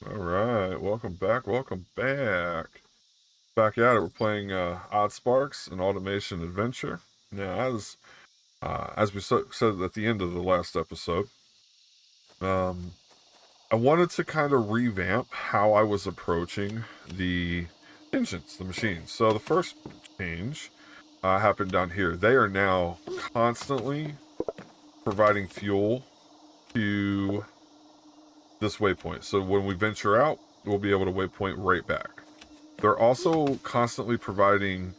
All right, welcome back. Welcome back. Back at it. We're playing OddSparks, an automation adventure. Now, as we said at the end of the last episode, um, I wanted to kind of revamp how I was approaching the engines, the machines. So the first change happened down here. They are now constantly providing fuel to this waypoint. So when we venture out, we'll be able to waypoint right back. They're also constantly providing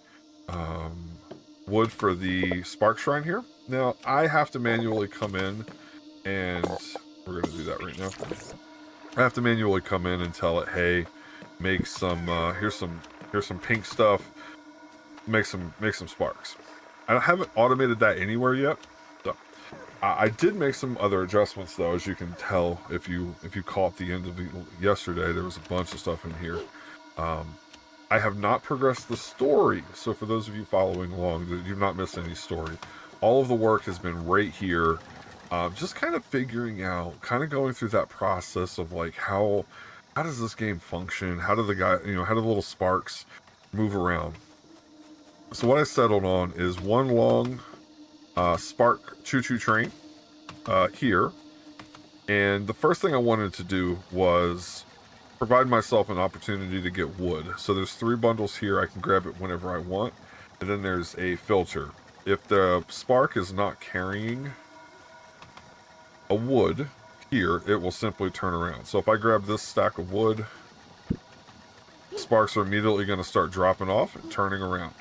wood for the spark shrine here. Now, I have to manually come in, and we're going to do that right now. I have to manually come in and tell it, hey, make some, here's some pink stuff, make some sparks. I haven't automated that anywhere yet. So I did make some other adjustments, though, as you can tell. If you caught the end of yesterday, there was a bunch of stuff in here. I have not progressed the story, so for those of you following along, you've not missed any story. All of the work has been right here, just kind of figuring out, kind of going through that process of like how does this game function? How do how do the little sparks move around? So what I settled on is one long spark choo-choo train here, and the first thing I wanted to do was provide myself an opportunity to get wood. So there's 3 bundles here. I can grab it whenever I want. And then there's a filter. If the spark is not carrying a wood here, it will simply turn around. So if I grab this stack of wood, sparks are immediately going to start dropping off and turning around.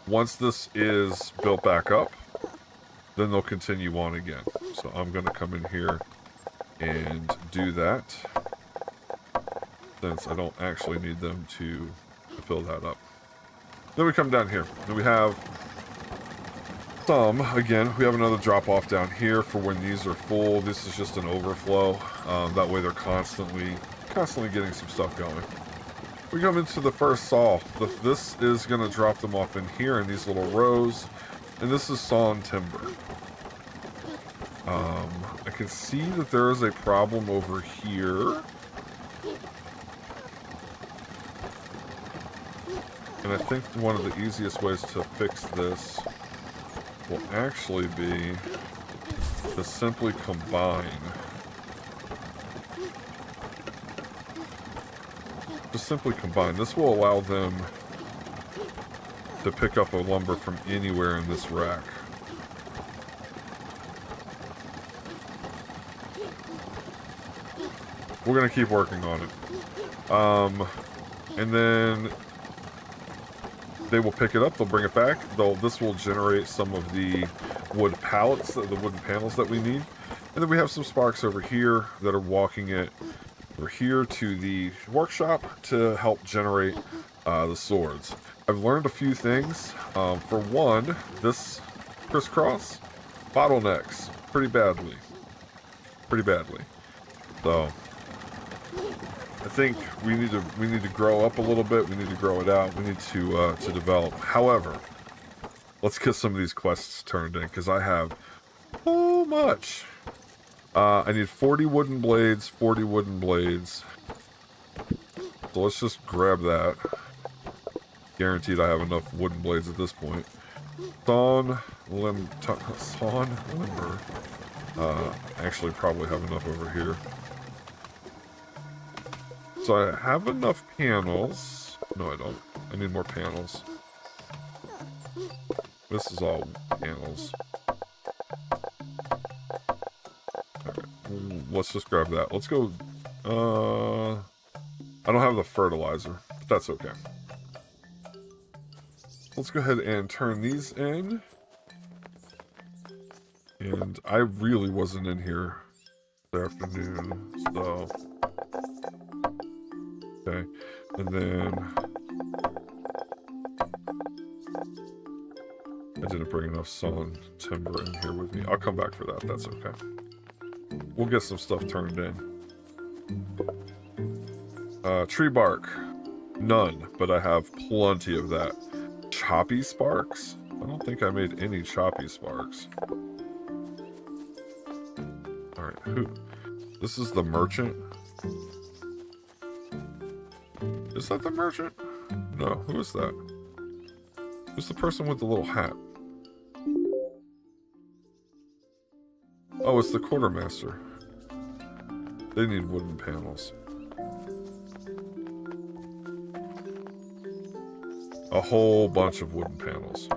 Once this is built back up, then they'll continue on again. So I'm going to come in here and do that, since I don't actually need them to fill that up. Then we come down here. Then we have again, we have another drop off down here for when these are full. This is just an overflow. That way they're constantly getting some stuff going. We come into the first saw. This is going to drop them off in here in these little rows. And this is sawn timber. I can see that there is a problem over here. And I think one of the easiest ways to fix this will actually be to simply combine. Just simply combine. This will allow them to pick up a lumber from anywhere in this rack. We're going to keep working on it. And then they will pick it up, they'll bring it back. This will generate some of the wood pallets, the wooden panels that we need. And then we have some sparks over here that are walking it over here to the workshop to help generate the swords. I've learned a few things. For one, this crisscross bottlenecks pretty badly. So I think we need to grow up a little bit. We need to grow it out. We need to develop. However, let's get some of these quests turned in, because I have so much. I need 40 wooden blades. 40 wooden blades. So let's just grab that. Guaranteed I have enough wooden blades at this point. Sawn limber. Actually, probably have enough over here. So I have enough panels. No, I don't. I need more panels. This is all panels. Alright, let's just grab that. Let's go. I don't have the fertilizer, but that's okay. Let's go ahead and turn these in. And I really wasn't in here this afternoon, so... Okay, and then I didn't bring enough sawn timber in here with me. I'll come back for that. That's okay. We'll get some stuff turned in. Tree bark. None, but I have plenty of that. Choppy sparks? I don't think I made any choppy sparks. Alright, who? This is the merchant. Is that the merchant? No, who is that? Who's the person with the little hat? Oh, it's the quartermaster. They need wooden panels. A whole bunch of wooden panels.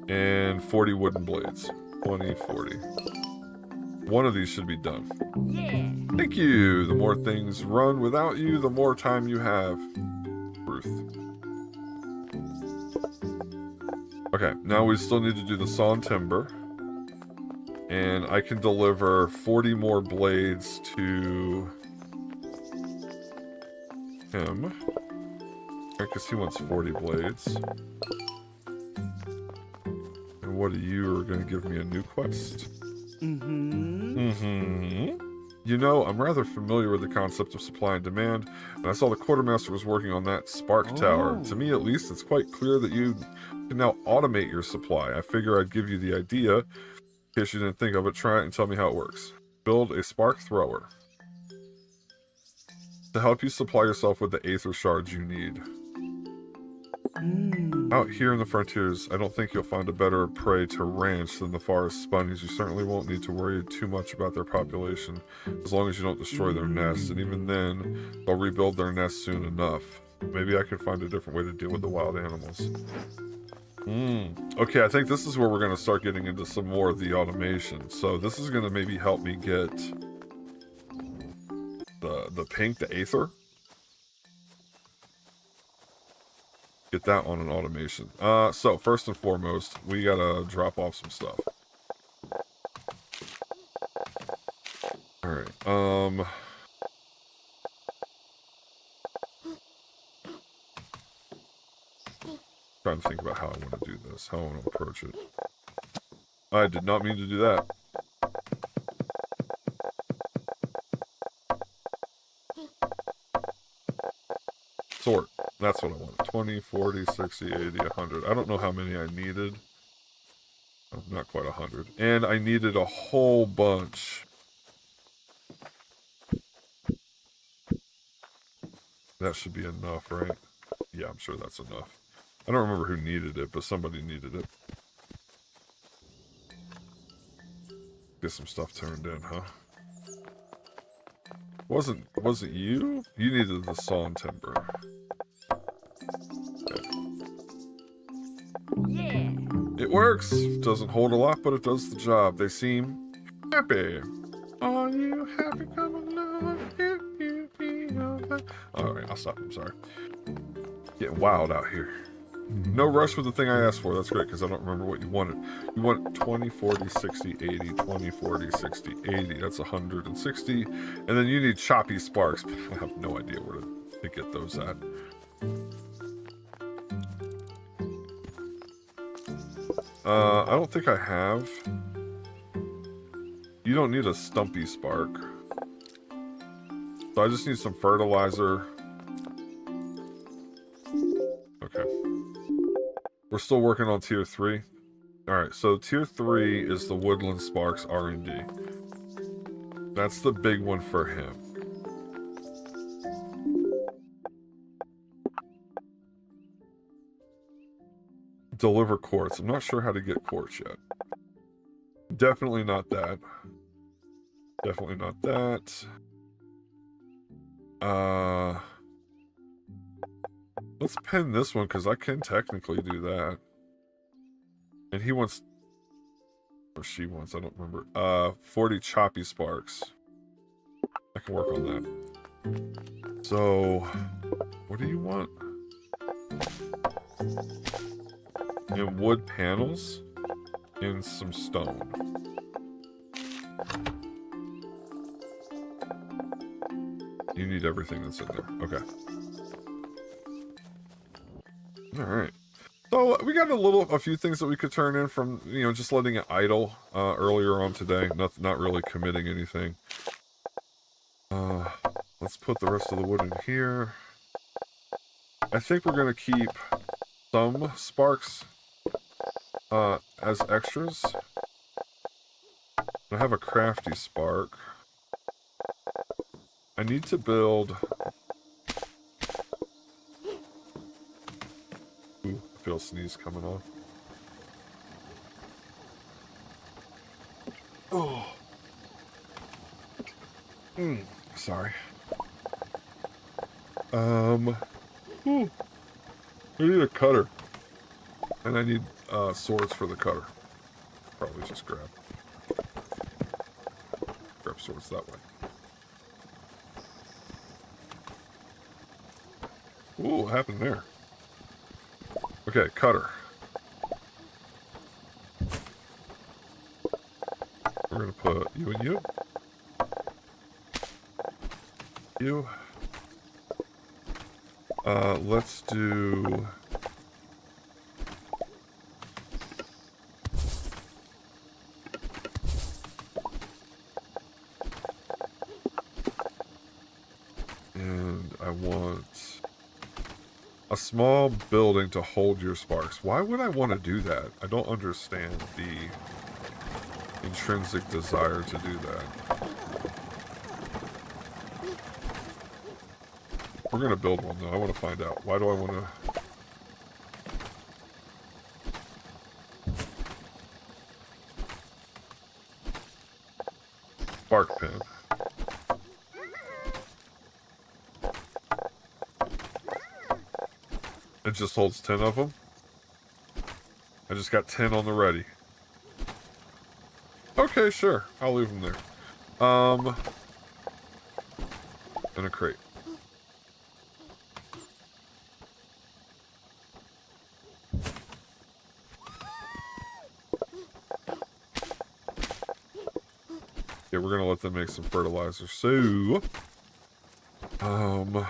And 40 wooden blades. 20, 40. One of these should be done. Yeah. Thank you. The more things run without you, the more time you have. Ruth. Okay, now we still need to do the saw and timber. And I can deliver 40 more blades to him. Because he wants 40 blades. And what are you going to give me a new quest? You know, I'm rather familiar with the concept of supply and demand, and I saw the quartermaster was working on that spark tower. To me, at least, it's quite clear that you can now automate your supply. I figure I'd give you the idea. In case you didn't think of it, try it and tell me how it works. Build a spark thrower to help you supply yourself with the aether shards you need. Out here in the frontiers, I don't think you'll find a better prey to ranch than the forest bunnies. You certainly won't need to worry too much about their population, as long as you don't destroy their nests, and even then, they'll rebuild their nests soon enough. Maybe I could find a different way to deal with the wild animals. Okay, I think this is where we're going to start getting into some more of the automation. So this is going to maybe help me get the pink, the aether. Get that on an automation. So first and foremost, we gotta drop off some stuff. Alright, trying to think about how I want to do this, how I want to approach it. I did not mean to do that. Sort. That's what I wanted. 20, 40, 60, 80, 100. I don't know how many I needed. Oh, not quite 100. And I needed a whole bunch. That should be enough, right? Yeah, I'm sure that's enough. I don't remember who needed it, but somebody needed it. Get some stuff turned in, huh? Wasn't you? You needed the saw and timber. Okay. Yeah. It works. Doesn't hold a lot, but it does the job. They seem happy. Are you happy? Come along. If you feel that. Alright, I'll stop. I'm sorry. Getting wild out here. No rush with the thing I asked for. That's great, because I don't remember what you wanted. You want 20, 40, 60, 80, 20, 40, 60, 80. That's 160. And then you need choppy sparks. I have no idea where to get those at. I don't think I have. You don't need a stumpy spark. So I just need some fertilizer. Okay. We're still working on tier 3. Alright, so tier 3 is the Woodland Sparks R&D. That's the big one for him. Deliver quartz. I'm not sure how to get quartz yet. Definitely not that. Definitely not that. Let's pin this one, because I can technically do that. And he wants... Or she wants, I don't remember. 40 choppy sparks. I can work on that. So... What do you want? And wood panels. And some stone. You need everything that's in there. Okay. Alright. So, we got a few things that we could turn in from, you know, just letting it idle earlier on today. Not really committing anything. Let's put the rest of the wood in here. I think we're going to keep some sparks as extras. I have a crafty spark. I need to build... Ooh, I feel a sneeze coming on. Oh. Sorry. Ooh. I need a cutter. And I need swords for the cutter. Probably just grab swords that way. Ooh, what happened there? Okay, cutter. We're gonna put you and you. You. Let's do... And I want a small building to hold your sparks. Why would I want to do that? I don't understand the intrinsic desire to do that. We're going to build one, though. I want to find out. Why do I want to... Spark pin. It just holds 10 of them. I just got 10 on the ready. Okay, sure. I'll leave them there. In a crate. Yeah, we're gonna let them make some fertilizer. So, oh,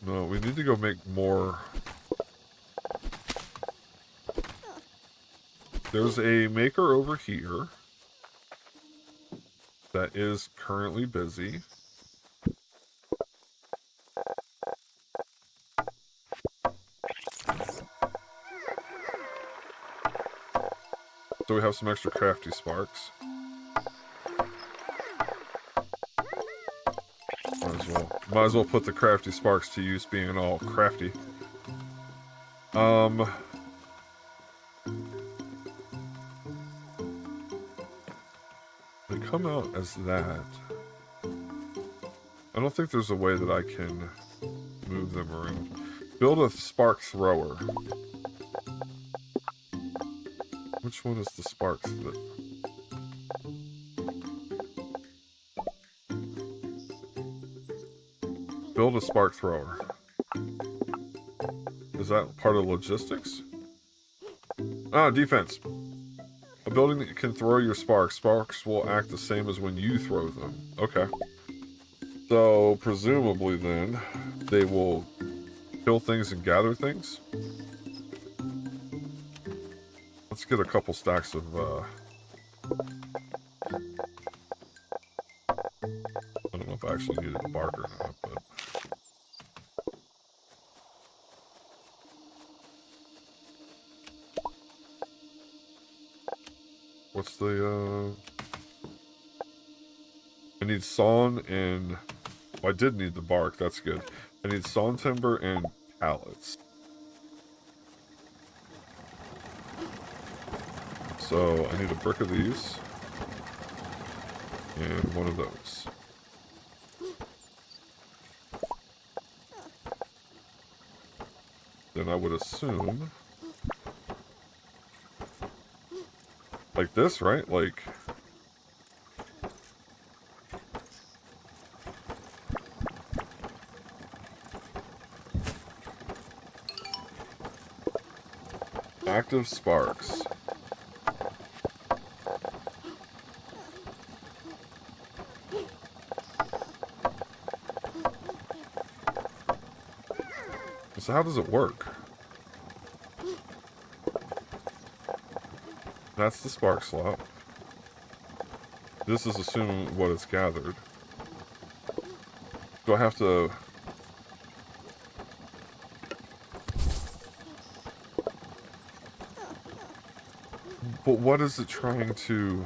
no, we need to go make more. There's a maker over here that is currently busy. So we have some extra crafty sparks. Might as well put the crafty sparks to use being all crafty. They come out as that. I don't think there's a way that I can move them around. Build a spark thrower. Which one is the spark that... Build a spark thrower. Is that part of logistics? Ah, defense. A building that can throw your sparks. Sparks will act the same as when you throw them. Okay. So, presumably then, they will kill things and gather things. Let's get a couple stacks of, I don't know if I actually needed a bark or not, but... What's the, I need sawn and... Well, I did need the bark, that's good. I need sawn timber and pallets. So, I need a brick of these. And one of those. Then I would assume... Like this, right? Like... Active sparks. So how does it work? That's the spark slot. This is assuming what it's gathered. Do I have to... But what is it trying to...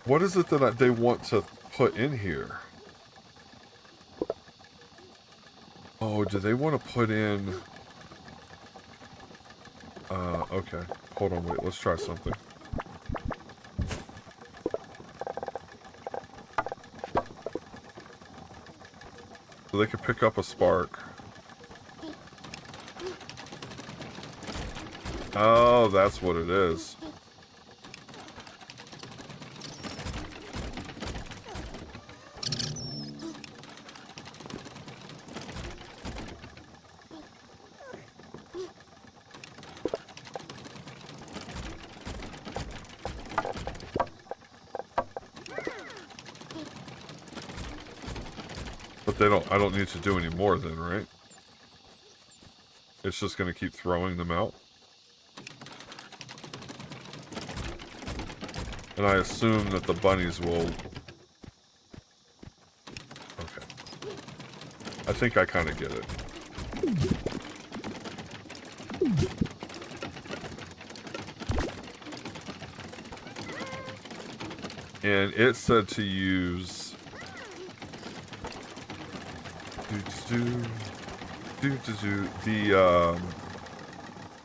What is it that they want to put in here? Oh, do they want to put in... okay. Hold on, wait. Let's try something. So they could pick up a spark. Oh, that's what it is. But I don't need to do any more then, right? It's just going to keep throwing them out. And I assume that the bunnies will... Okay. I think I kind of get it. And it said to use... the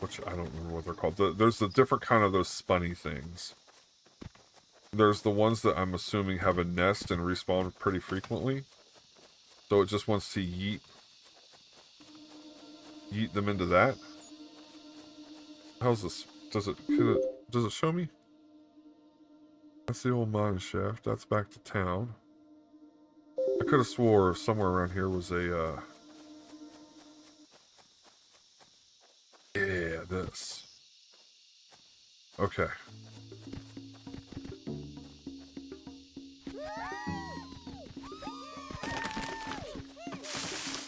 which I don't remember what they're called. There's the different kind of those spunny things. There's the ones that I'm assuming have a nest and respawn pretty frequently. So it just wants to yeet them into that. How's this? Does it show me? That's the old mine shaft. That's back to town. I could have swore somewhere around here was a yeah, this. Okay.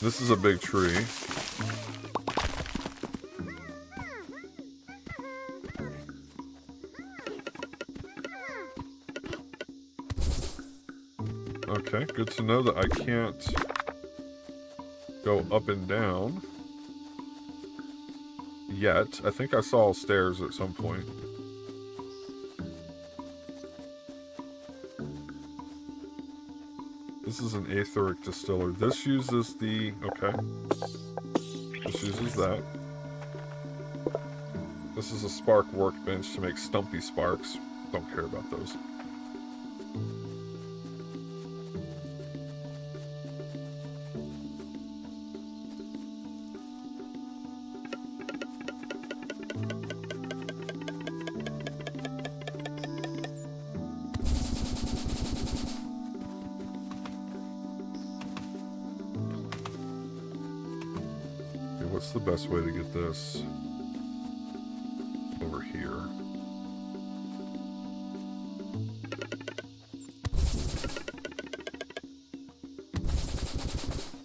This is a big tree. Okay, good to know that I can't go up and down yet. I think I saw stairs at some point. This is an aetheric distiller. This uses the... Okay. This uses that. This is a spark workbench to make stumpy sparks. Don't care about those. The best way to get this over here.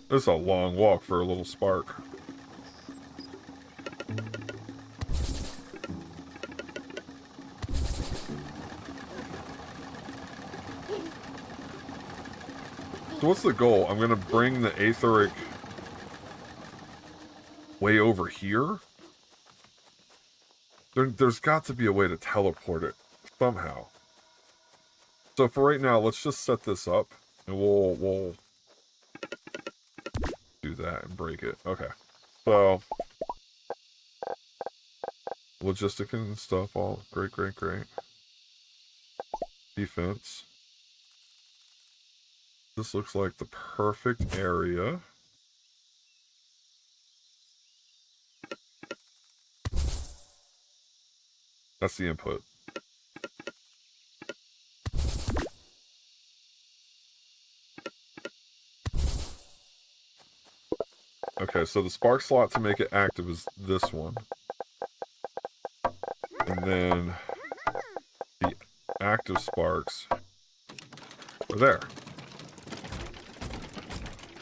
This is a long walk for a little spark. So what's the goal? I'm going to bring the aetheric way over here? There's got to be a way to teleport it somehow. So for right now, let's just set this up, and we'll do that and break it. Okay. So logistic and stuff, all great. Defense. This looks like the perfect area. That's the input. Okay, so the spark slot to make it active is this one. And then the active sparks are there.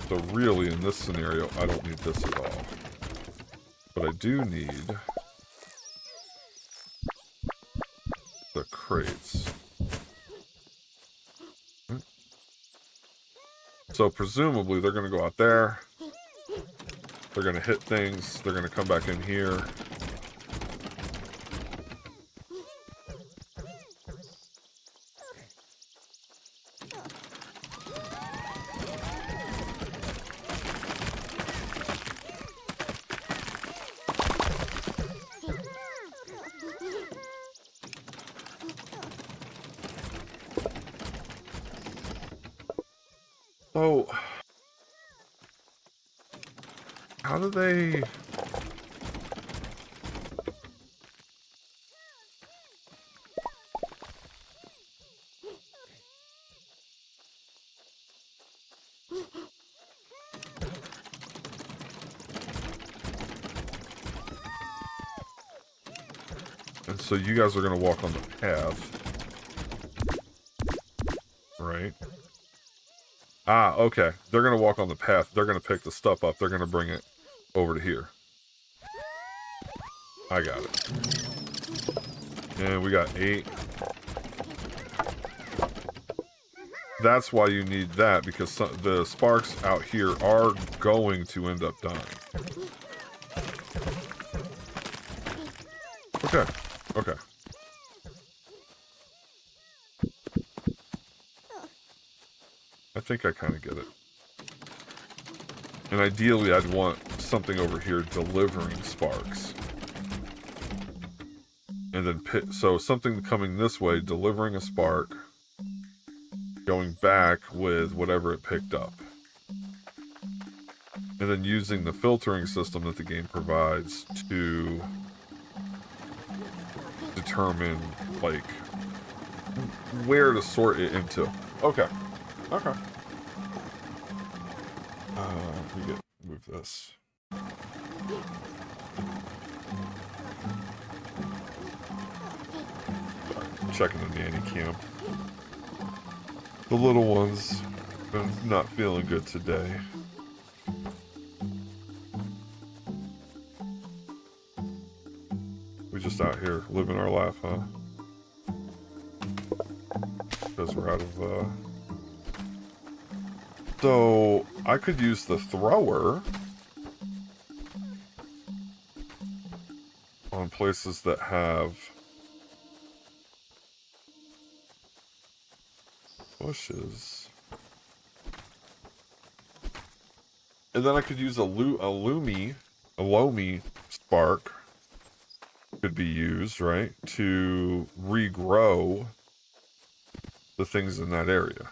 So really, in this scenario, I don't need this at all. But I do need the crates. So presumably they're going to go out there. They're going to hit things. They're going to come back in here. So, how do they... And so you guys are going to walk on the path. Right? Ah, okay. They're going to walk on the path. They're going to pick the stuff up. They're going to bring it over to here. I got it. And we got 8. That's why you need that, because the sparks out here are going to end up dying. Okay. Okay. I think I kind of get it. And ideally, I'd want something over here delivering sparks. And then, so something coming this way, delivering a spark, going back with whatever it picked up. And then using the filtering system that the game provides to determine, like, where to sort it into. Okay. Okay. Let me move this. I'm checking the nanny cam. The little one's been not feeling good today. We just out here living our life, huh? Because we're out of, So, I could use the thrower on places that have bushes. And then I could use a Lomi spark could be used, right, to regrow the things in that area.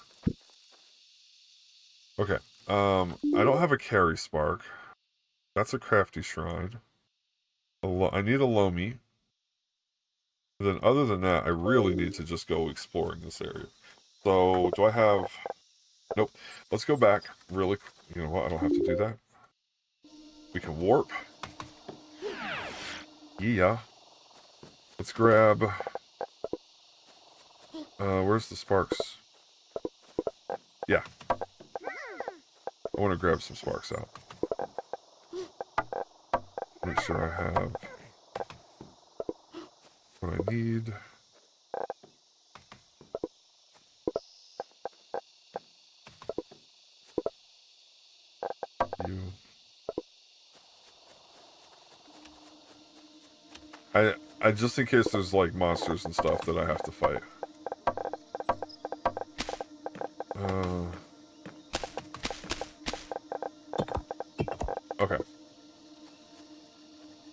Okay, I don't have a carry spark. That's a crafty shrine. I need a Lomi. Then other than that, I really need to just go exploring this area. So, do I have... Nope. Let's go back really... You know what? I don't have to do that. We can warp. Yeah. Let's grab... where's the sparks? Yeah. I want to grab some sparks out. Make sure I have what I need. You. I just in case there's like monsters and stuff that I have to fight. Okay.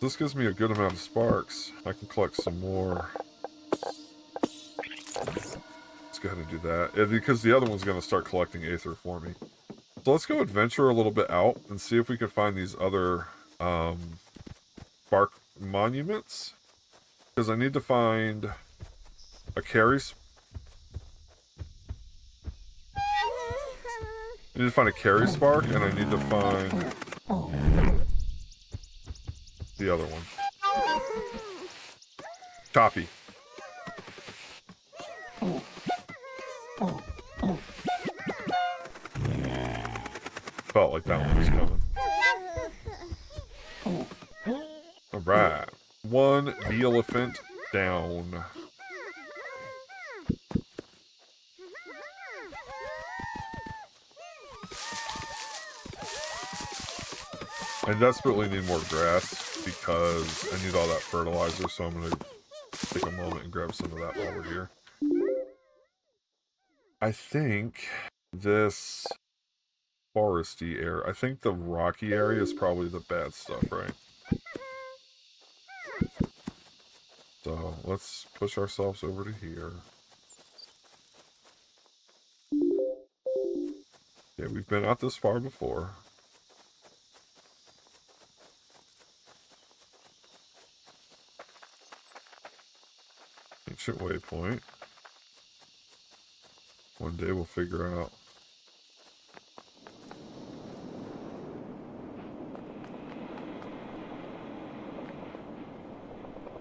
This gives me a good amount of sparks. I can collect some more. Let's go ahead and do that. Yeah, because the other one's going to start collecting aether for me. So let's go adventure a little bit out and see if we can find these other spark monuments. Because I need to find a carry. I need to find a carry spark, and I need to find the other one. Copy. Felt like that one was coming. Alright. One bee elephant down. I desperately need more grass because I need all that fertilizer, so I'm going to take a moment and grab some of that while we're here. I think this foresty area, I think the rocky area is probably the bad stuff, right? So let's push ourselves over to here. Yeah, we've been out this far before. Ancient waypoint. One day we'll figure out.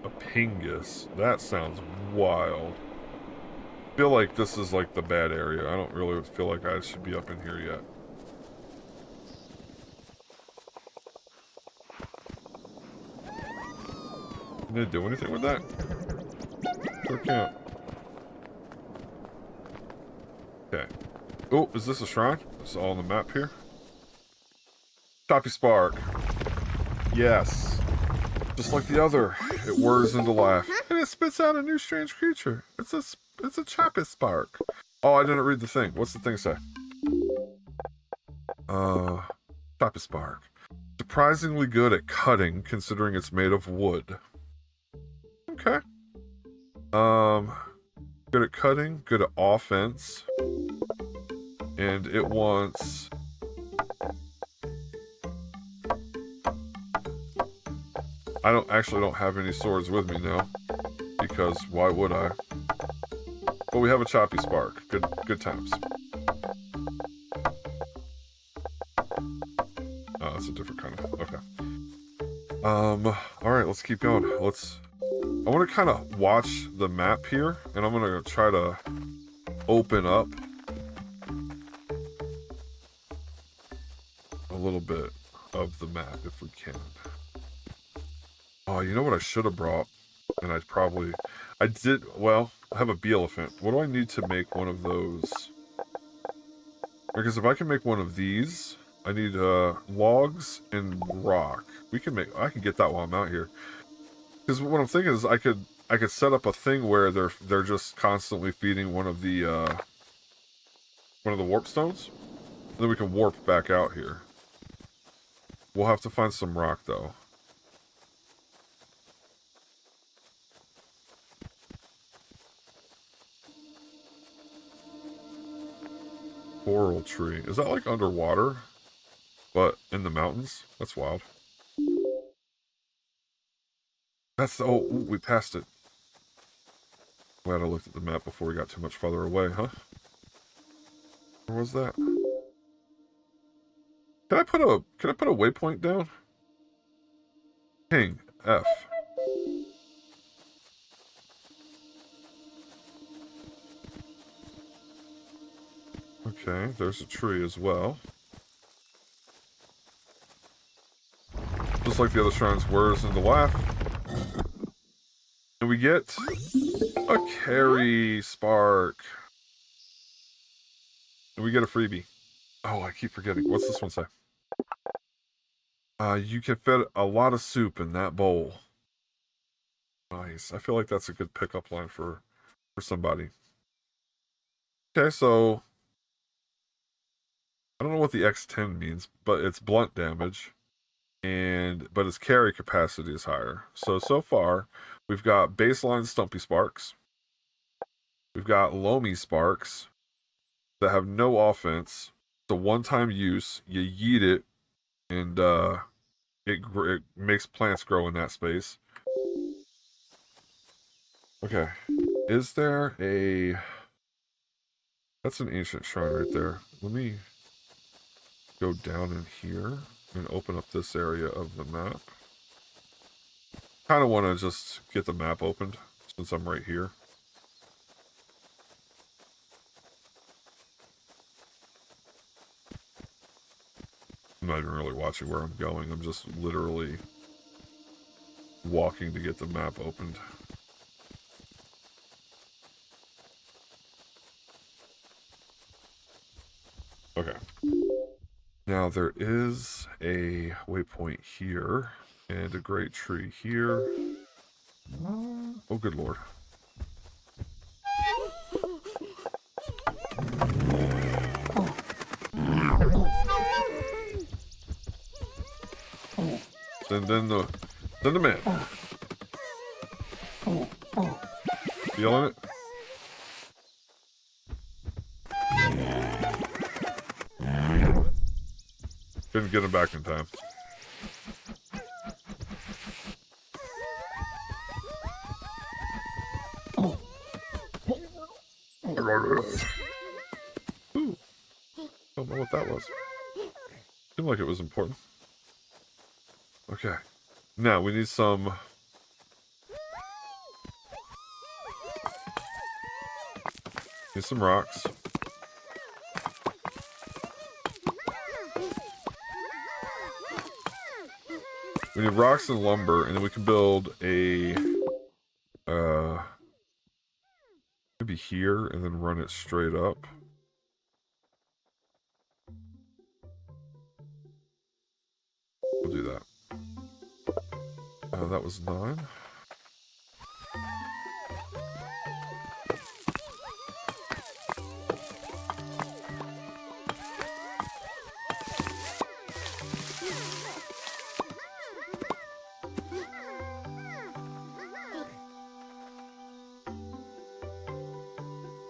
A Pingus. That sounds wild. I feel like this is like the bad area. I don't really feel like I should be up in here yet. Can they do anything with that? Sure can't. Okay. Oh, is this a shrine? It's all on the map here. Choppy Spark. Yes. Just like the other, it whirs into life. And it spits out a new strange creature. It's a Choppy Spark. Oh, I didn't read the thing. What's the thing say? Choppy Spark. Surprisingly good at cutting, considering it's made of wood. Okay. Good at cutting, good at offense. And it wants... I don't have any swords with me now. Because why would I? But we have a Choppy Spark. Good times. Oh, that's a different kind of... Okay. Alright, let's keep going. I want to kind of watch the map here, and I'm going to try to open up a little bit of the map if we can. Oh, you know what I should have brought? And I did, well, I have a bee elephant. What do I need to make one of those? Because if I can make one of these, I need logs and rock. I can get that while I'm out here. Because what I'm thinking is I could set up a thing where they're just constantly feeding one of the warp stones. And then we can warp back out here. We'll have to find some rock though. Coral tree. Is that like underwater? But in the mountains? That's wild. Oh, we passed it. Glad I looked at the map before we got too much farther away, huh? Where was that? Can I put a waypoint down? Ping F. Okay, there's a tree as well. Just like the other shrines, whirs into life. And we get a carry spark. And we get a freebie. Oh, I keep forgetting. What's this one say? You can fit a lot of soup in that bowl. Nice. I feel like that's a good pickup line for somebody. Okay, so I don't know what the X10 means, but it's blunt damage. But its carry capacity is higher. So far, we've got baseline Stumpy Sparks. We've got Loamy Sparks that have no offense. It's a one-time use. You yeet it, and it makes plants grow in that space. Okay. Is there a... That's an ancient shrine right there. Let me go down in here and open up this area of the map. Kind of want to just get the map opened since I'm right here. I'm not even really watching where I'm going. I'm just literally walking to get the map opened. Okay. Now there is a waypoint here and a great tree here. Oh, good lord. Then the man. Feeling it? Couldn't get him back in time. Ooh. Don't know what that was. Seemed like it was important. Okay. Now we need some... Need some rocks. We need rocks and lumber, and then we can build a... maybe here, and then run it straight up. We'll do that. That was 9.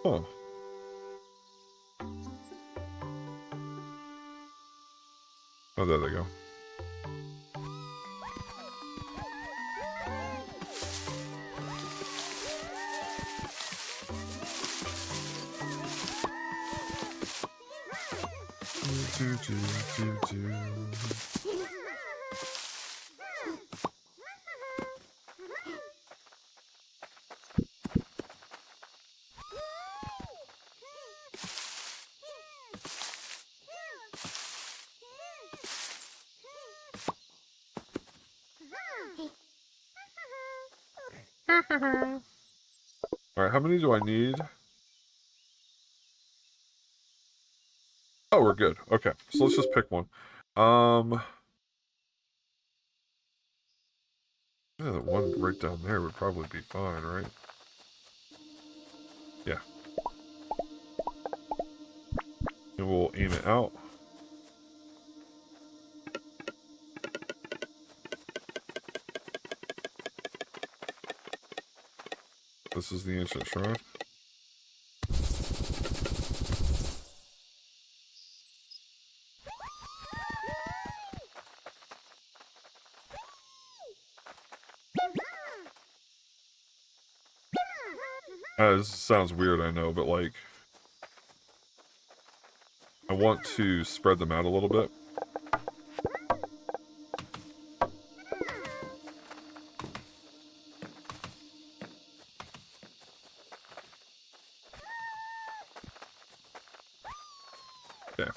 Huh. Oh, there they go. Alright, how many do I need? Oh, we're good. Okay, so let's just pick one. Yeah, that one right down there would probably be fine, right? Yeah. And we'll aim it out. This is the ancient shrine. This sounds weird, I know, but like, I want to spread them out a little bit. Okay.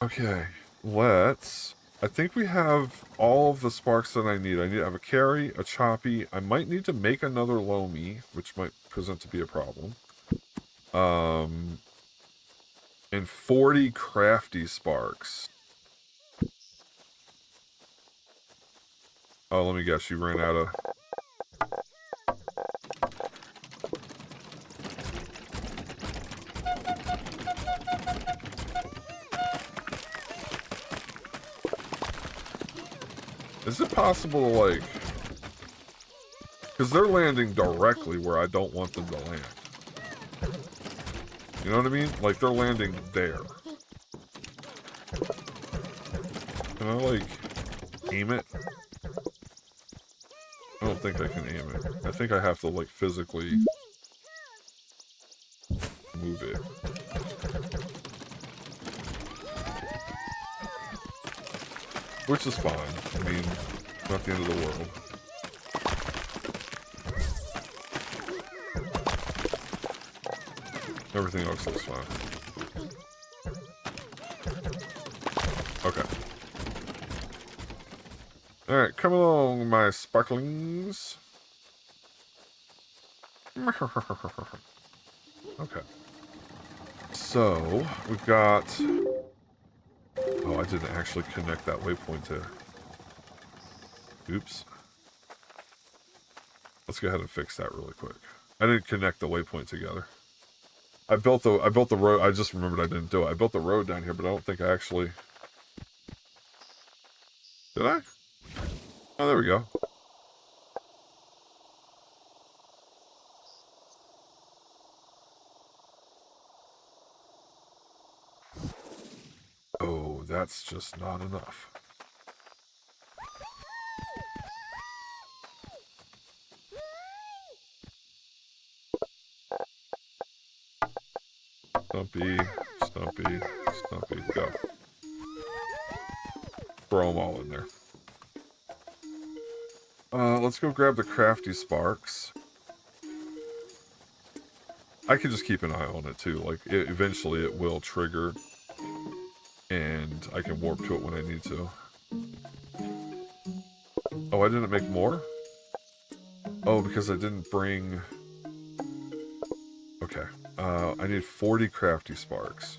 Okay, let's... I think we have all of the sparks that I need. I need to have a carry, a choppy. I might need to make another loamy, which might present to be a problem. And 40 crafty sparks. Oh, let me guess, you ran out of... Is it possible to, like... Because they're landing directly where I don't want them to land. You know what I mean? Like, they're landing there. Can I, like, aim it? I don't think I can aim it. I think I have to, like, physically move it. Which is fine. I mean, not the end of the world. Everything else looks fine. Okay. Alright, come along, my sparklings. Okay. So, we've got... Oh, I didn't actually connect that waypoint there. Oops. Let's go ahead and fix that really quick. I didn't connect the waypoint together. I built the road. I just remembered I didn't do it. I built the road down here, but I don't think I actually... Did I? Oh, there we go. that's just not enough. Stumpy, Stumpy, Stumpy, go. Throw them all in there. Let's go grab the crafty sparks. I can just keep an eye on it too. Like, eventually it will trigger, and I can warp to it when I need to. Oh, I didn't make more? Oh, because I didn't bring... Okay. I need 40 crafty sparks.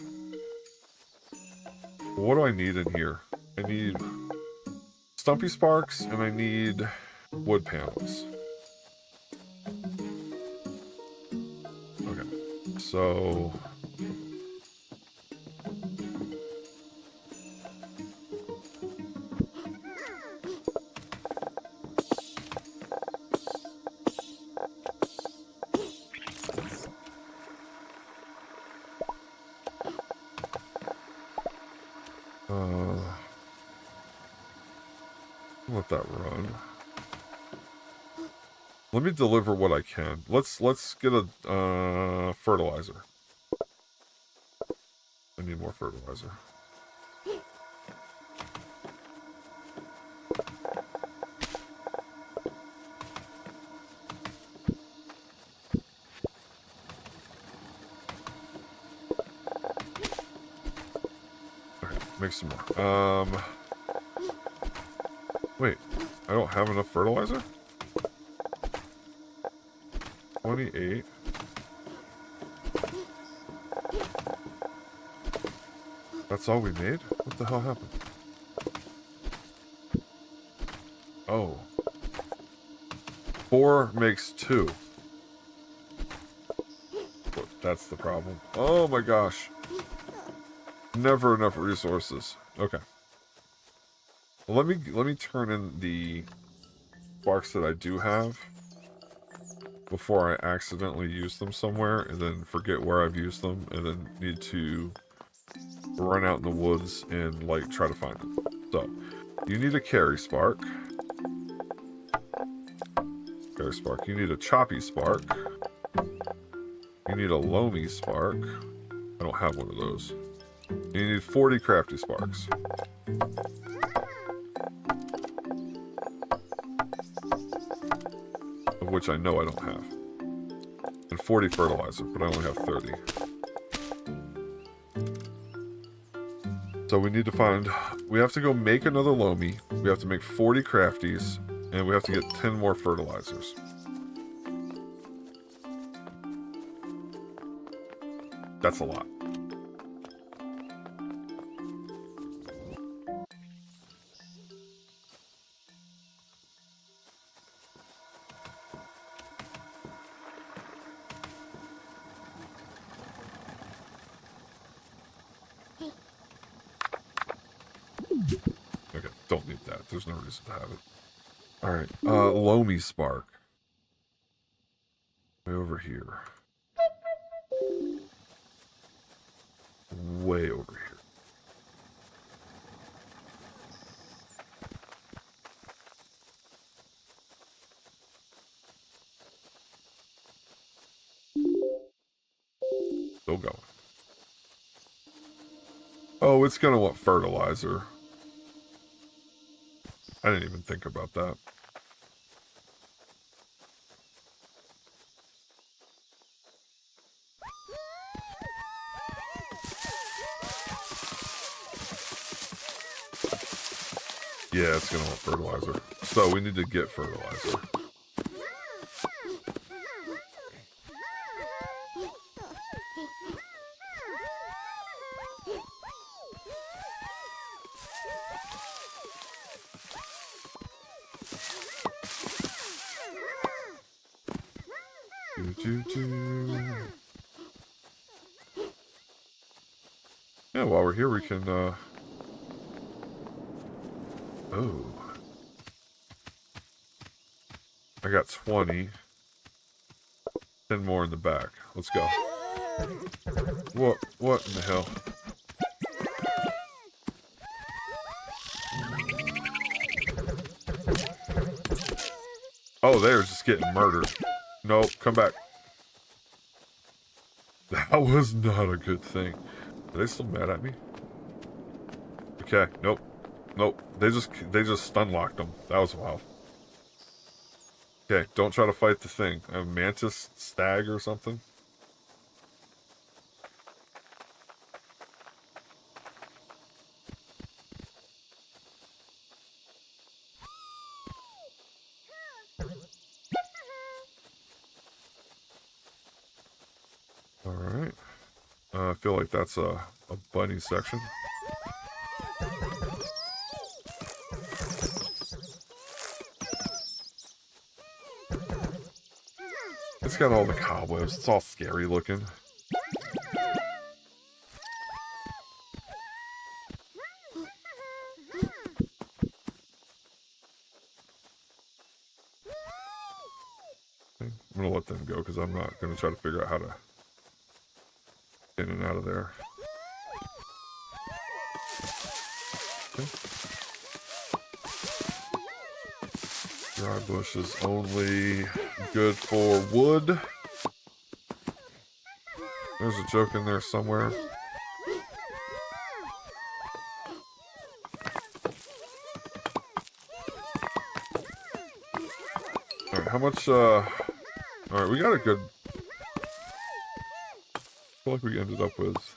What do I need in here? I need stumpy sparks, and I need wood panels. Okay. So... let that run. Let me deliver what I can. Let's get a fertilizer. I need more fertilizer. Okay, make some more. Wait, I don't have enough fertilizer? 28. That's all we made? What the hell happened? Oh. 4 makes 2. That's the problem. Oh my gosh. Never enough resources. Okay. Well, let me turn in the sparks that I do have before I accidentally use them somewhere and then forget where I've used them and then need to run out in the woods and like try to find them. So, you need a carry spark. Carry spark. You need a choppy spark. You need a loamy spark. I don't have one of those. You need 40 crafty sparks. Of which I know I don't have. And 40 fertilizer, but I only have 30. So we need to find... We have to go make another loamy. We have to make 40 crafties. And we have to get 10 more fertilizers. That's a lot. Okay, don't need that. There's no reason to have it. Alright, loamy spark. Way over here. Way over here. Still going. Oh, it's gonna want fertilizer. I didn't even think about that. Yeah, it's gonna want fertilizer. So we need to get fertilizer. Yeah, while we're here, we can, Oh. I got 20. 10 more in the back. Let's go. What in the hell? Oh, they were just getting murdered. Nope, come back. That was not a good thing. Are they still mad at me? Okay, nope. Nope. They just stun locked them. That was wild. Okay, don't try to fight the thing. A mantis stag or something? Alright. I feel like that's a bunny section. It's got all the cobwebs. It's all scary looking. I'm gonna let them go because I'm not gonna try to figure out how to get in and out of there. Okay. Dry bush is only good for wood. There's a joke in there somewhere. Alright, how much, alright, we got a good... I feel like we ended up with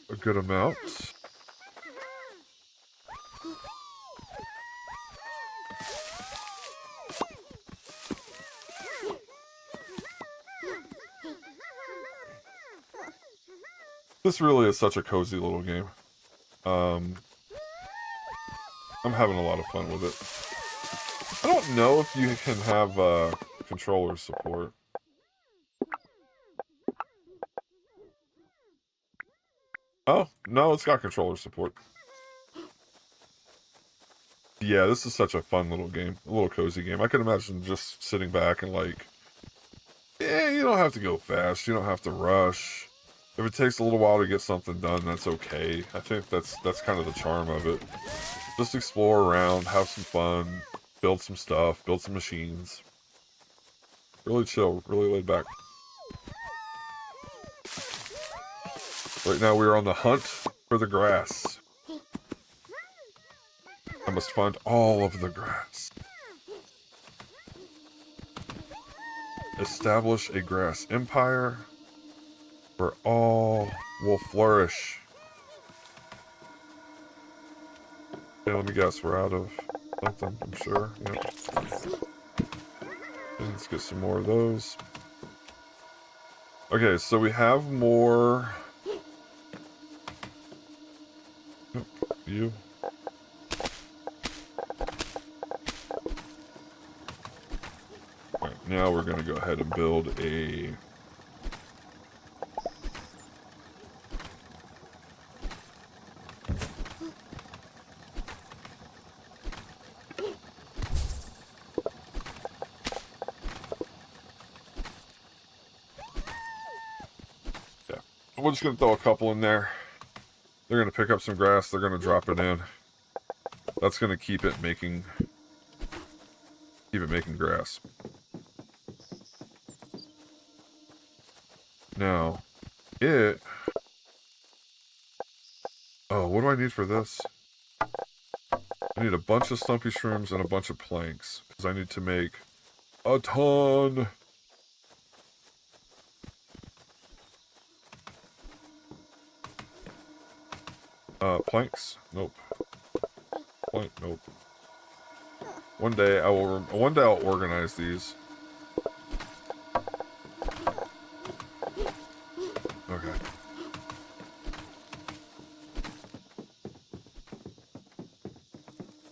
a good amount. This really is such a cozy little game. I'm having a lot of fun with it. I don't know if you can have controller support. Oh, no, it's got controller support. Yeah, this is such a fun little game. A little cozy game. I can imagine just sitting back and like... Yeah, you don't have to go fast. You don't have to rush. If it takes a little while to get something done, that's okay. I think that's kind of the charm of it. Just explore around, have some fun, build some stuff, build some machines. Really chill, really laid back. Right now we are on the hunt for the grass. I must find all of the grass. Establish a grass empire where all will flourish. Okay, let me guess, we're out of something, I'm sure. Yep. Okay, let's get some more of those. Okay, so we have more... Yep, you. Alright, now we're gonna go ahead and build a... We're just going to throw a couple in there. They're going to pick up some grass. They're going to drop it in. That's going to keep it making grass. Now, oh, what do I need for this? I need a bunch of stumpy shrooms and a bunch of planks. Because I need to make a ton. Planks? Nope. Plank? Nope. One day I'll organize these. Okay.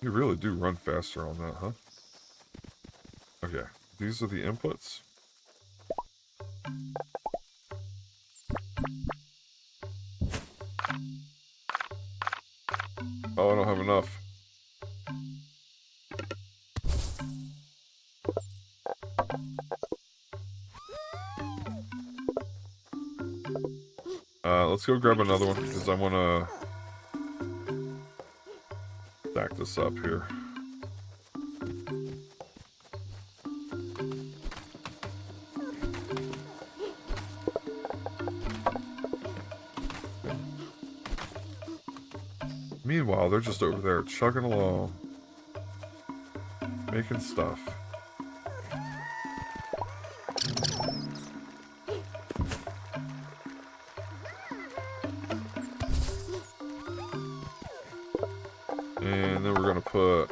You really do run faster on that, huh? Okay. These are the inputs. Oh, I don't have enough. Let's go grab another one, because I want to stack this up here. Meanwhile, they're just over there chugging along, making stuff. And then we're going to put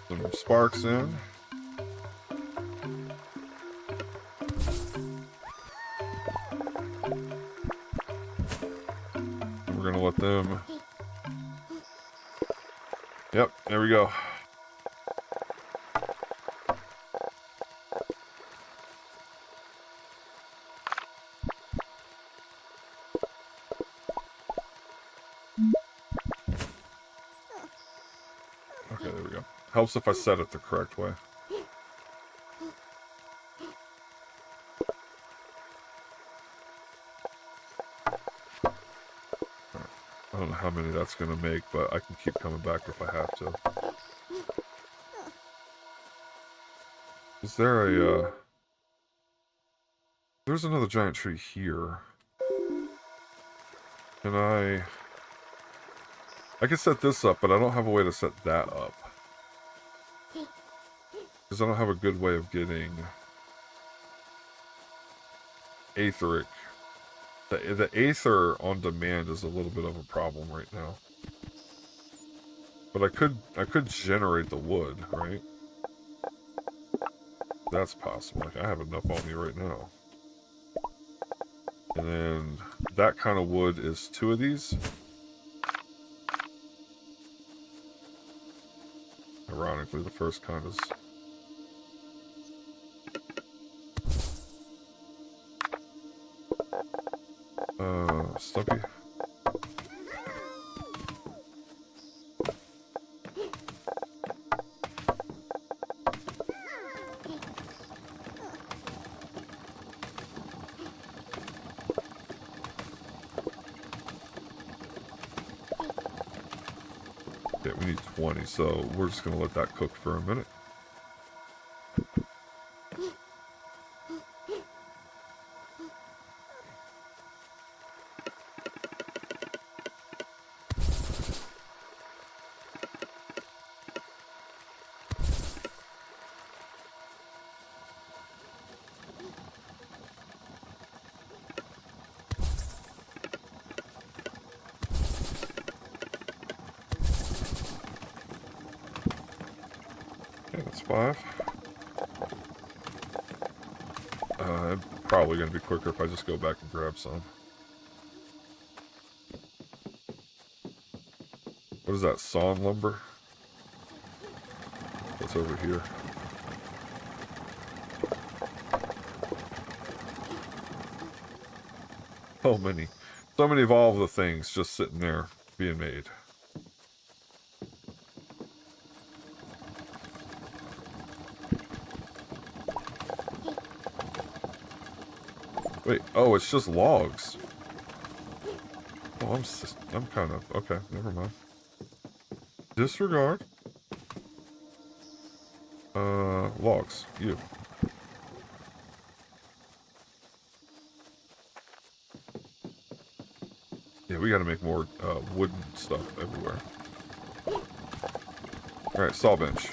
some sparks in. And we're going to let them... Yep, there we go. Okay, there we go. Helps if I set it the correct way. I don't know how many that's going to make, but I can keep coming back if I have to. Is there a, there's another giant tree here. Can I can set this up, but I don't have a way to set that up. Because I don't have a good way of getting aetheric. The aether on demand is a little bit of a problem right now. But I could generate the wood, right? That's possible. Like, I have enough on me right now. And then that kind of wood is 2 of these. Ironically, the first kind is... Stumpy. Okay, we need 20, so we're just gonna let that cook for a minute. That's 5. Probably going to be quicker if I just go back and grab some. What is that, sawn lumber? What's over here? So many of all the things just sitting there being made. Wait, oh, it's just logs. Oh, I'm kind of... Okay, never mind. Disregard. Logs. You. Yeah, we gotta make more, wooden stuff everywhere. Alright, saw bench.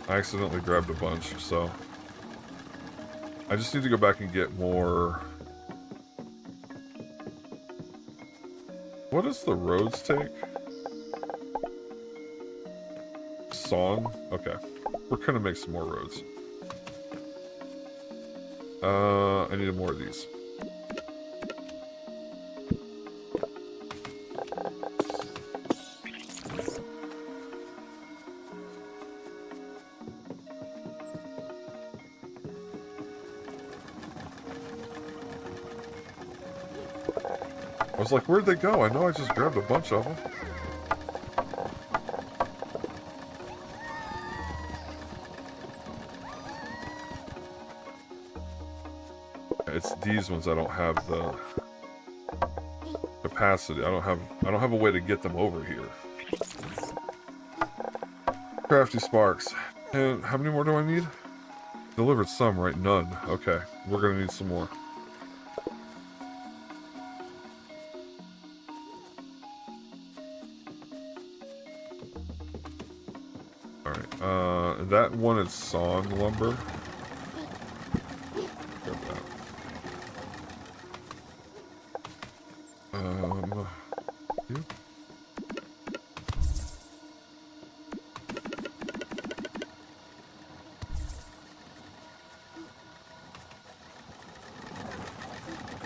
I accidentally grabbed a bunch, so I just need to go back and get more. What does the roads take? Sawn? Okay. We're gonna make some more roads. I need more of these. I was like, where'd they go? I know I just grabbed a bunch of them. these ones I don't have the capacity. I don't have a way to get them over here. Crafty sparks. And how many more do I need? Delivered some, right? None. Okay. We're gonna need some more. Alright, that wanted sawn lumber. Grab that. Yeah.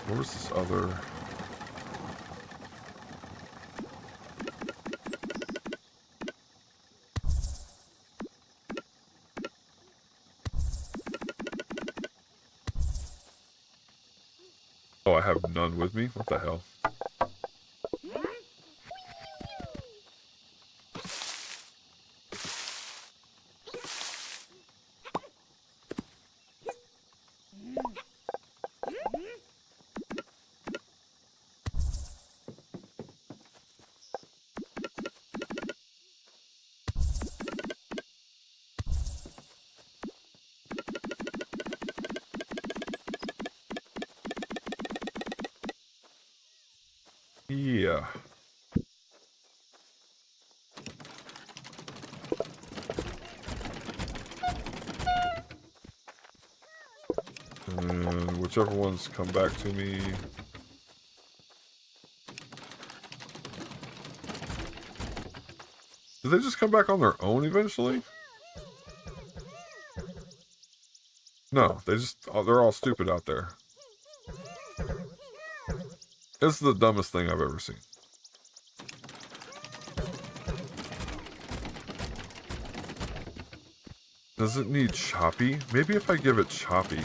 Where's this other? Oh, I have none with me? What the hell? Yeah. And whichever ones come back to me. Do they just come back on their own eventually? No, they're all stupid out there. This is the dumbest thing I've ever seen. Does it need choppy? Maybe if I give it choppy.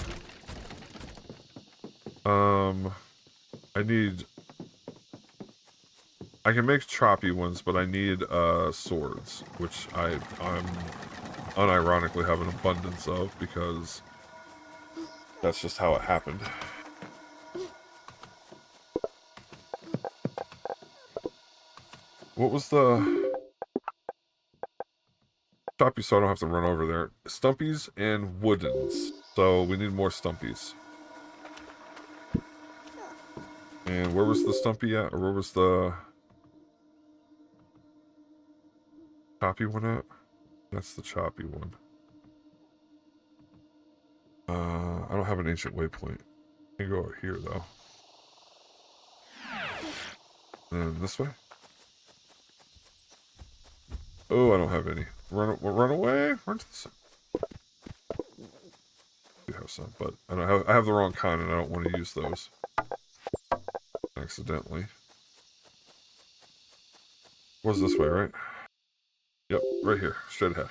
I can make choppy ones, but I need swords, which I'm unironically have an abundance of because that's just how it happened. What was the choppy so I don't have to run over there? Stumpies and woodens. So we need more stumpies. And where was the stumpy at? Or where was the choppy one at? That's the choppy one. I don't have an ancient waypoint. I can go over here though. And this way. Oh, I don't have any. Run away. Run to the side. I do have some, but I have the wrong kind, and I don't want to use those accidentally. Was this way, right? Yep, right here, straight ahead.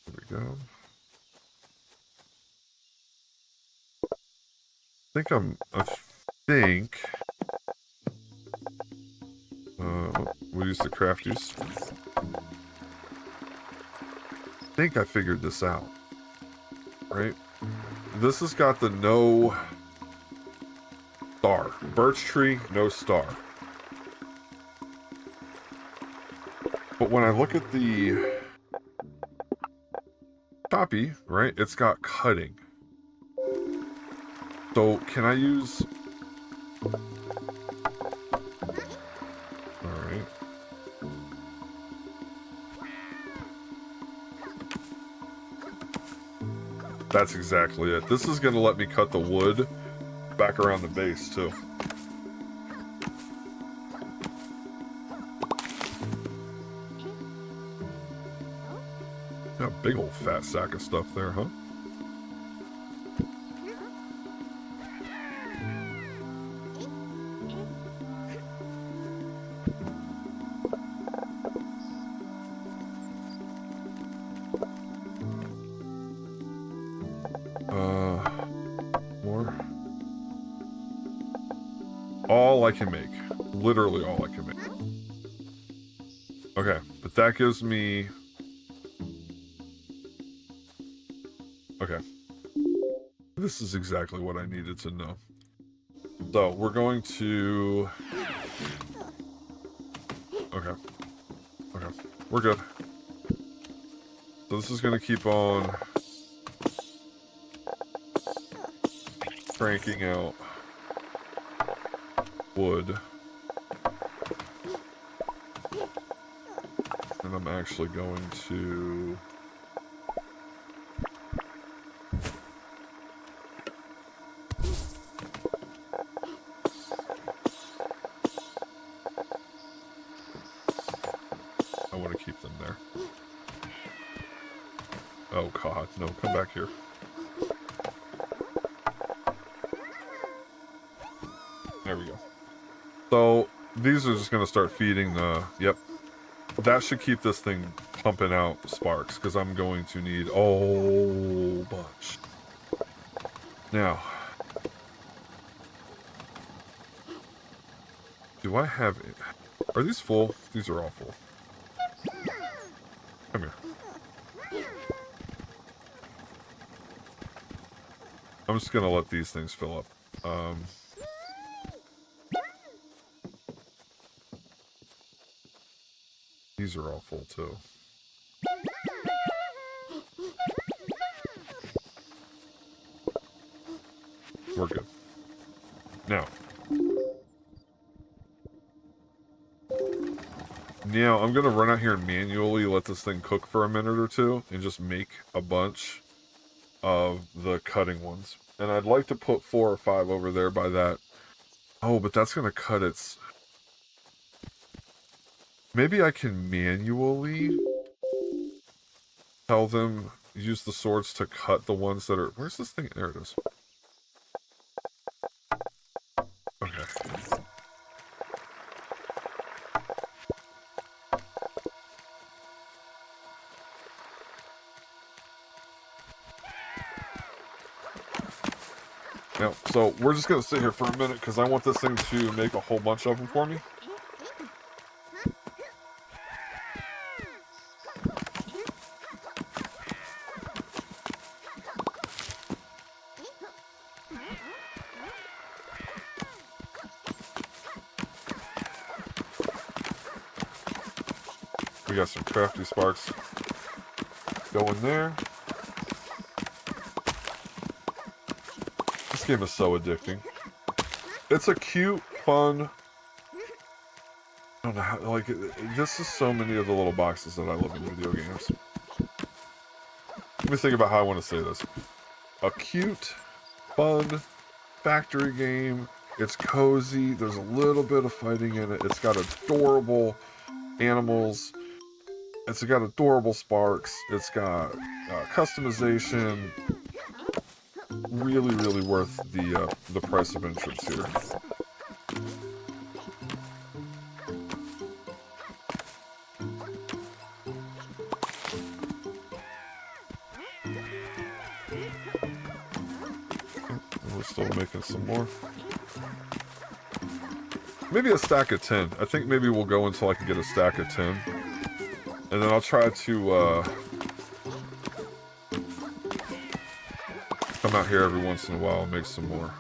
There we go. I think we use the crafties. I think I figured this out. Right? This has got the no star. Birch tree, no star. But when I look at the choppy, right, it's got cutting. So can I use... Alright. That's exactly it. This is going to let me cut the wood back around the base, too. Got a big old fat sack of stuff there, huh? More. All I can make. Literally all I can make. Okay, but that gives me Okay. This is exactly what I needed to know. So, we're going to... Okay. Okay. We're good. So this is going to keep on cranking out wood. And I'm actually going to... I want to keep them there. Oh god, no, come back here. There we go. So, these are just going to start feeding the... Yep. That should keep this thing pumping out sparks, because I'm going to need a whole bunch. Now, do I have... Are these full? These are all full. Come here. I'm just going to let these things fill up. These are all full, too. We're good. Now, I'm going to run out here and manually let this thing cook for a minute or two and just make a bunch of the cutting ones. And I'd like to put 4 or 5 over there by that. Oh, but that's going to cut its... Maybe I can manually tell them, use the swords to cut the ones that are... Where's this thing? There it is. Okay. Now, so we're just going to sit here for a minute because I want this thing to make a whole bunch of them for me. We got some crafty sparks going there. This game is so addicting. It's a cute, fun... I don't know how, like, this is so many of the little boxes that I love in video games. Let me think about how I want to say this. A cute, fun, factory game. It's cozy. There's a little bit of fighting in it. It's got adorable animals. It's got adorable sparks. It's got customization. Really, really worth the price of entrance here. We're still making some more. Maybe a stack of 10. I think maybe we'll go until I can get a stack of 10. And then I'll try to come out here every once in a while and make some more.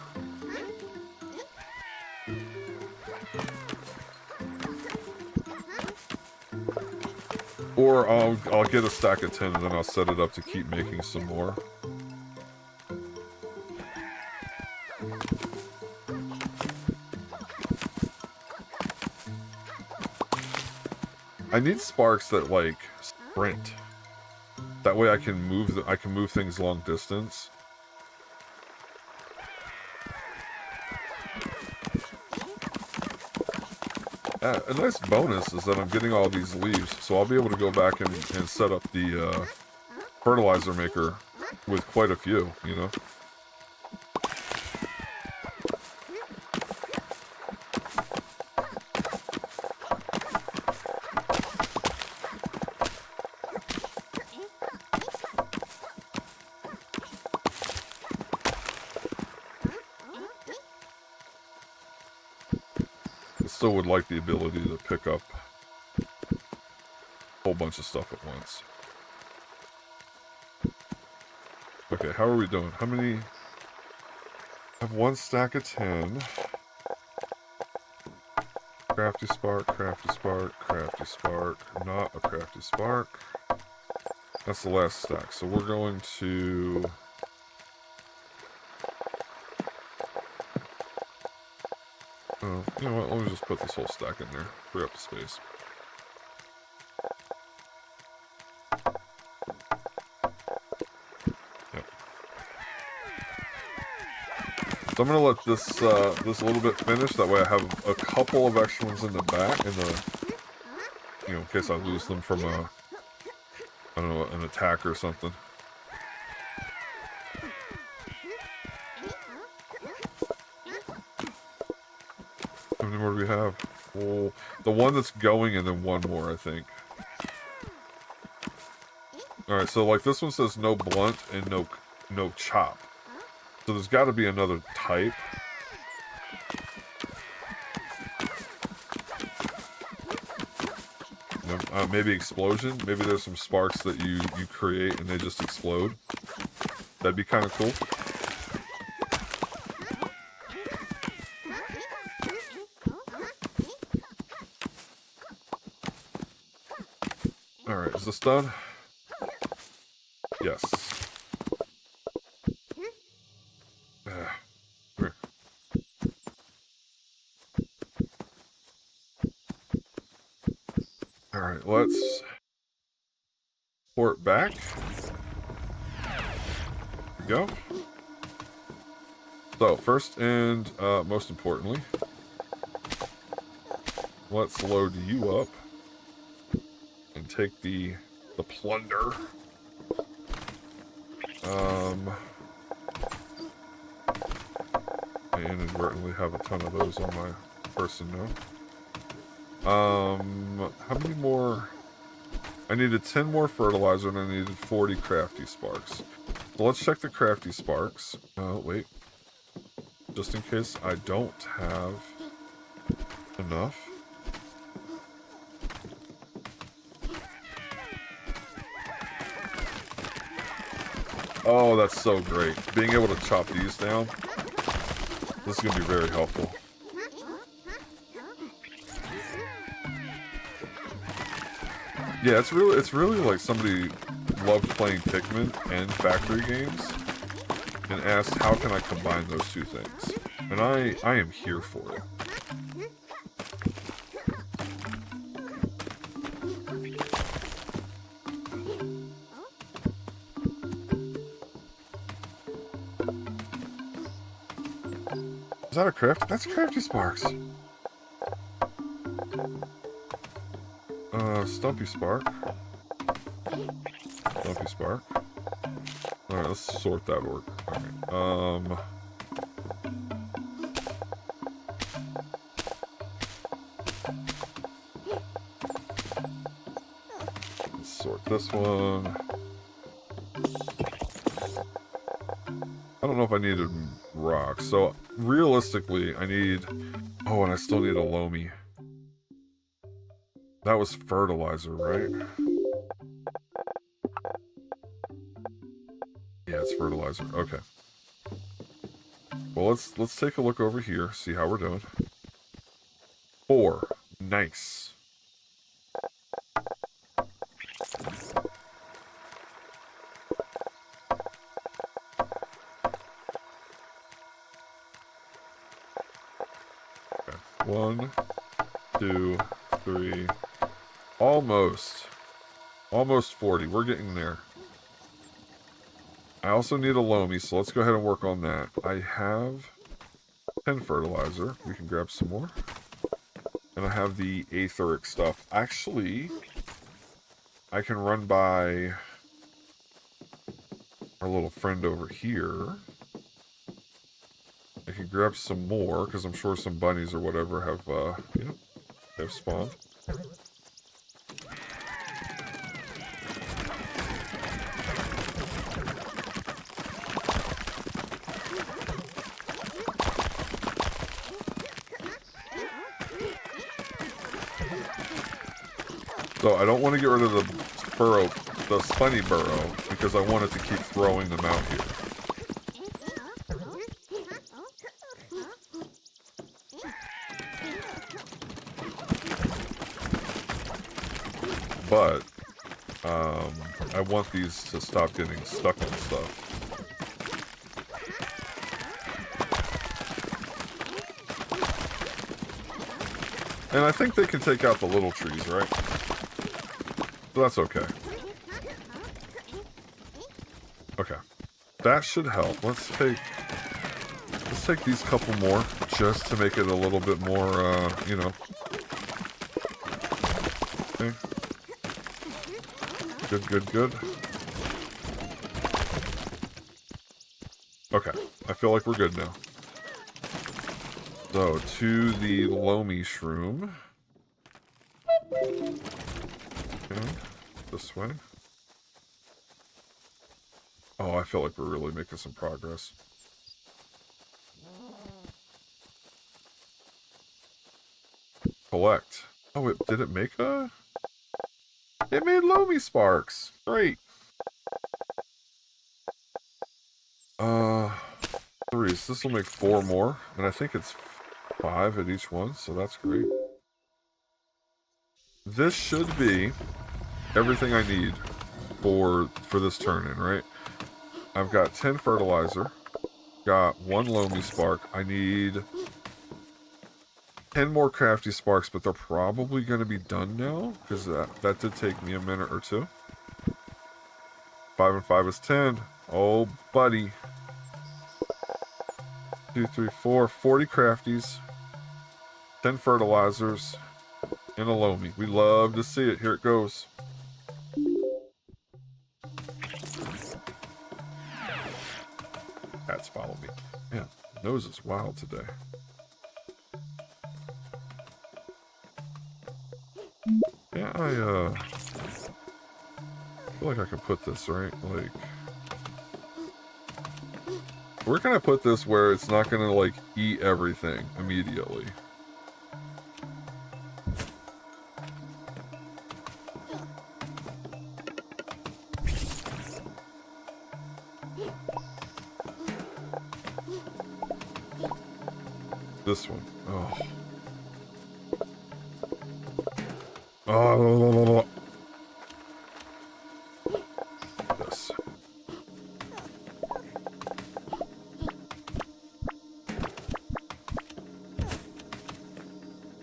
Or I'll get a stack of 10 and then I'll set it up to keep making some more. I need sparks that like sprint. That way I can move things long distance. A nice bonus is that I'm getting all these leaves, so I'll be able to go back and set up the fertilizer maker with quite a few, you know? Still would like the ability to pick up a whole bunch of stuff at once. Okay, Okay, how are we doing? How many? I have 1 stack of 10. Crafty spark, crafty spark, crafty spark. Not a crafty spark. That's the last stack. So we're going to... Oh, you know what? Let me just put this whole stack in there. Free up the space. Yep. So I'm gonna let this this a little bit finish. That way I have a couple of extra ones in the back, in case I lose them from I don't know, an attack or something. How many more do we have? Well, the one that's going and then one more, I think. Alright, so like this one says no blunt and no chop. So there's got to be another type. Maybe explosion. Maybe there's some sparks that you create and they just explode. That'd be kind of cool. Alright, is this done? Yes. Here. Alright, let's port back. There we go. So, first and most importantly, let's load you up and take the plunder. I inadvertently have a ton of those on my person now. How many more? I needed 10 more fertilizer and I needed 40 crafty sparks. So let's check the crafty sparks. Wait. Just in case I don't have enough. Oh, that's so great. Being able to chop these down. This is going to be very helpful. Yeah, it's really like somebody loved playing Pikmin and factory games and asked how can I combine those two things. And I am here for it. Is that a craft? That's crafty sparks. Stumpy spark. Stumpy spark. Alright, let's sort that order. Alright, let's sort this one. I don't know if I needed rocks. So, realistically, I need... Oh, and I still need a loamy. That was fertilizer, right? Yeah, it's fertilizer. Okay. Well, let's take a look over here, see how we're doing. 4. Nice. Okay. 1, 2, 3. Almost 40. We're getting there. I also need a loamy, so let's go ahead and work on that. I have 10 fertilizer. We can grab some more. And I have the aetheric stuff. Actually, I can run by our little friend over here. I can grab some more, because I'm sure some bunnies or whatever have, they've spawned. So I don't want to get rid of the furrow the Spunny Burrow because I wanted to keep throwing them out here. But I want these to stop getting stuck on stuff. And I think they can take out the little trees, right? So that's okay. Okay. That should help. Let's take these couple more just to make it a little bit more, you know. Okay. Good, good, good. Okay. I feel like we're good now. So, to the Loamy Shroom. Okay. This way. Oh, I feel like we're really making some progress. Collect. Oh, did it make a... It made Loamy Sparks. Great. 3. So this will make 4 more. And I think it's 5 at each one, so that's great. This should be everything I need for this turn-in, right? I've got 10 fertilizer. Got 1 Loamy Spark. I need 10 more crafty sparks, but they're probably going to be done now, because that did take me a minute or two. 5 and 5 is 10. Oh, buddy. 2, 3, 4. 40 crafties. 10 fertilizers. And a Loamy. We love to see it. Here it goes. Cats follow me. Man, nose is wild today. Yeah, I feel like I can put this, right? Like, where can I put this where it's not gonna, like, eat everything immediately? This one. Oh. Oh. This.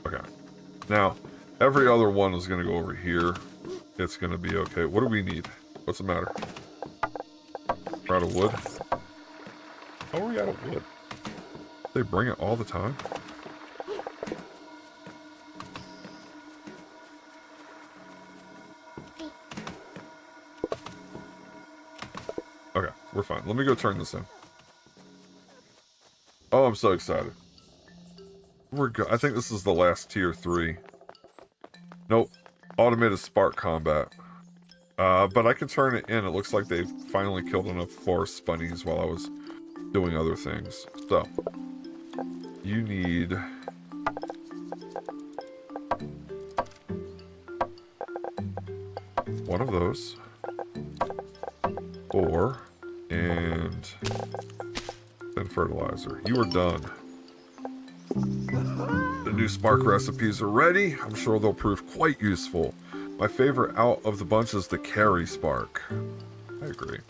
Okay. Now, every other one is going to go over here. It's going to be okay. What do we need? What's the matter? We're out of wood? How are we out of wood? They bring it all the time? Okay, we're fine. Let me go turn this in. Oh, I'm so excited. We're good. I think this is the last tier 3. Nope. Automated spark combat. But I can turn it in. It looks like they've finally killed enough forest bunnies while I was doing other things. So, you need... one of those. 4. And... then fertilizer. You are done. The new spark recipes are ready. I'm sure they'll prove quite useful. My favorite out of the bunch is the carry spark. I agree.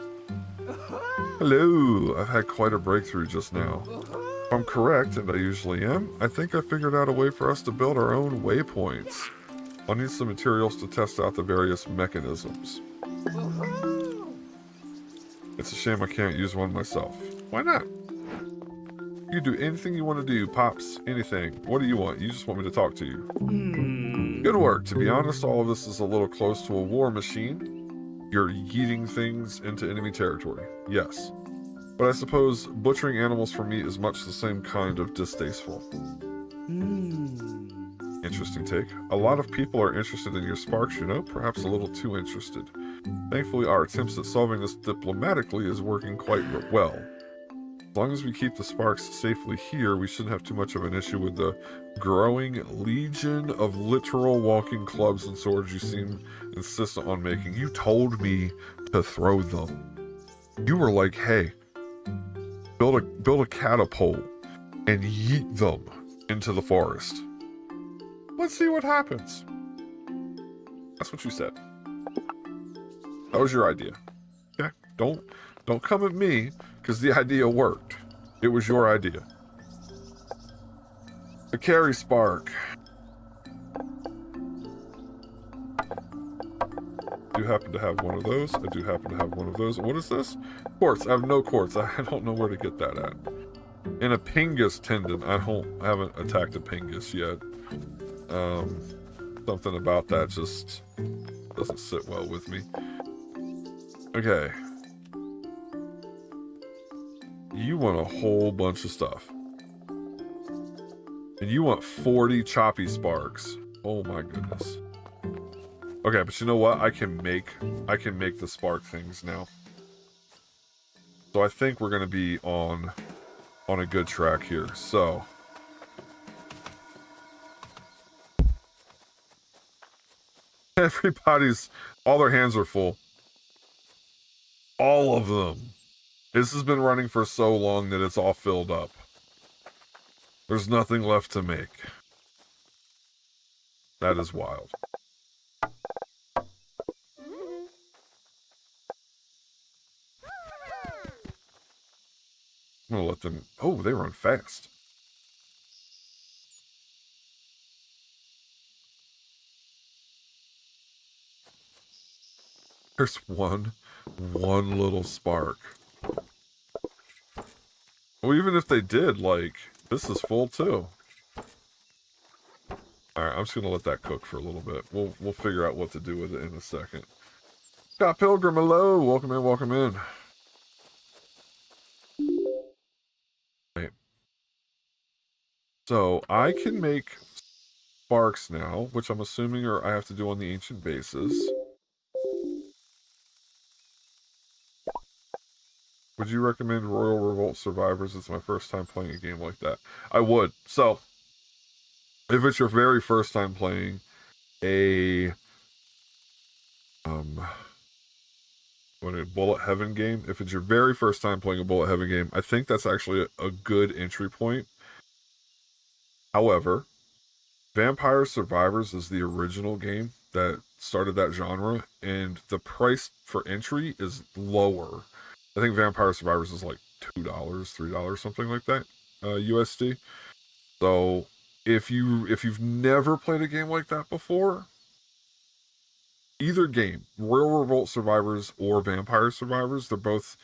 Hello! I've had quite a breakthrough just now. If I'm correct, and I usually am, I think I figured out a way for us to build our own waypoints. I'll need some materials to test out the various mechanisms. It's a shame I can't use one myself. Why not? You do anything you want to do, Pops. Anything. What do you want? You just want me to talk to you. Good work. To be honest, all of this is a little close to a war machine. You're yeeting things into enemy territory. Yes. But I suppose butchering animals for meat is much the same kind of distasteful. Interesting take. A lot of people are interested in your sparks, you know, perhaps a little too interested. Thankfully, our attempts at solving this diplomatically is working quite well. As long as we keep the sparks safely here, we shouldn't have too much of an issue with the growing legion of literal walking clubs and swords you seem insistent on making. You told me to throw them. You were like, hey, build a catapult and yeet them into the forest. Let's see what happens. That's what you said. That was your idea. Okay? Don't come at me, because the idea worked. It was your idea. A carry spark. I do happen to have one of those. I do happen to have one of those. What is this? Quartz. I have no quartz. I don't know where to get that at. And a pingus tendon. I haven't attacked a pingus yet. Something about that just doesn't sit well with me. Okay. You want a whole bunch of stuff. And you want 40 choppy sparks. Oh my goodness. Okay, but you know what? I can make the spark things now. So I think we're gonna be on a good track here. So everybody's, all their hands are full. All of them. This has been running for so long that it's all filled up. There's nothing left to make. That is wild. I'm gonna let them... Oh, they run fast. There's one little spark. Well, even if they did, like, this is full too. Alright, I'm just gonna let that cook for a little bit. We'll figure out what to do with it in a second. Scott Pilgrim, hello! Welcome in, welcome in. Right. So, I can make sparks now, which I'm assuming I have to do on the ancient bases. Would you recommend Royal Revolt Survivors? It's my first time playing a game like that. I would. So, if it's your very first time playing a Bullet Heaven game, if it's your very first time playing a Bullet Heaven game, I think that's actually a good entry point. However, Vampire Survivors is the original game that started that genre, and the price for entry is lower. I think Vampire Survivors is like $2, $3, something like that, USD. So if you've never played a game like that before, either game, Royal Revolt Survivors or Vampire Survivors, they're both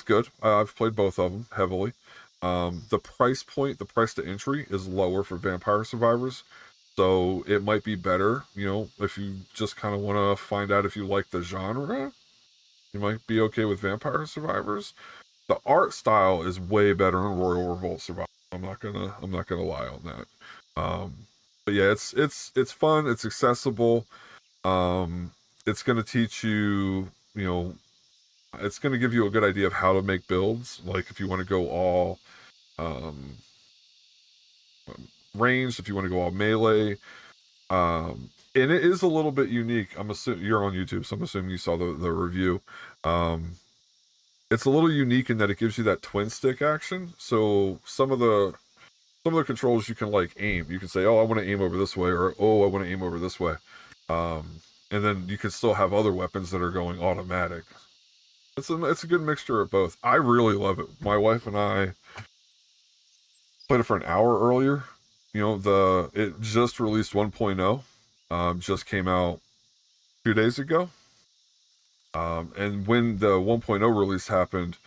good. I've played both of them heavily. The price point, the price to entry is lower for Vampire Survivors, so it might be better, you know, if you just kind of want to find out if you like the genre. You might be okay with Vampire Survivors. The art style is way better in Royal Revolt Survivors. I'm not gonna lie on that. But yeah, it's fun. It's accessible. It's gonna teach you, you know, it's gonna give you a good idea of how to make builds. Like if you want to go all ranged, if you want to go all melee. And it is a little bit unique. I'm assuming you're on YouTube, so I'm assuming you saw the review. It's a little unique in that it gives you that twin stick action. So some of the controls you can like aim. You can say, oh, I want to aim over this way, or oh, I want to aim over this way. And then you can still have other weapons that are going automatic. It's a good mixture of both. I really love it. My wife and I played it for an hour earlier. You know, it just released 1.0. Just came out 2 days ago. And when the 1.0 release happened,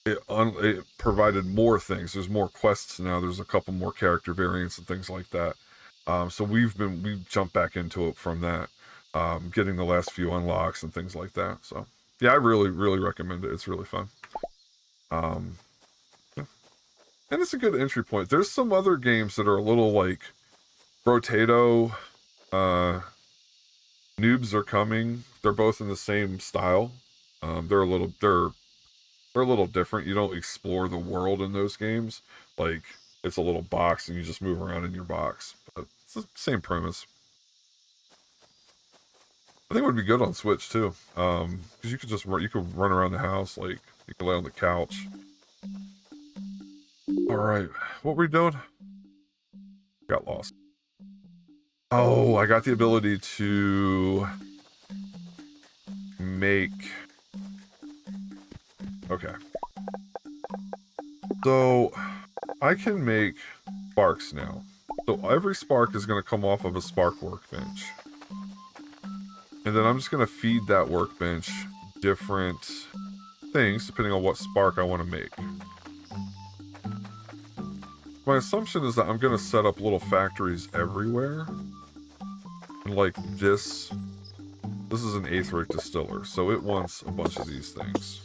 it provided more things. There's more quests now. There's a couple more character variants and things like that. So we jumped back into it from that, getting the last few unlocks and things like that. So yeah, I really, really recommend it. It's really fun. Yeah. And it's a good entry point. There's some other games that are a little like Rotato, Noobs Are Coming. They're both in the same style. They're They're a little different. You don't explore the world in those games. Like, it's a little box and you just move around in your box. But it's the same premise. I think it would be good on Switch too. Because you could just run around the house, like you could lay on the couch. Alright, what were we doing? Got lost. Oh, I got the ability to make... Okay. So, I can make sparks now. So every spark is going to come off of a spark workbench. And then I'm just going to feed that workbench different things depending on what spark I want to make. My assumption is that I'm going to set up little factories everywhere. And like this is an aetheric distiller, so it wants a bunch of these things.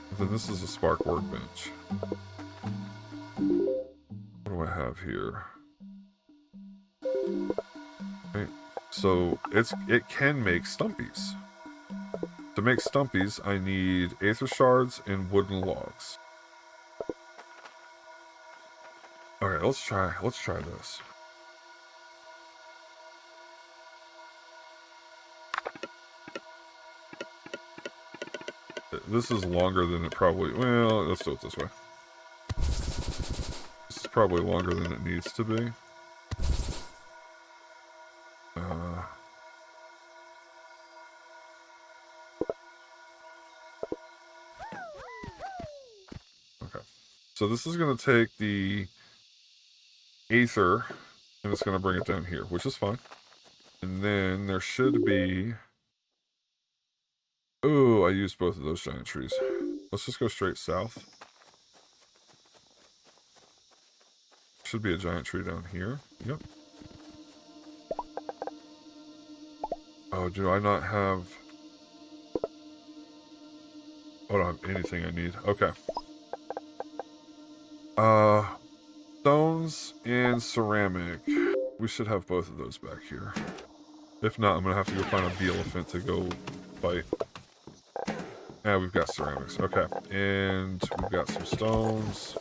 And then this is a spark workbench. What do I have here? Okay, so it can make stumpies. To make stumpies, I need aether shards and wooden logs. Okay, let's try this. This is longer than it probably... Well, let's do it this way. This is probably longer than it needs to be. Okay. So this is going to take the aether, and it's going to bring it down here, which is fine. And then there should be... Oh, I used both of those giant trees. Let's just go straight south. Should be a giant tree down here. Yep. Oh, do I not have... Oh, I don't have anything I need. Okay. Stones and ceramic. We should have both of those back here. If not, I'm going to have to go find a bee elephant to go fight. Yeah, we've got ceramics. Okay. And we've got some stones.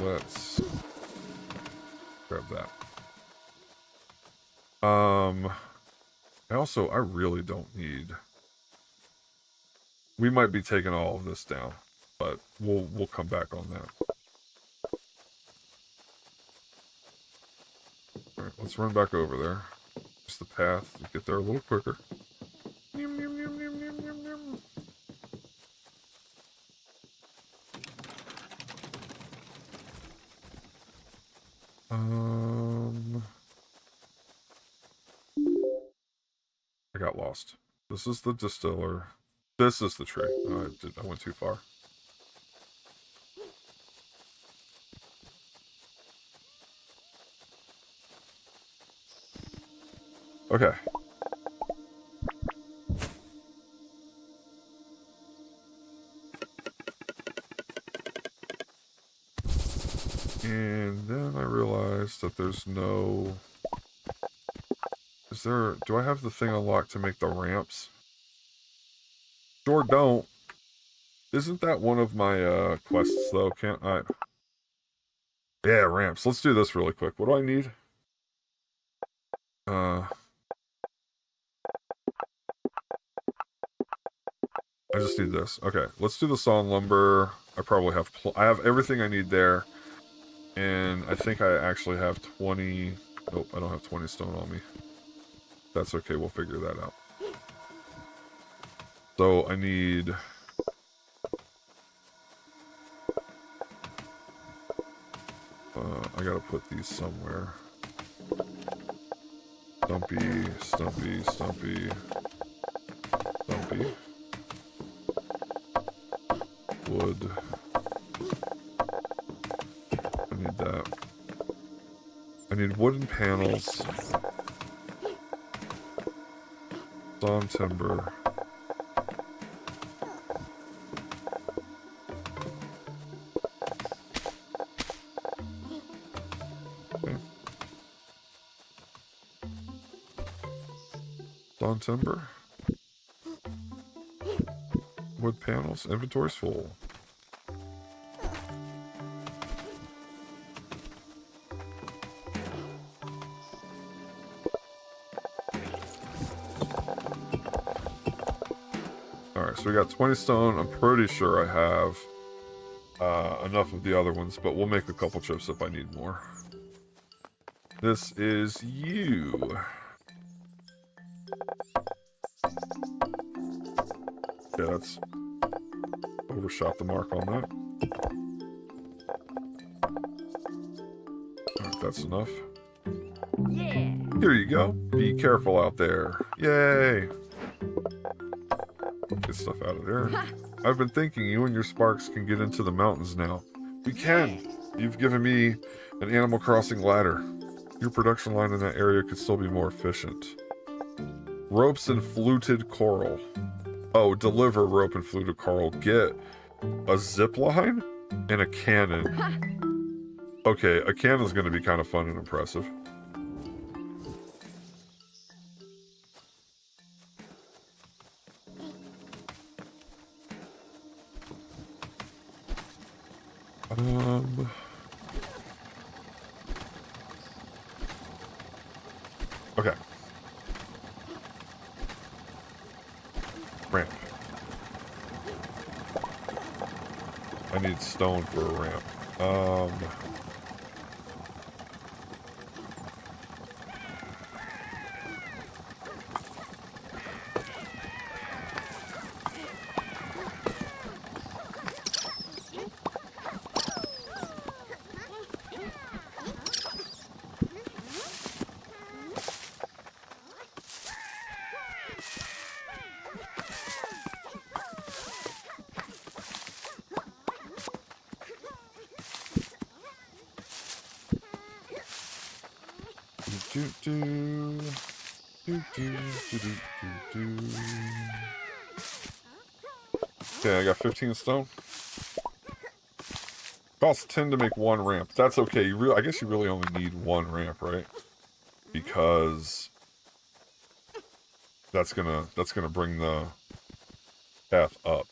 Let's grab that. I really don't need... We might be taking all of this down, but we'll come back on that. Alright, let's run back over there. Just the path to get there a little quicker. I got lost. This is the distiller. This is the tree. Oh, I went too far. Okay. And then I realized that there's no... Do I have the thing unlocked to make the ramps? Sure don't. Isn't that one of my quests though? Can't I? Yeah, ramps. Let's do this really quick. What do I need? I just need this. Okay, let's do the sawn lumber. I probably have... I have everything I need there. And I think I actually have 20... Nope, I don't have 20 stone on me. That's okay, we'll figure that out. So I need... I gotta put these somewhere. Stumpy, stumpy, stumpy, stumpy. Wood. I need that. I need wooden panels. Sawn timber. Okay. Spawn timber. Wood panels. Inventory's full. Alright, so we got 20 stone. I'm pretty sure I have enough of the other ones, but we'll make a couple trips if I need more. This is you. Yeah, that's overshot the mark on that. Alright, that's enough. Yeah. Here you go. Be careful out there. Yay. Get stuff out of there. I've been thinking you and your Sparks can get into the mountains now. We can. You've given me an Animal Crossing ladder. Your production line in that area could still be more efficient. Ropes and fluted coral. Oh, deliver rope and fluted coral. Get a zip line and a cannon. Okay, a cannon's going to be kind of fun and impressive. Okay. Ramp. I need stone for a ramp. Okay, I got 15 stone. Costs 10 to make one ramp. That's okay. I guess you really only need one ramp, right? Because that's gonna bring the path up.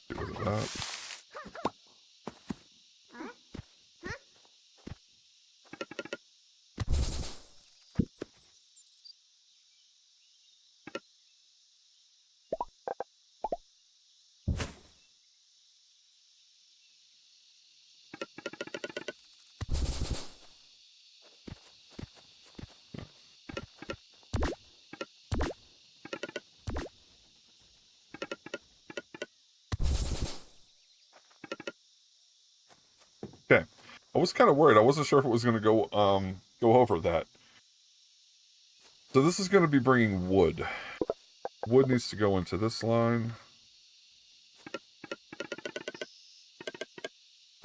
Get rid of that. Okay, I was kind of worried. I wasn't sure if it was going to go over that. So this is going to be bringing wood. Wood needs to go into this line.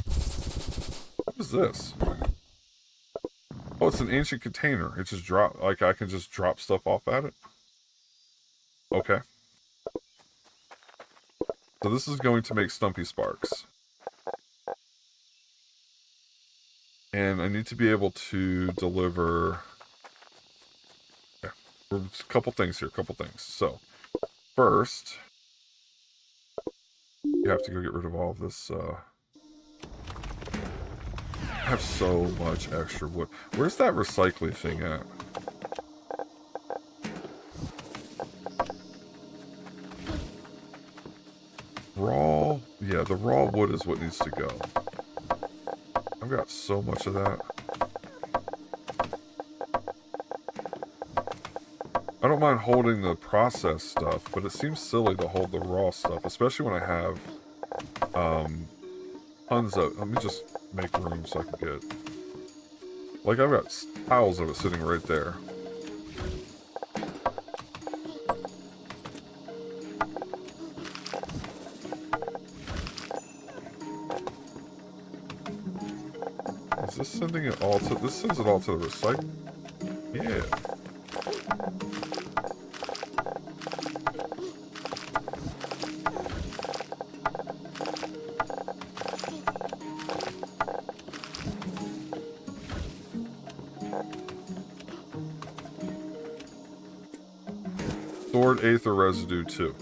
What is this? Oh, it's an ancient container. It just drop, like I can just drop stuff off at it. Okay. So this is going to make Stumpy Sparks. And I need to be able to deliver... Yeah, a couple things here, So, first, you have to go get rid of all of this, I have so much extra wood. Where's that recycling thing at? Raw... Yeah, the raw wood is what needs to go. I've got so much of that. I don't mind holding the processed stuff, but it seems silly to hold the raw stuff, especially when I have tons of... Let me just make room so I can get... Like, I've got piles of it sitting right there. Is this sending it all to... This sends it all to the recycle... Yeah. Stored aether residue too.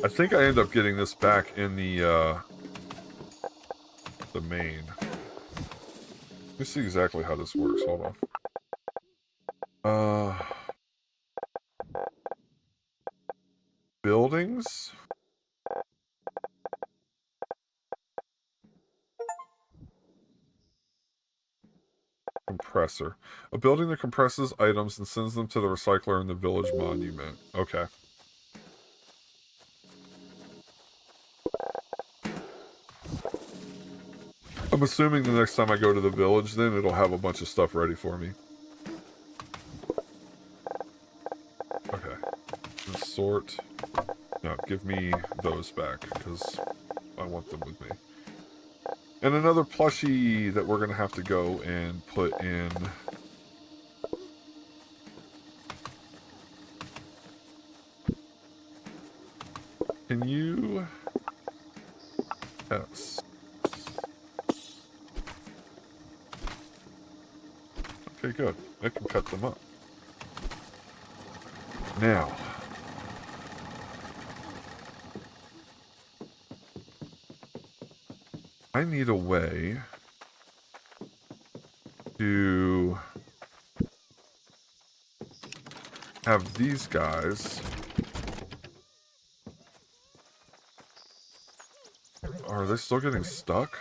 I think I end up getting this back in the main. Let me see exactly how this works. Hold on. Buildings? Compressor. A building that compresses items and sends them to the recycler in the village monument. Okay. I'm assuming the next time I go to the village, then it'll have a bunch of stuff ready for me. Okay. And sort. No, give me those back, because I want them with me. And another plushie that we're going to have to go and put in. Can you... Yes. Okay, good. I can cut them up. Now. I need a way to have these guys. Are they still getting stuck?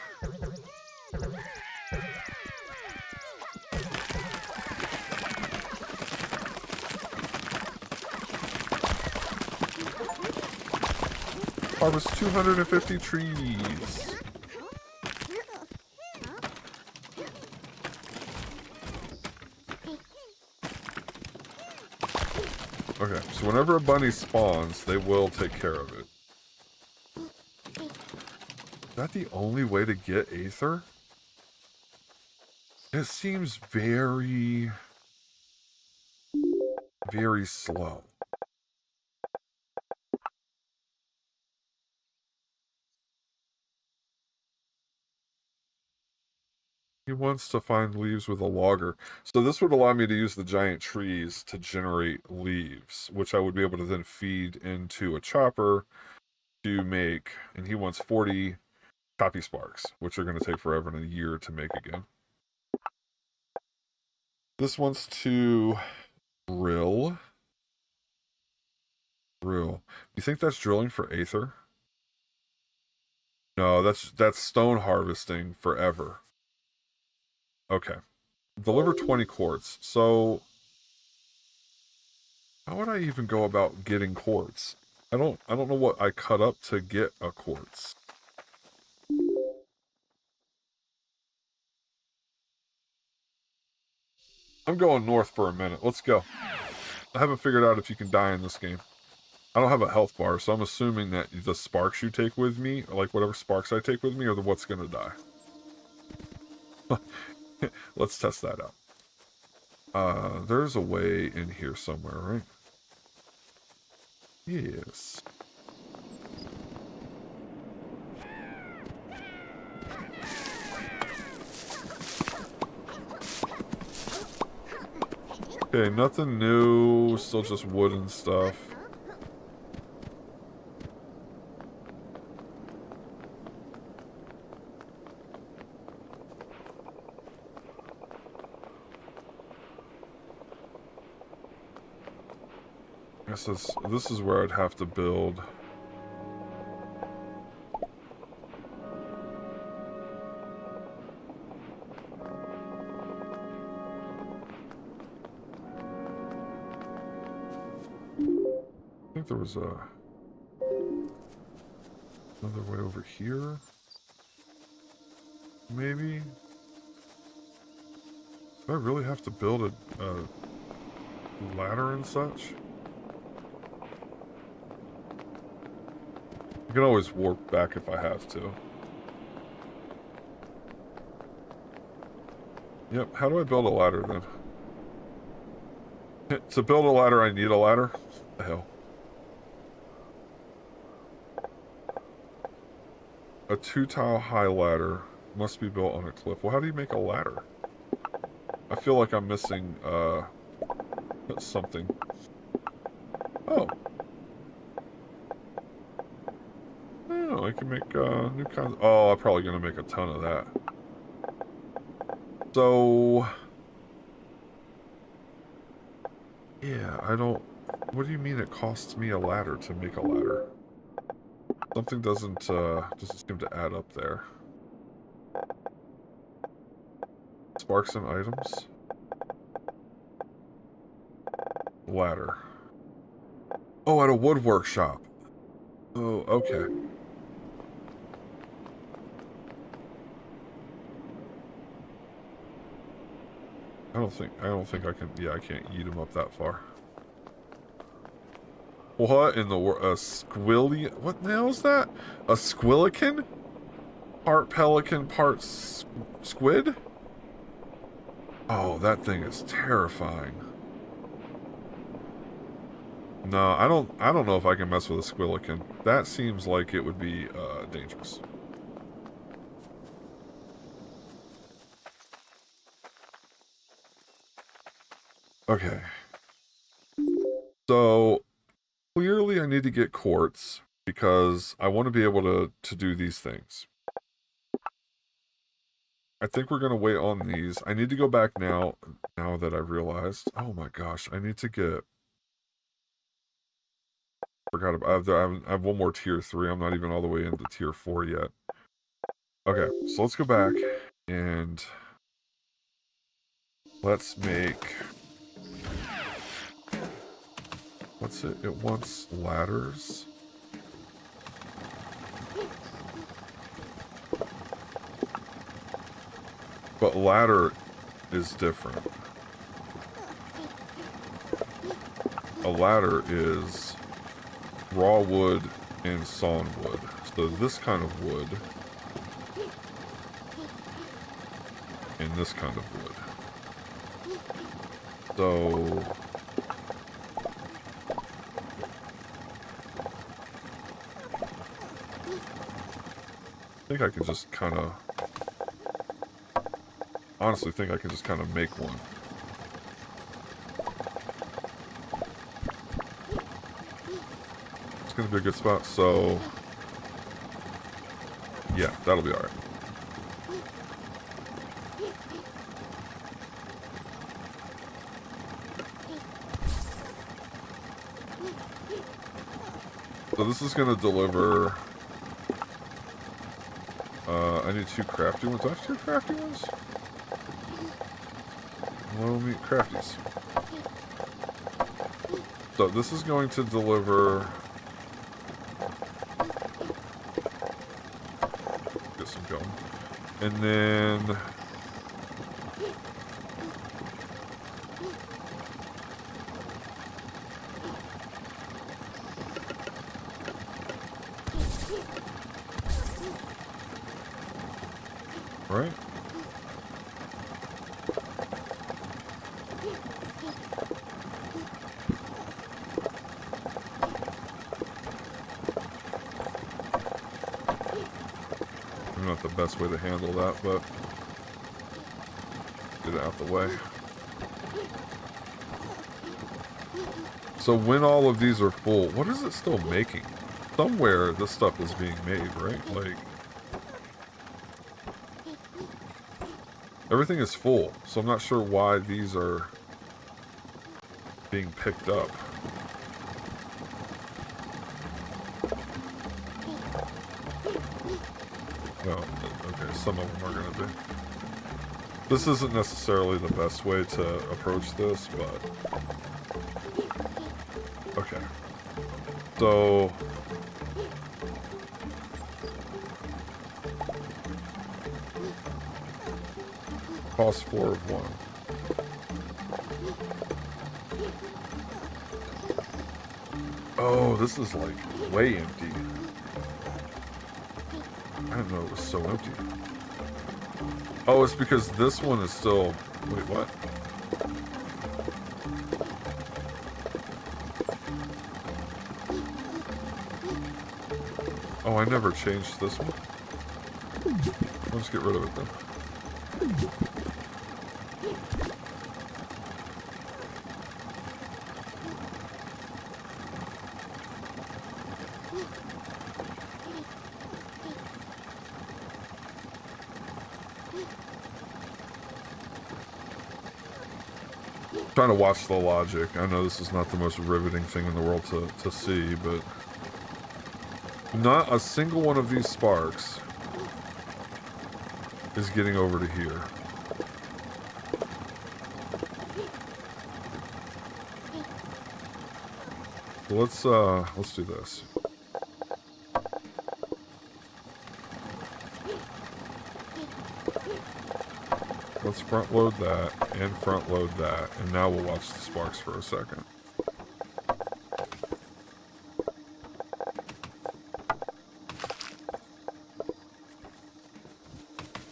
Harvest 250 trees. Okay, so whenever a bunny spawns, they will take care of it. Is that the only way to get aether? It seems very, very slow. He wants to find leaves with a logger. So this would allow me to use the giant trees to generate leaves, which I would be able to then feed into a chopper to make, and he wants 40 copy sparks, which are going to take forever and a year to make again. This wants to drill. Drill. You think that's drilling for aether? No, that's stone harvesting forever. Okay. Deliver 20 quartz. So how would I even go about getting quartz? I don't know what I cut up to get a quartz. I'm going north for a minute. Let's go. I haven't figured out if you can die in this game. I don't have a health bar, so I'm assuming that the sparks you take with me, or like whatever sparks I take with me, are the what's gonna die. Let's test that out. There's a way in here somewhere, right? Yes. Okay, nothing new, still just wood and stuff. I guess this is where I'd have to build. I think there was another way over here. Maybe. Do I really have to build a ladder and such? I can always warp back if I have to. Yep, how do I build a ladder then? To build a ladder, I need a ladder? What the hell? A 2-tile high ladder must be built on a cliff. Well, how do you make a ladder? I feel like I'm missing, something. Oh. Oh, I can make, new kinds. Oh, I'm probably gonna make a ton of that. So... Yeah, I don't... What do you mean it costs me a ladder to make a ladder? Something doesn't seem to add up there. Sparks and items. Ladder. Oh, at a woodwork shop. Oh, okay. I don't think I can, yeah, I can't eat them up that far. What in the world? A squilly? What the hell is that? A squillican? Part pelican, part squid? Oh, that thing is terrifying. No, I don't know if I can mess with a squillican. That seems like it would be dangerous. Okay. So clearly I need to get quartz because I want to be able to do these things. I think we're going to wait on these. I need to go back now that I've realized. Oh my gosh, I need to get... Forgot about... I have one more tier 3. I'm not even all the way into tier 4 yet. Okay, so let's go back and let's make... What's it? It wants ladders. But ladder is different. A ladder is raw wood and sawn wood. So this kind of wood and this kind of wood. So I think I can just kind of... Honestly think I can just kind of make one. It's going to be a good spot, so... Yeah, that'll be alright. So this is going to deliver... I need 2 crafty ones. Do I have 2 crafty ones? Low meat crafties. So this is going to deliver... Get some going. And then... Right? Not the best way to handle that, but get it out the way. So when all of these are full, what is it still making? Somewhere this stuff is being made, right? Like, everything is full, so I'm not sure why these are being picked up. Well, okay, some of them are going to be. This isn't necessarily the best way to approach this, but... Okay. So... Cost 4 of 1. Oh, this is like way empty. I didn't know it was so empty. Oh, it's because this one is still... Wait, what? Oh, I never changed this one. Let's get rid of it then. Trying to watch the logic. I know this is not the most riveting thing in the world to see, but not a single one of these sparks is getting over to here. So let's do this. Let's front load that and front load that, and now we'll watch the sparks for a second.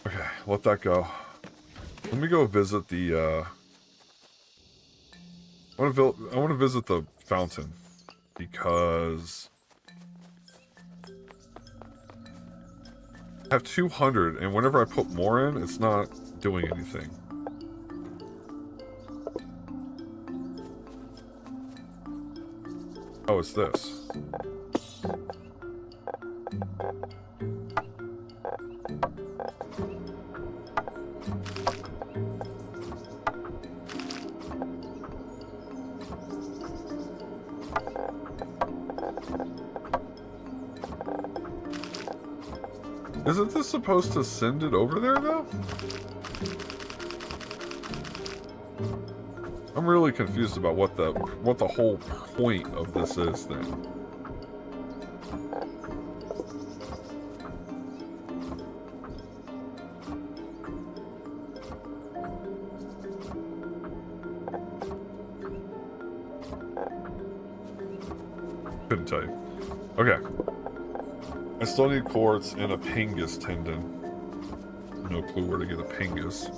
Okay, let that go. Let me go visit the I want to visit the fountain because I have 200, and whenever I put more in, it's not doing anything. Oh, it's this. Isn't this supposed to send it over there, though? I'm really confused about what the whole point of this is, then. Couldn't tell you. Okay. I still need quartz and a pingus tendon. No clue where to get a pingus.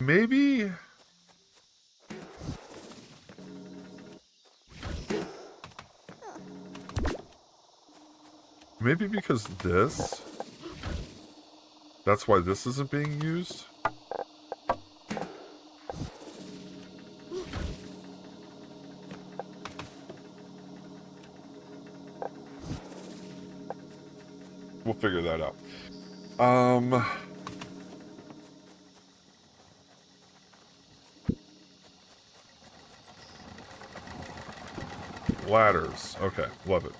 Maybe... Maybe because this... That's why this isn't being used? We'll figure that out. Ladders. Okay, love it.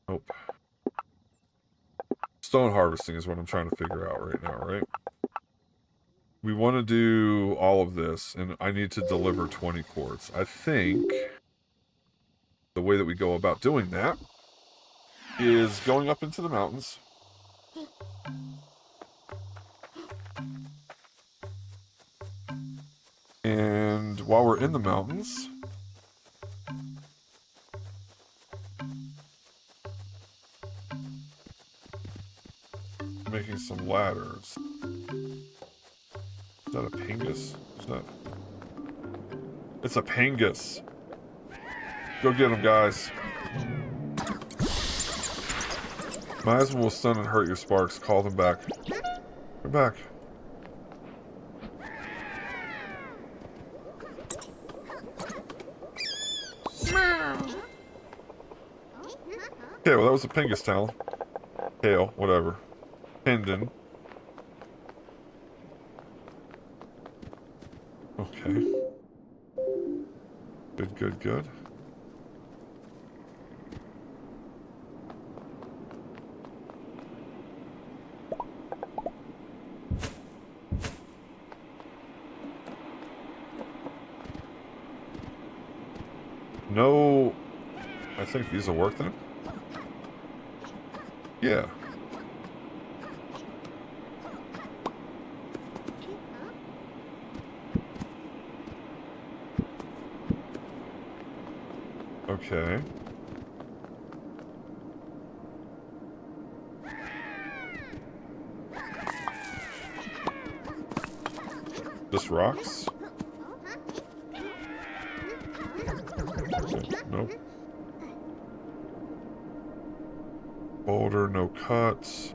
Nope. Stone harvesting is what I'm trying to figure out right now, right? We want to do all of this, and I need to deliver 20 quartz. I think the way that we go about doing that is going up into the mountains. And while we're in the mountains, making some ladders. Is that a pingus? Is that... It's a pingus. Go get him, guys. Miasma will stun and hurt your sparks. Call them back. Come back. Okay, well that was a pingus talon. Tail, whatever. Tendon. Okay. Good, good, good. No... I think these will work then. Yeah. Okay. This rocks? Nope. Boulder, no cuts.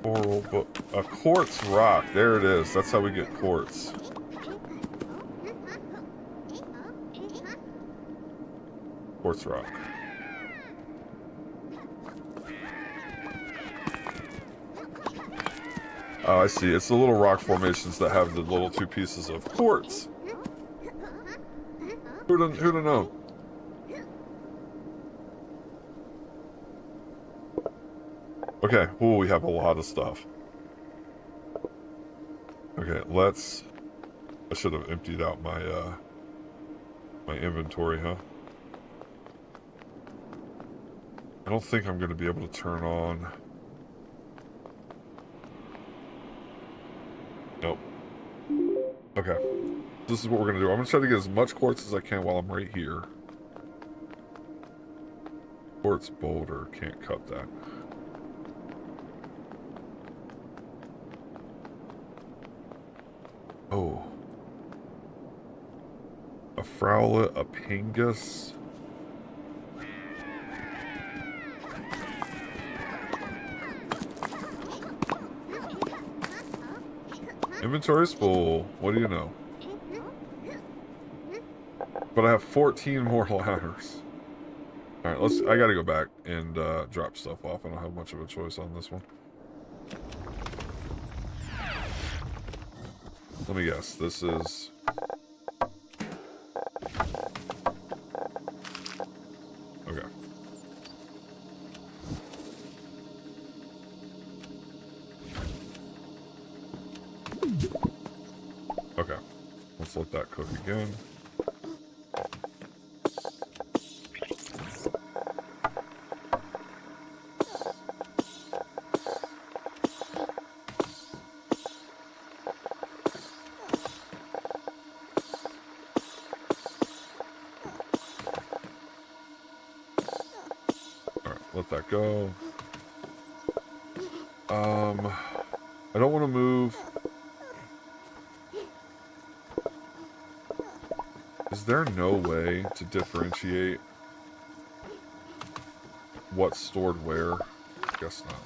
Coral, but a quartz rock. There it is. That's how we get quartz. Quartz rock. Oh, I see. It's the little rock formations that have the little two pieces of quartz. Who'da known? Okay. Ooh, we have a lot of stuff. Okay, let's... I should have emptied out my, my inventory, huh? I don't think I'm going to be able to turn on... Nope. Okay. This is what we're going to do. I'm going to try to get as much quartz as I can while I'm right here. Quartz boulder. Can't cut that. Oh. A Frowlet, a Pingus. Inventory's full. What do you know? But I have 14 more ladders. Alright, I gotta go back and drop stuff off. I don't have much of a choice on this one. Let me guess. This is... Okay. Okay. Let's let that cook again. Alright, let that go. I don't want to move... Is there no way to differentiate what's stored where? Guess not.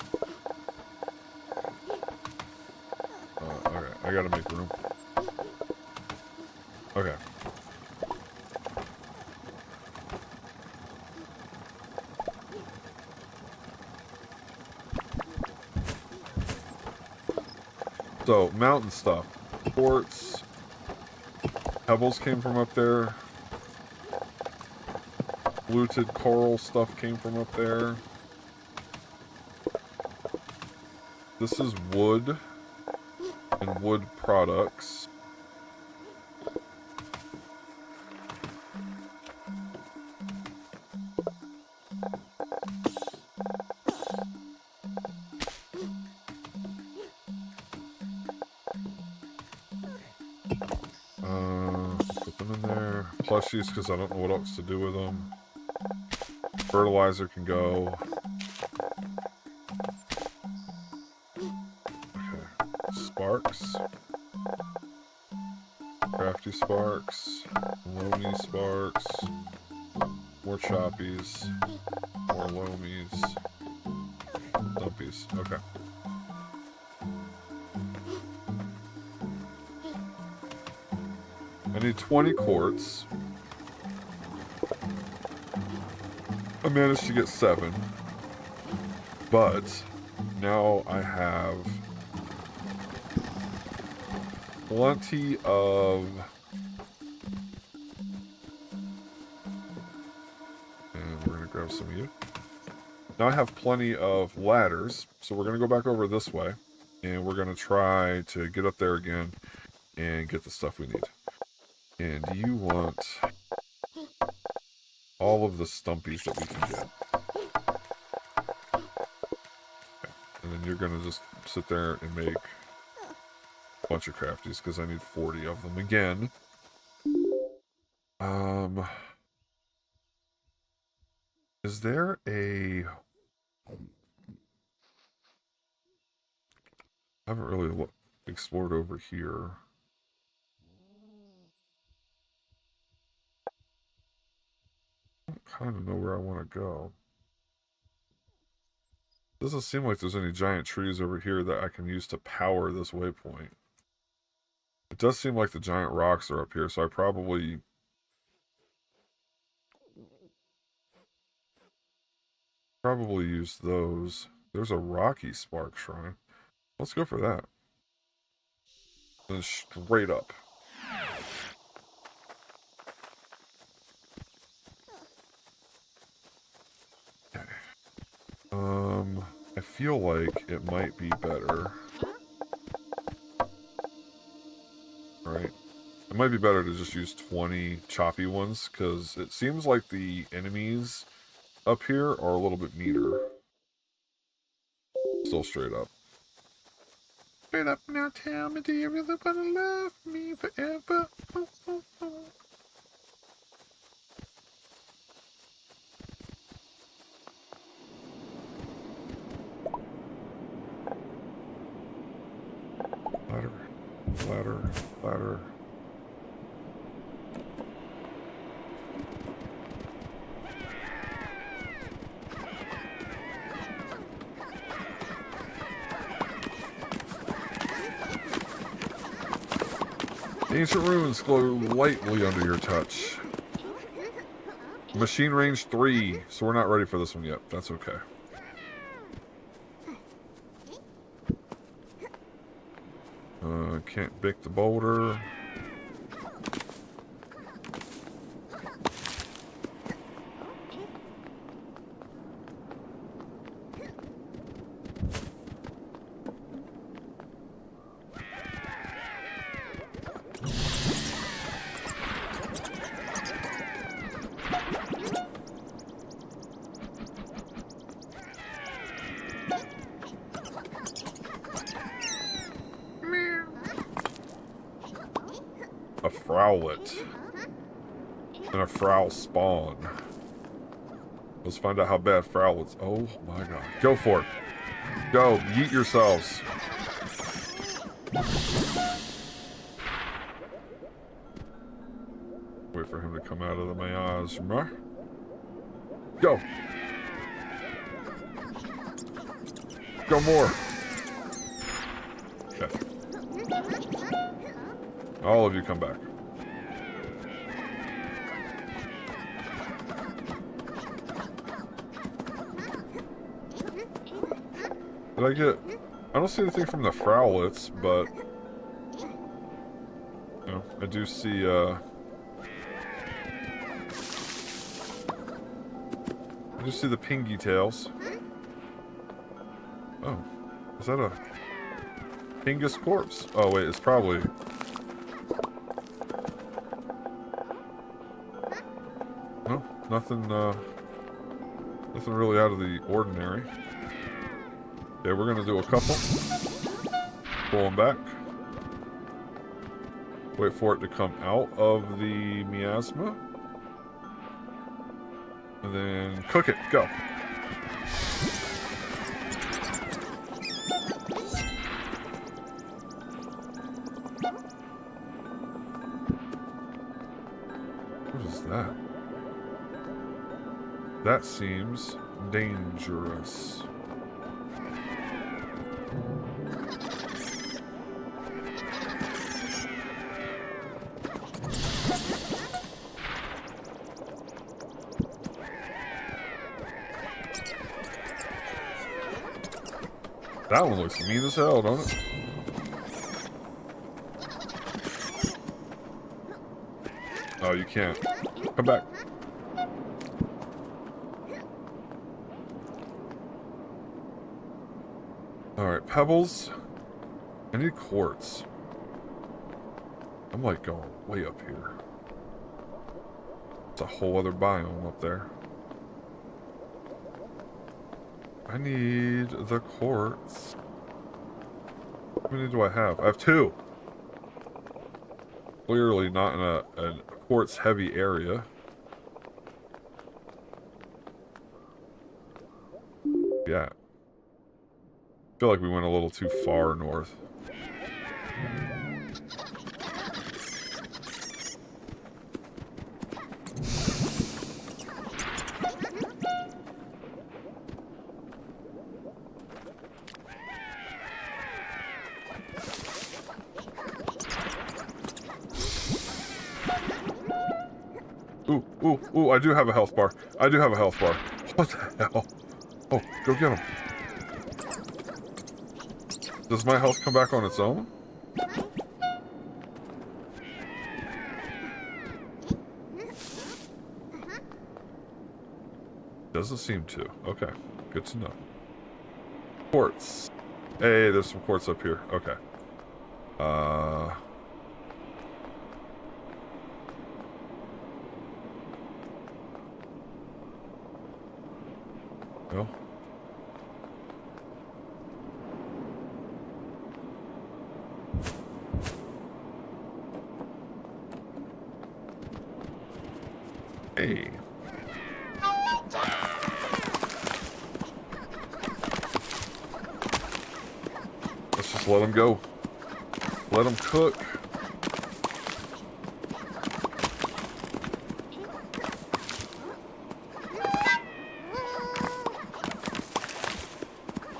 Okay, I gotta make room. Okay. So, mountain stuff. Quartz. Pebbles came from up there. Fluted coral stuff came from up there. This is wood and wood products. Put them in there. Plushies, because I don't know what else to do with them. Fertilizer can go. Okay. Sparks. Crafty sparks. Loamy sparks. More choppies. More loamies. Dumpies. Okay. I need 20 quartz. I managed to get 7. But now I have plenty of... And we're going to grab some of you. Now I have plenty of ladders, so we're going to go back over this way. And we're going to try to get up there again and get the stuff we need. And you want all of the stumpies that we can get. Okay. And then you're going to just sit there and make a bunch of crafties, because I need 40 of them again. Is there a... I haven't really explored over here. I don't kind of know where I want to go. Doesn't seem like there's any giant trees over here that I can use to power this waypoint. It does seem like the giant rocks are up here, so I probably use those. There's a rocky spark shrine. Let's go for that. Then straight up. Okay. I feel like it might be better. Right. It might be better to just use 20 choppy ones, because it seems like the enemies up here are a little bit meaner. Still straight up. Straight up now, tell me, do you really want to love me forever? Oh, oh, oh. Ladder, ladder, ladder. Ancient ruins glow lightly under your touch. Machine range 3, so we're not ready for this one yet. That's okay. Can't pick the boulder. Frowlet. And a Frowl spawn. Let's find out how bad Frowlets. Oh my god. Go for it. Go. Yeet yourselves. Wait for him to come out of the miasma. Go. Go more. Okay. All of you come back. Did I don't see anything from the Frowlets, but you know, I do see the pingy tails. Oh, is that a Pingus corpse? Oh wait, it's probably no, nothing really out of the ordinary. Okay, we're gonna do a couple. Pull them back. Wait for it to come out of the miasma. And then cook it. Go. What is that? That seems dangerous. That one looks mean as hell, don't it? Oh, you can't. Come back. Alright, pebbles. I need quartz. I'm like going way up here. It's a whole other biome up there. I need the quartz. How many do I have? I have 2. Clearly not in a quartz heavy area. Yeah. I feel like we went a little too far north. Ooh, ooh, ooh, I do have a health bar. I do have a health bar. What the hell? Oh, go get him. Does my health come back on its own? Doesn't seem to. Okay, good to know. Quartz. Hey, there's some quartz up here. Okay. No. Hey. Let's just let him go. Let him cook.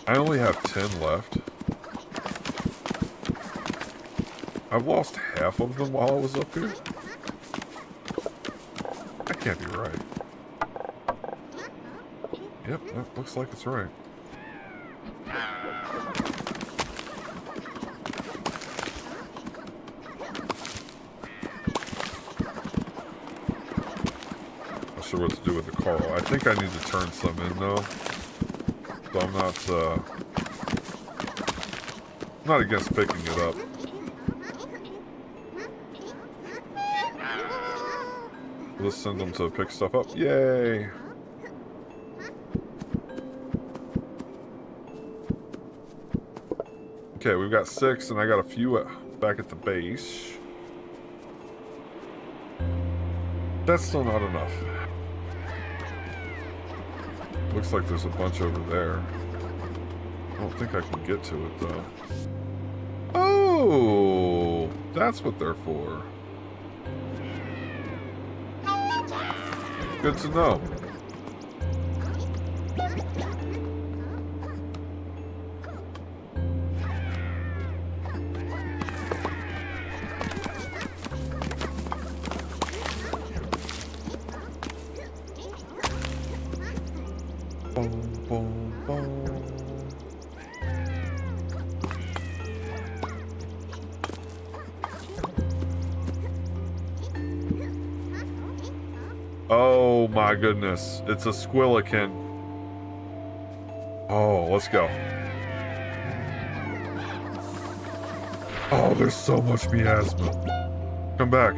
I only have 10 left. I've lost half of them while I was up here. That can't be right. Yep, that looks like it's right. Not sure what to do with the coral. I think I need to turn some in though. So I'm not against picking it up. Let's send them to pick stuff up. Yay! Okay, we've got 6, and I got a few back at the base. That's still not enough. Looks like there's a bunch over there. I don't think I can get to it, though. Oh! That's what they're for. Good to know. Boom, boom, boom. Oh my goodness. It's a squillican. Oh, let's go. Oh, there's so much miasma. Come back.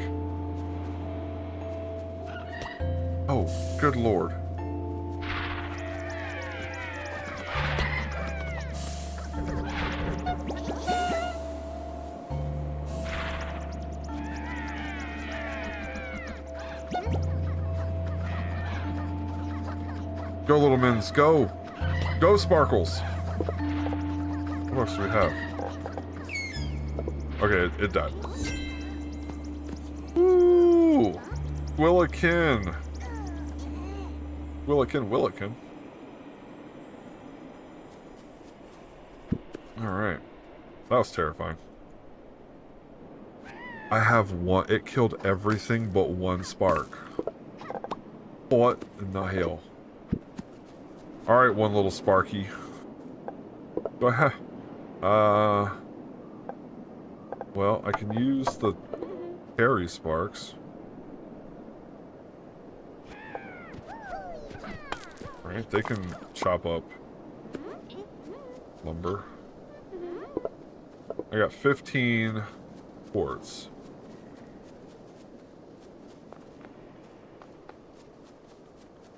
Oh, good lord. Go, little mins, go! Go, Sparkles! What else do we have? Okay, it died. Woo! Willikin! Willikin. Alright. That was terrifying. I have one. It killed everything but one spark. What in the hell? Alright, one little Sparky. Do I have... well, I can use the cherry sparks. Right, they can chop up lumber. I got 15 quartz.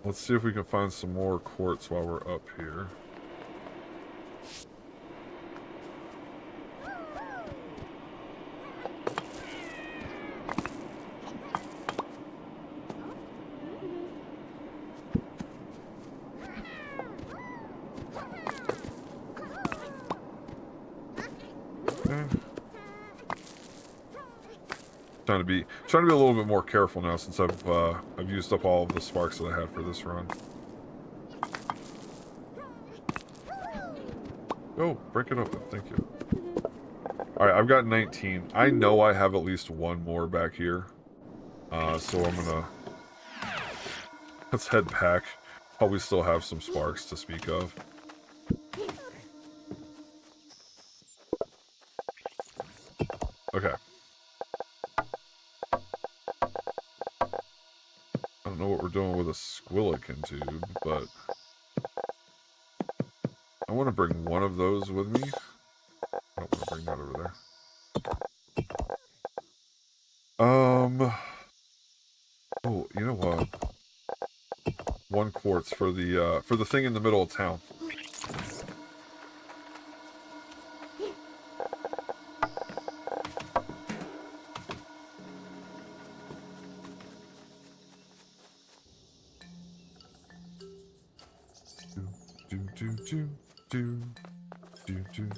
Let's see if we can find some more quartz while we're up here. Trying to be a little bit more careful now since I've used up all of the sparks that I had for this run. Oh, break it open. Thank you. Alright, I've got 19. I know I have at least one more back here. So I'm gonna Let's head back. Probably still have some sparks to speak of. Okay. I don't know what we're doing with a squillican tube, but I want to bring one of those with me. I don't want to bring that over there. Oh, you know what? 1 quartz for the thing in the middle of town.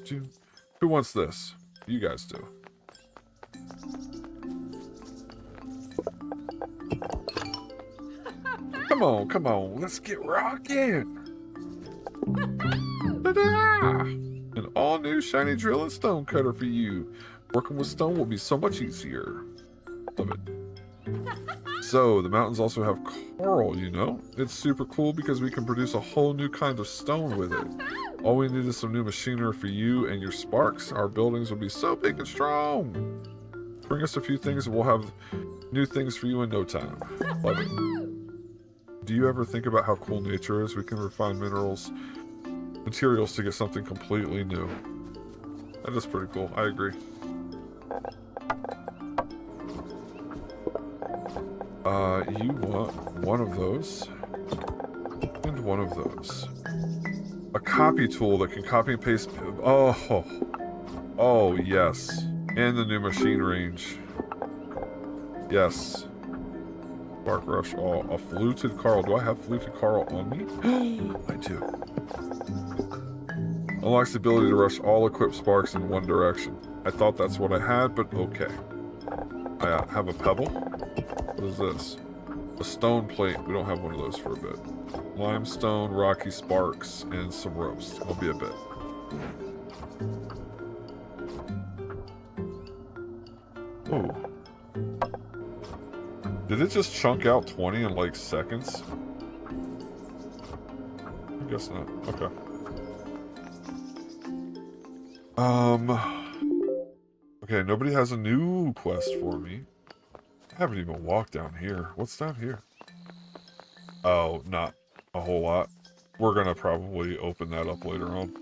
Do. Who wants this? You guys do. Come on, let's get rocking. Ta-da! An all-new shiny drill and stone cutter for you. Working with stone will be so much easier. Love it. So, the mountains also have coral, you know? It's super cool because we can produce a whole new kind of stone with it. All we need is some new machinery for you and your sparks. Our buildings will be so big and strong. Bring us a few things and we'll have new things for you in no time. Love it. Do you ever think about how cool nature is? We can refine materials to get something completely new. That is pretty cool. I agree. You want one of those and one of those. A copy tool that can copy and paste. Oh yes, and the new machine range. Yes. Spark rush. Oh, a fluted Carl. Do I have fluted Carl on me? I do. Unlocks the ability to rush all equipped sparks in one direction. I thought that's what I had, but okay. I have a pebble. What is this? A stone plate. We don't have one of those for a bit. Limestone, rocky sparks, and some roast. I'll be a bit. Oh. Did it just chunk out 20 in like seconds? I guess not. Okay. Okay, nobody has a new quest for me. I haven't even walked down here. What's down here? Oh, not a whole lot. We're gonna probably open that up later on.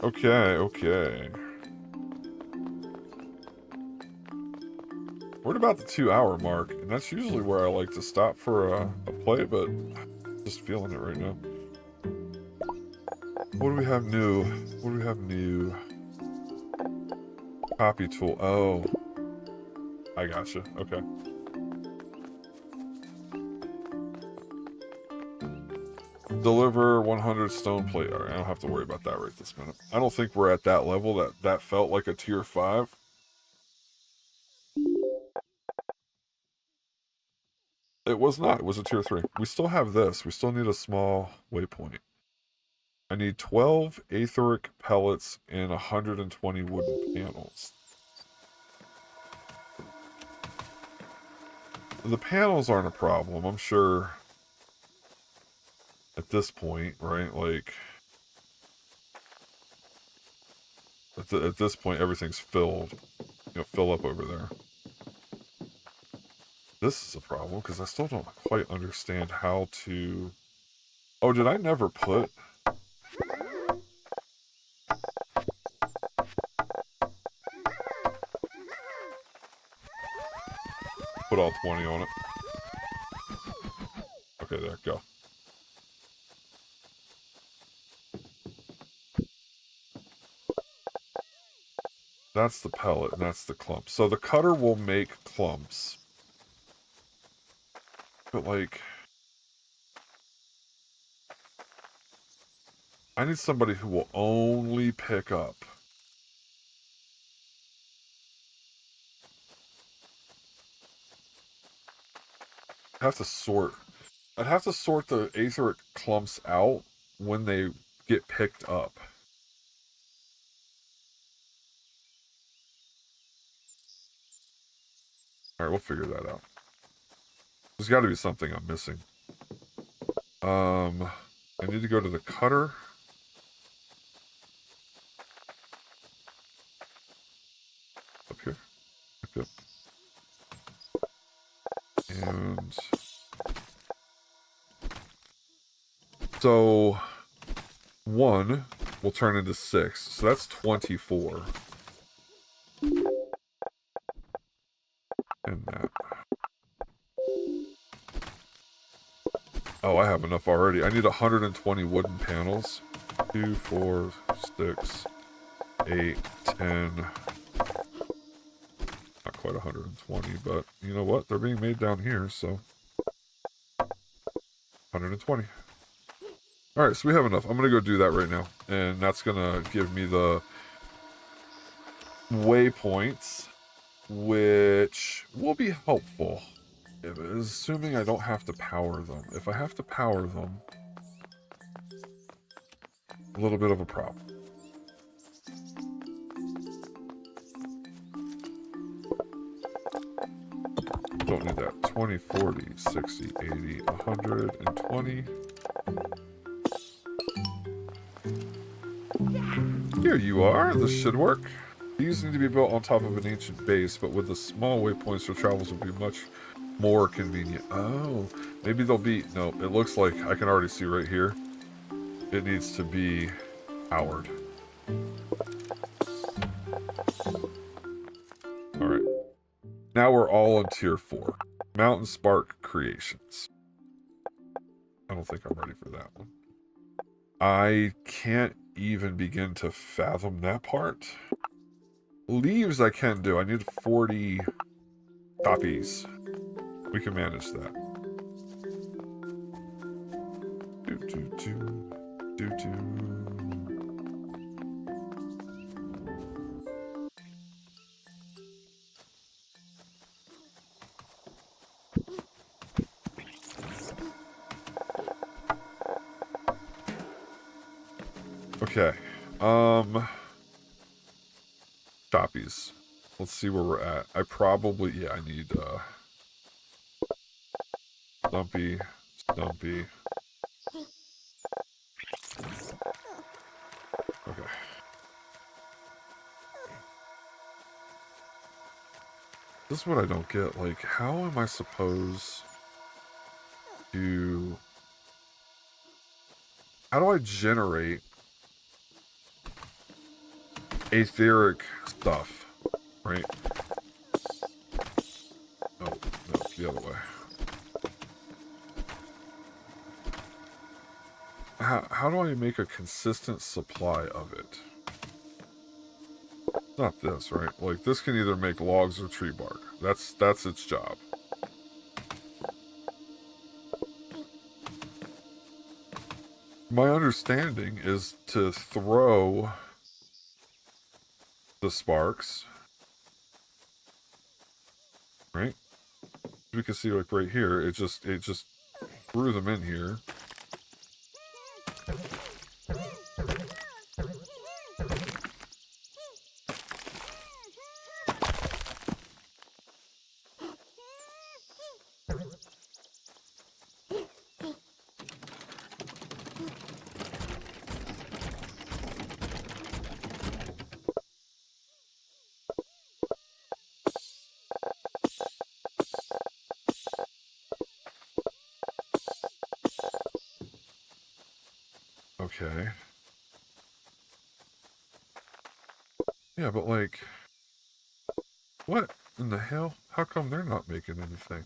Okay. We're at about the 2-hour mark, and that's usually where I like to stop for a play, but I'm just feeling it right now. What do we have new? Copy tool. Oh. I gotcha. Okay. Deliver 100 stone plate. Alright, I don't have to worry about that right this minute. I don't think we're at that level. That felt like a tier 5. It was not. It was a tier 3. We still have this. We still need a small waypoint. I need 12 aetheric pellets and 120 wooden panels. The panels aren't a problem, I'm sure. At this point, right? Like, at this point, everything's filled. You know, fill up over there. This is a problem, because I still don't quite understand how to... Oh, did I never put... Put all 20 on it. Okay, there, go. That's the pellet, and that's the clump. So the cutter will make clumps. But, like... I need somebody who will only pick up. I have to sort... I'd have to sort the aetheric clumps out when they get picked up. Alright, we'll figure that out. There's got to be something I'm missing. I need to go to the cutter. Up here. Yep. And so 1 will turn into 6. So that's 24. And that. Oh, I have enough already. I need 120 wooden panels. 2, 4, 6, 8, 10. Not quite 120, but you know what? They're being made down here, so 120. Alright, so we have enough. I'm going to go do that right now. And that's going to give me the waypoints, which will be helpful. Assuming I don't have to power them. If I have to power them, a little bit of a problem. Don't need that. 20, 40, 60, 80, 120. Here you are. This should work. These need to be built on top of an ancient base, but with the small waypoints for travels will be much more convenient. Oh, maybe they'll be... No, it looks like I can already see right here. It needs to be powered. Alright. Now we're all on tier 4. Mountain Spark Creations. I don't think I'm ready for that one. I can't even begin to fathom that part. Leaves I can do. I need 40 copies. We can manage that. Okay. Copies. Let's see where we're at. I probably... Yeah, I need, Stumpy. Stumpy. Okay. This is what I don't get. Like, how am I supposed to... How do I generate etheric stuff? Right? Oh, no, the other way. How do I make a consistent supply of it? It's not this, right? Like, this can either make logs or tree bark. That's its job. My understanding is to throw the sparks, right? We can see, like, right here, it just threw them in here. Okay. Yeah, but like, what in the hell? How come they're not making anything?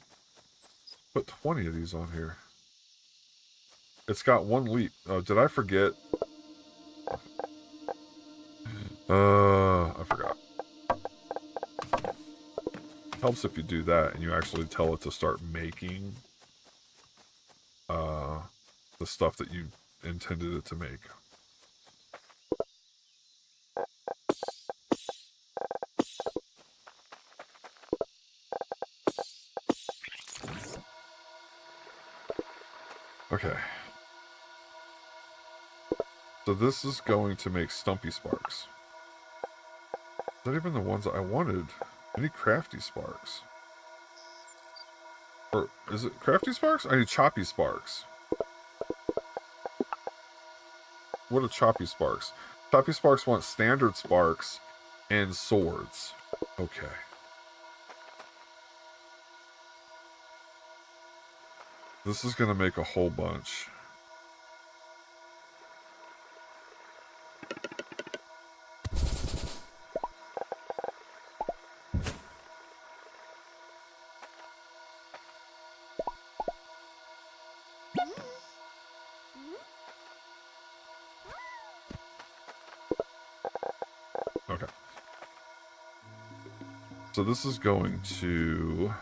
Put 20 of these on here. It's got 1 leap. Oh, did I forget? I forgot. Helps if you do that and you actually tell it to start making the stuff that you intended it to make. Okay. So this is going to make Stumpy Sparks. Is that even the ones that I wanted? I need Crafty Sparks. Or is it crafty sparks? I need choppy sparks. What are choppy sparks? Choppy sparks want standard sparks and swords. Okay. This is going to make a whole bunch. Okay. So this is going to...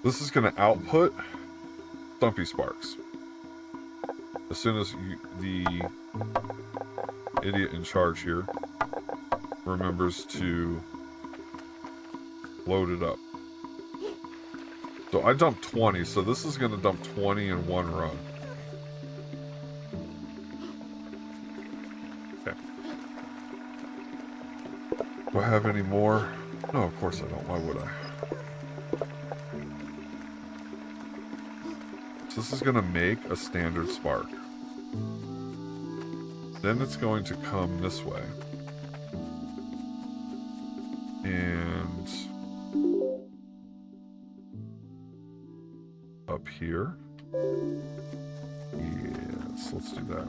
This is going to output Stumpy Sparks. As soon as the idiot in charge here remembers to load it up. So I dumped 20, so this is going to dump 20 in one run. Okay. Do I have any more? No, of course I don't. Why would I? So this is going to make a standard spark. Then it's going to come this way. And up here. Yes, let's do that.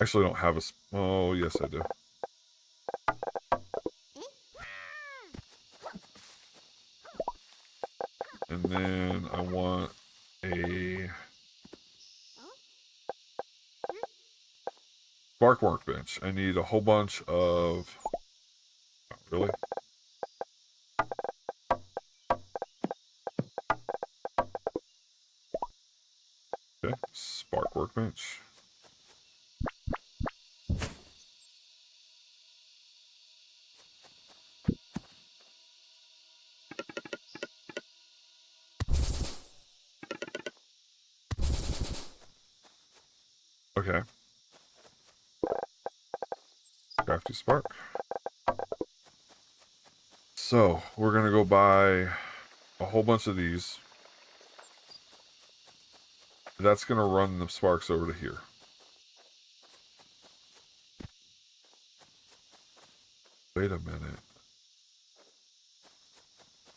Actually, I don't have a... Oh, yes, I do. And then I want a... spark workbench. I need a whole bunch of... Oh, really? Okay, spark workbench. Okay. Crafty spark. So, we're going to go buy a whole bunch of these. That's going to run the sparks over to here. Wait a minute.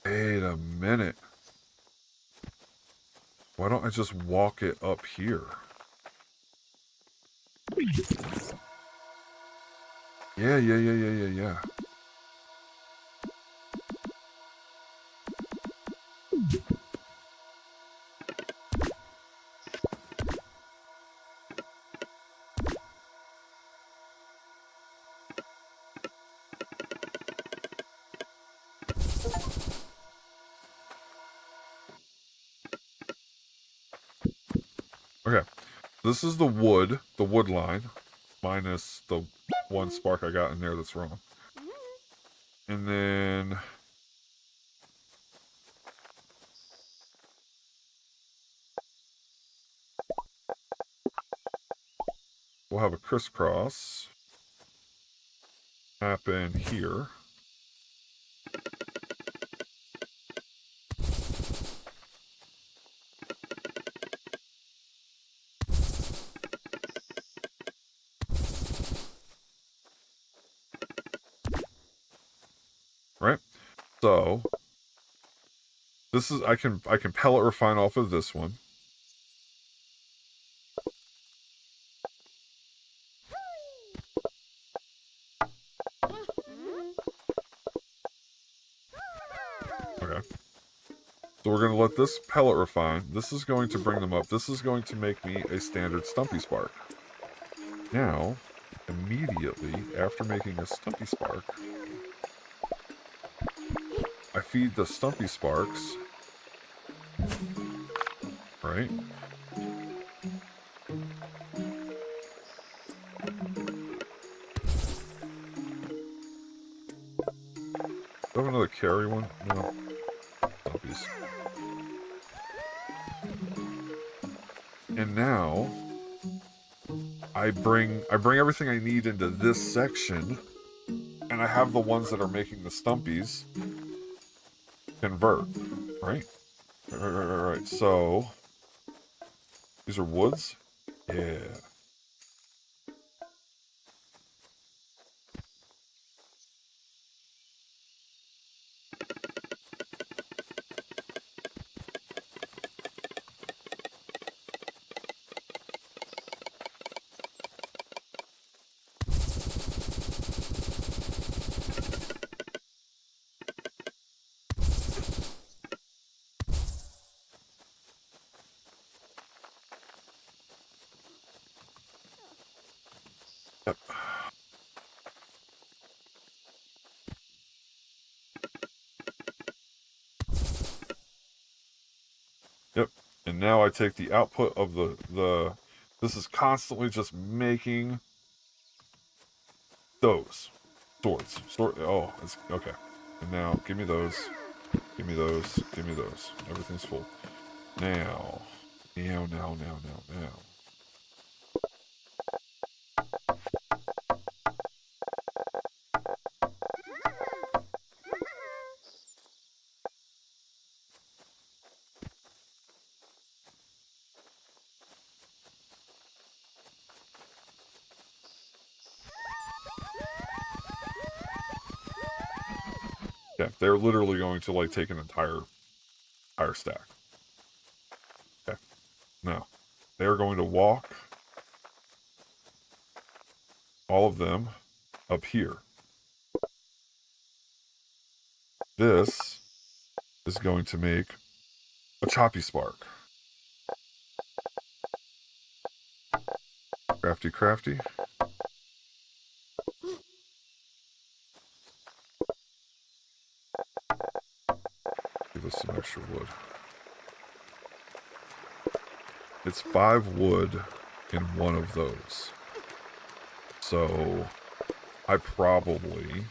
Wait a minute. Why don't I just walk it up here? Yeah. Okay. This is the wood line, minus the one spark I got in there that's wrong. And then... we'll have a crisscross happen here. Right? So this is I can pellet refine off of this one. Okay. So we're going to let this pellet refine. This is going to bring them up. This is going to make me a standard Stumpy Spark. Now, immediately after making a Stumpy Spark, I feed the Stumpy Sparks, right? Do I have another carry one? No. Stumpies. And now I bring everything I need into this section, and I have the ones that are making the Stumpies convert, right? Right. So these are woods? Yeah. Yep. Yep. And now I take the output of the this is constantly just making those swords. Oh, it's okay. And now give me those. Give me those. Give me those. Everything's full. Now. Now. Yeah, they're literally going to like take an entire stack. Okay. Now, they're going to walk all of them up here. This is going to make a choppy spark. Crafty. Give us some extra wood. It's 5 wood in one of those. So I probably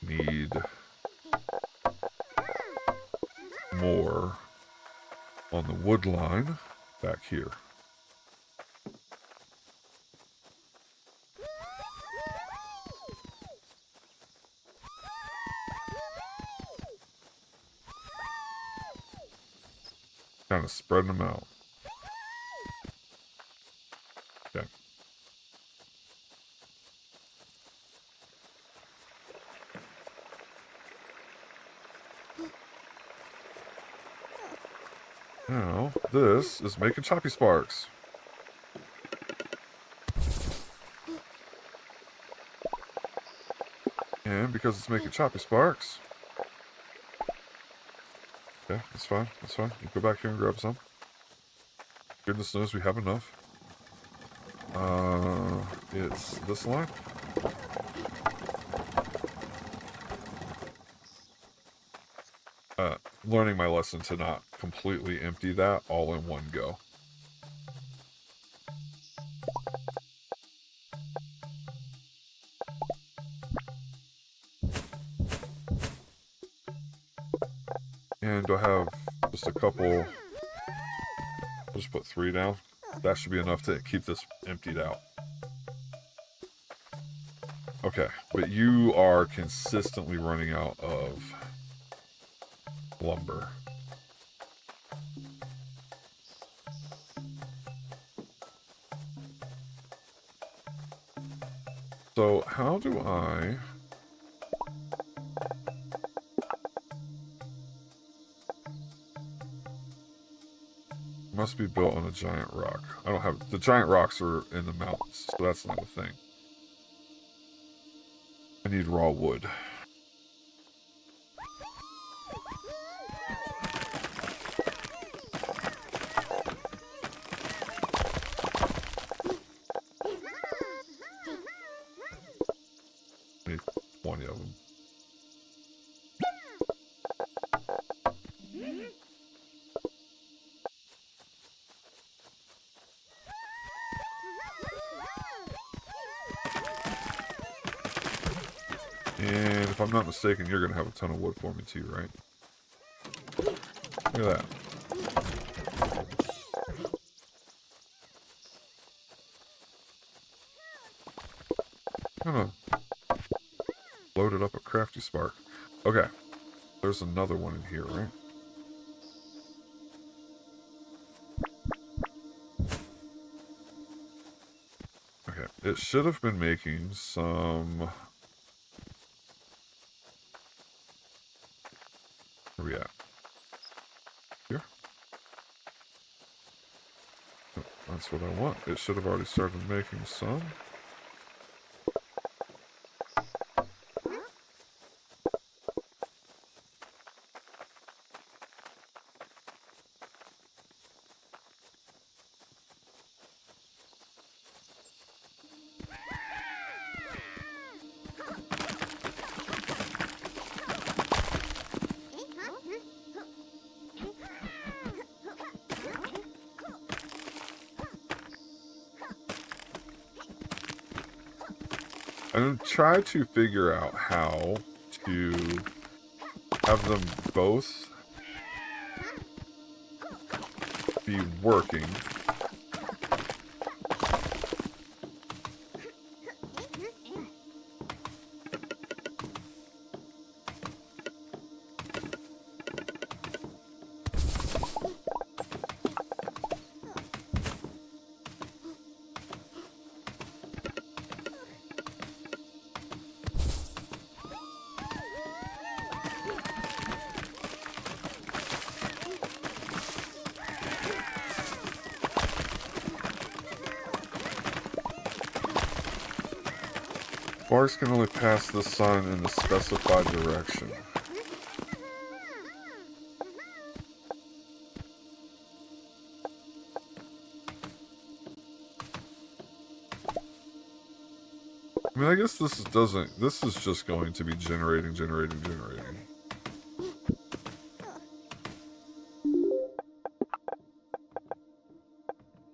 need more on the wood line back here. Kind of spreading them out. Okay. Now, this is making choppy sparks. And because it's making choppy sparks... Okay, that's fine. You go back here and grab some. Goodness knows we have enough. It's this line. Learning my lesson to not completely empty that all in one go. And do I have just a couple? I'll just put 3 down. That should be enough to keep this emptied out. Okay, but you are consistently running out of lumber. So how do I... Must be built on a giant rock. I don't have... The giant rocks are in the mountains, so that's not a thing. I need raw wood. 20 of them. And if I'm not mistaken, you're going to have a ton of wood for me too, right? Look at that. Loaded up a crafty spark. Okay. There's another one in here, right? Okay. It should have been making some... Where are we at? Here? Oh, that's what I want. It should have already started making some. I'm going to try to figure out how to have them both be working. Sparks can only pass the sun in the specified direction. I mean, I guess this doesn't... This is just going to be generating.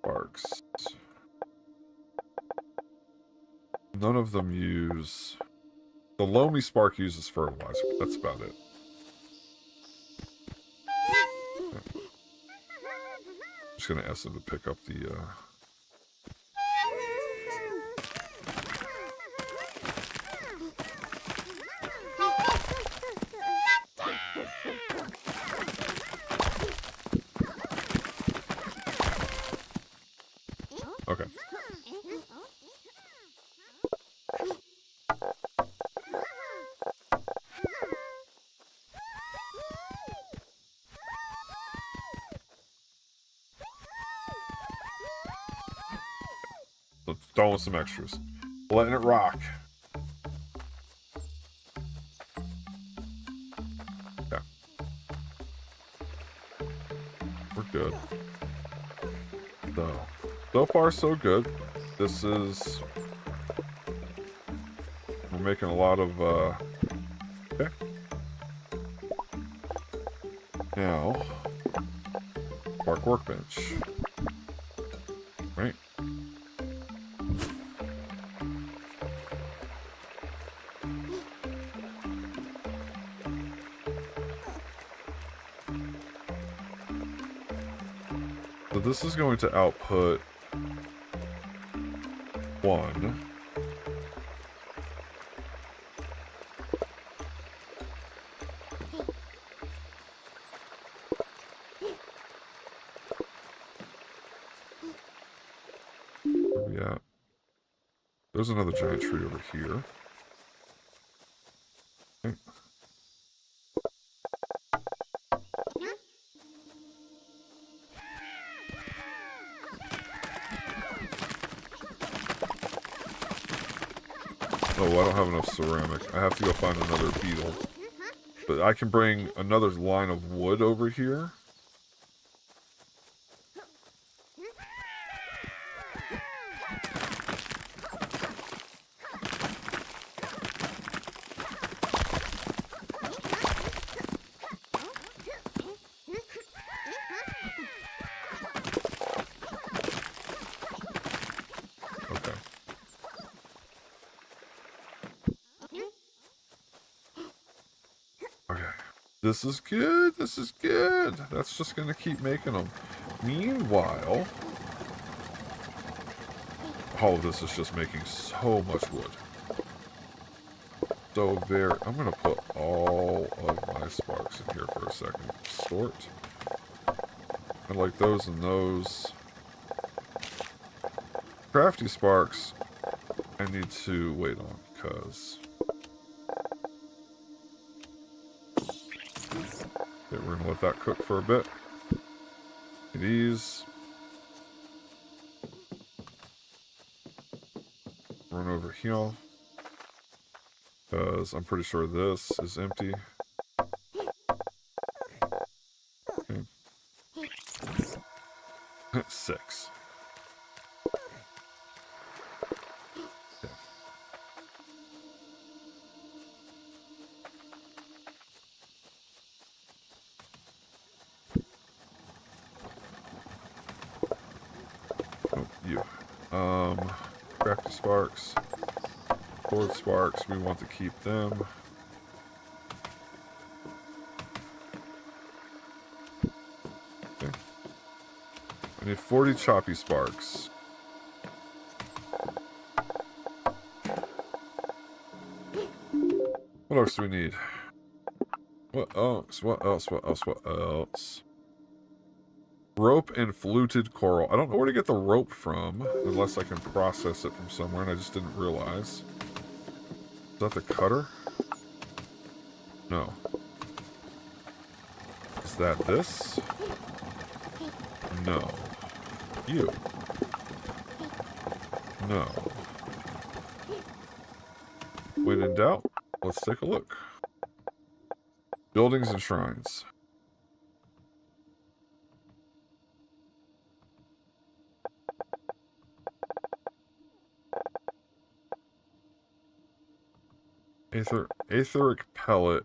Sparks. None of them use... The Loamy Spark uses fertilizer, but that's about it. Okay. I'm just going to ask them to pick up the... Okay. Let's throw in some extras. Letting it rock. Yeah. We're good. So far so good. This is... We're making a lot of, okay. Now, Spark Workbench. Right? So this is going to output 1. Where are we at? There's another giant tree over here. Okay. Oh, I don't have enough ceramic. I have to go find another beetle. But I can bring another line of wood over here. This is good. This is good. That's just going to keep making them. Meanwhile, all of this is just making so much wood. So very... I'm going to put all of my sparks in here for a second. Sort. I like those and those. Crafty sparks, I need to wait on, because... Okay, we're going to let that cook for a bit. These. Run over here. Because I'm pretty sure this is empty. Okay. 6. Okay. Oh, you. Crafty sparks. Sword sparks, we want to keep them. Okay. I need 40 choppy sparks. What else do we need? What else? What else? What else? What else? Rope and fluted coral. I don't know where to get the rope from, unless I can process it from somewhere, and I just didn't realize. Is that the cutter? No. Is that this? No. You. No. When in doubt, let's take a look. Buildings and shrines. Aetheric pellet.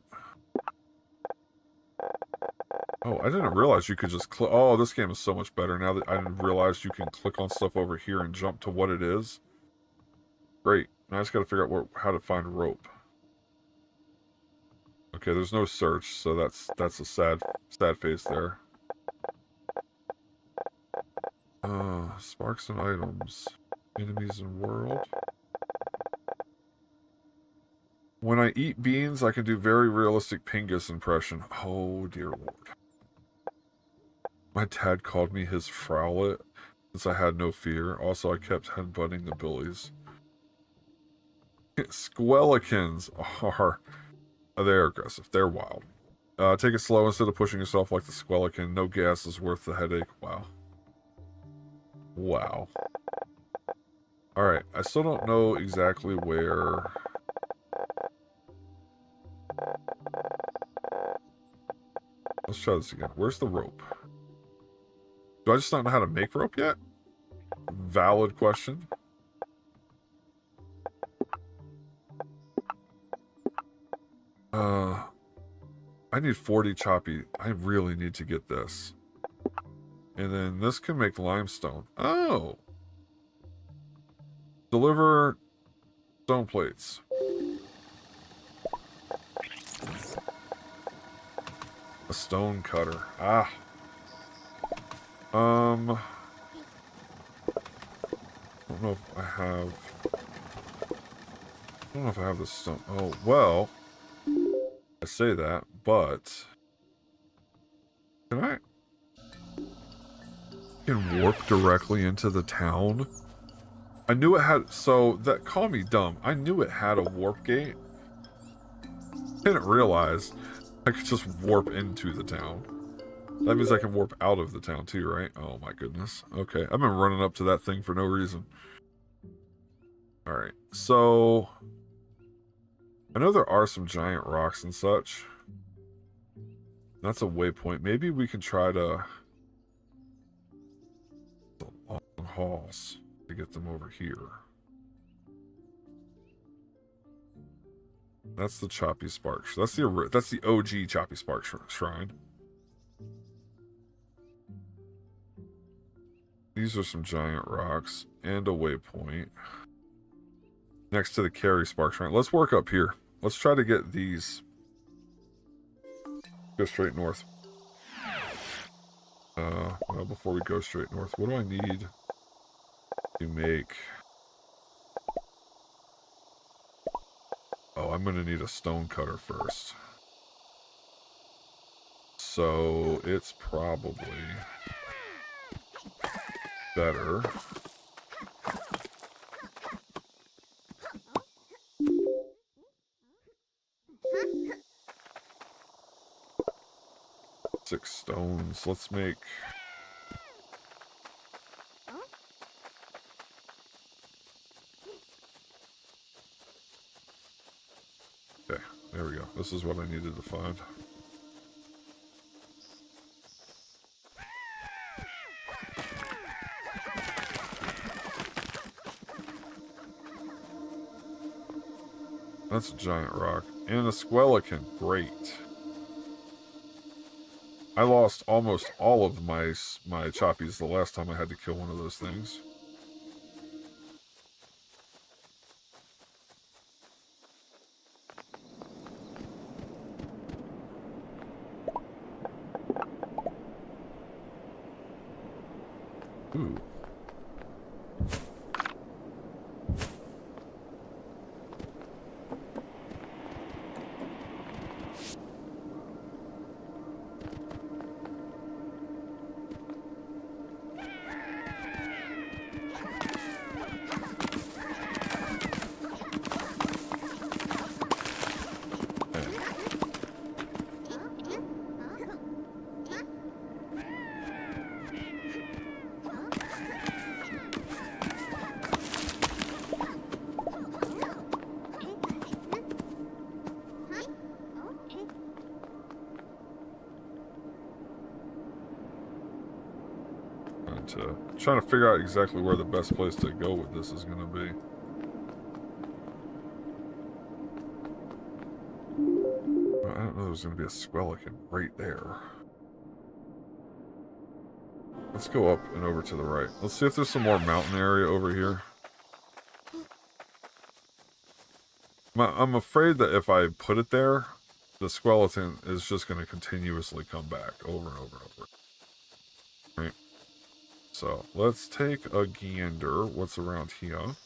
Oh, I didn't realize you could just click. Oh, this game is so much better now that I didn't realize you can click on stuff over here and jump to what it is. Great. Now I just gotta figure out how to find rope. Okay, there's no search, so that's a sad face there. Sparks and items. Enemies in world. When I eat beans, I can do very realistic Pingus impression. Oh, dear Lord. My dad called me his Frowlet, since I had no fear. Also, I kept headbutting the bullies. Squelikins are... They're aggressive. They're wild. Take it slow instead of pushing yourself like the Squelikin. No gas is worth the headache. Wow. Wow. Alright, I still don't know exactly where... Let's try this again. Where's the rope? Do I just not know how to make rope yet? Valid question. I need 40 choppy. I really need to get this. And then this can make limestone. Oh! Deliver stone plates. A stone cutter. Ah. I don't know if I have... I don't know if I have this stone... Oh, well... I say that, but... Can I... can warp directly into the town? I knew it had... So, that... Call me dumb. I knew it had a warp gate. Didn't realize I could just warp into the town. That means I can warp out of the town too, right? Oh my goodness. Okay, I've been running up to that thing for no reason. Alright, so... I know there are some giant rocks and such. That's a waypoint. Maybe we can try to... the long hauls to get them over here. That's the Choppy Spark. That's the OG Choppy Spark Shrine. These are some giant rocks and a waypoint. Next to the Carry Spark Shrine. Let's work up here. Let's try to get these Go straight north. Well, before we go straight north, what do I need to make... Oh, I'm going to need a stone cutter first. So, it's probably better... Six stones. Let's make... Okay, there we go. This is what I needed to find. That's a giant rock. And a skeleton. Great. I lost almost all of my choppies the last time I had to kill one of those things. Ooh. Trying to figure out exactly where the best place to go with this is going to be. Well, I don't know there's going to be a skeleton right there. Let's go up and over to the right. Let's see if there's some more mountain area over here. I'm afraid that if I put it there, the skeleton is just going to continuously come back over and over and over. Right? So, let's take a gander. What's around here?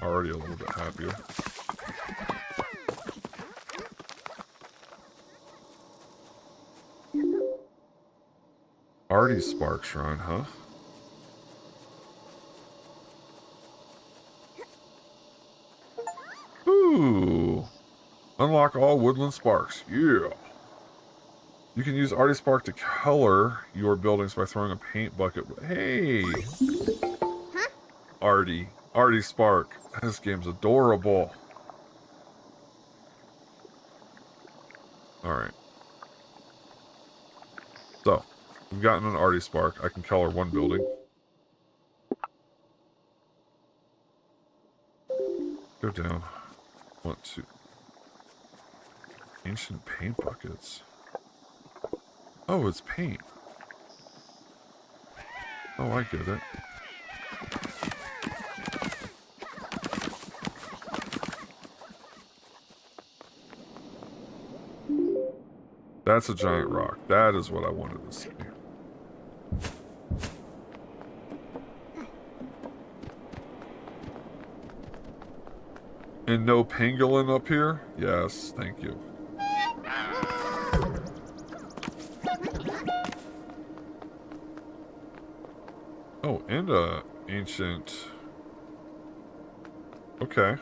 Already a little bit happier. OddSparks shrine, huh? Ooh. Unlock all woodland sparks. Yeah. You can use OddSpark to color your buildings by throwing a paint bucket. Hey! Huh? OddSpark. This game's adorable. Alright. So, we've gotten an OddSpark. I can color one building. Go down. 1, 2. Ancient paint buckets. Oh, it's paint. Oh, I get it. That's a giant rock. That is what I wanted to see. And no pangolin up here? Yes, thank you. Oh, and a ancient... Okay.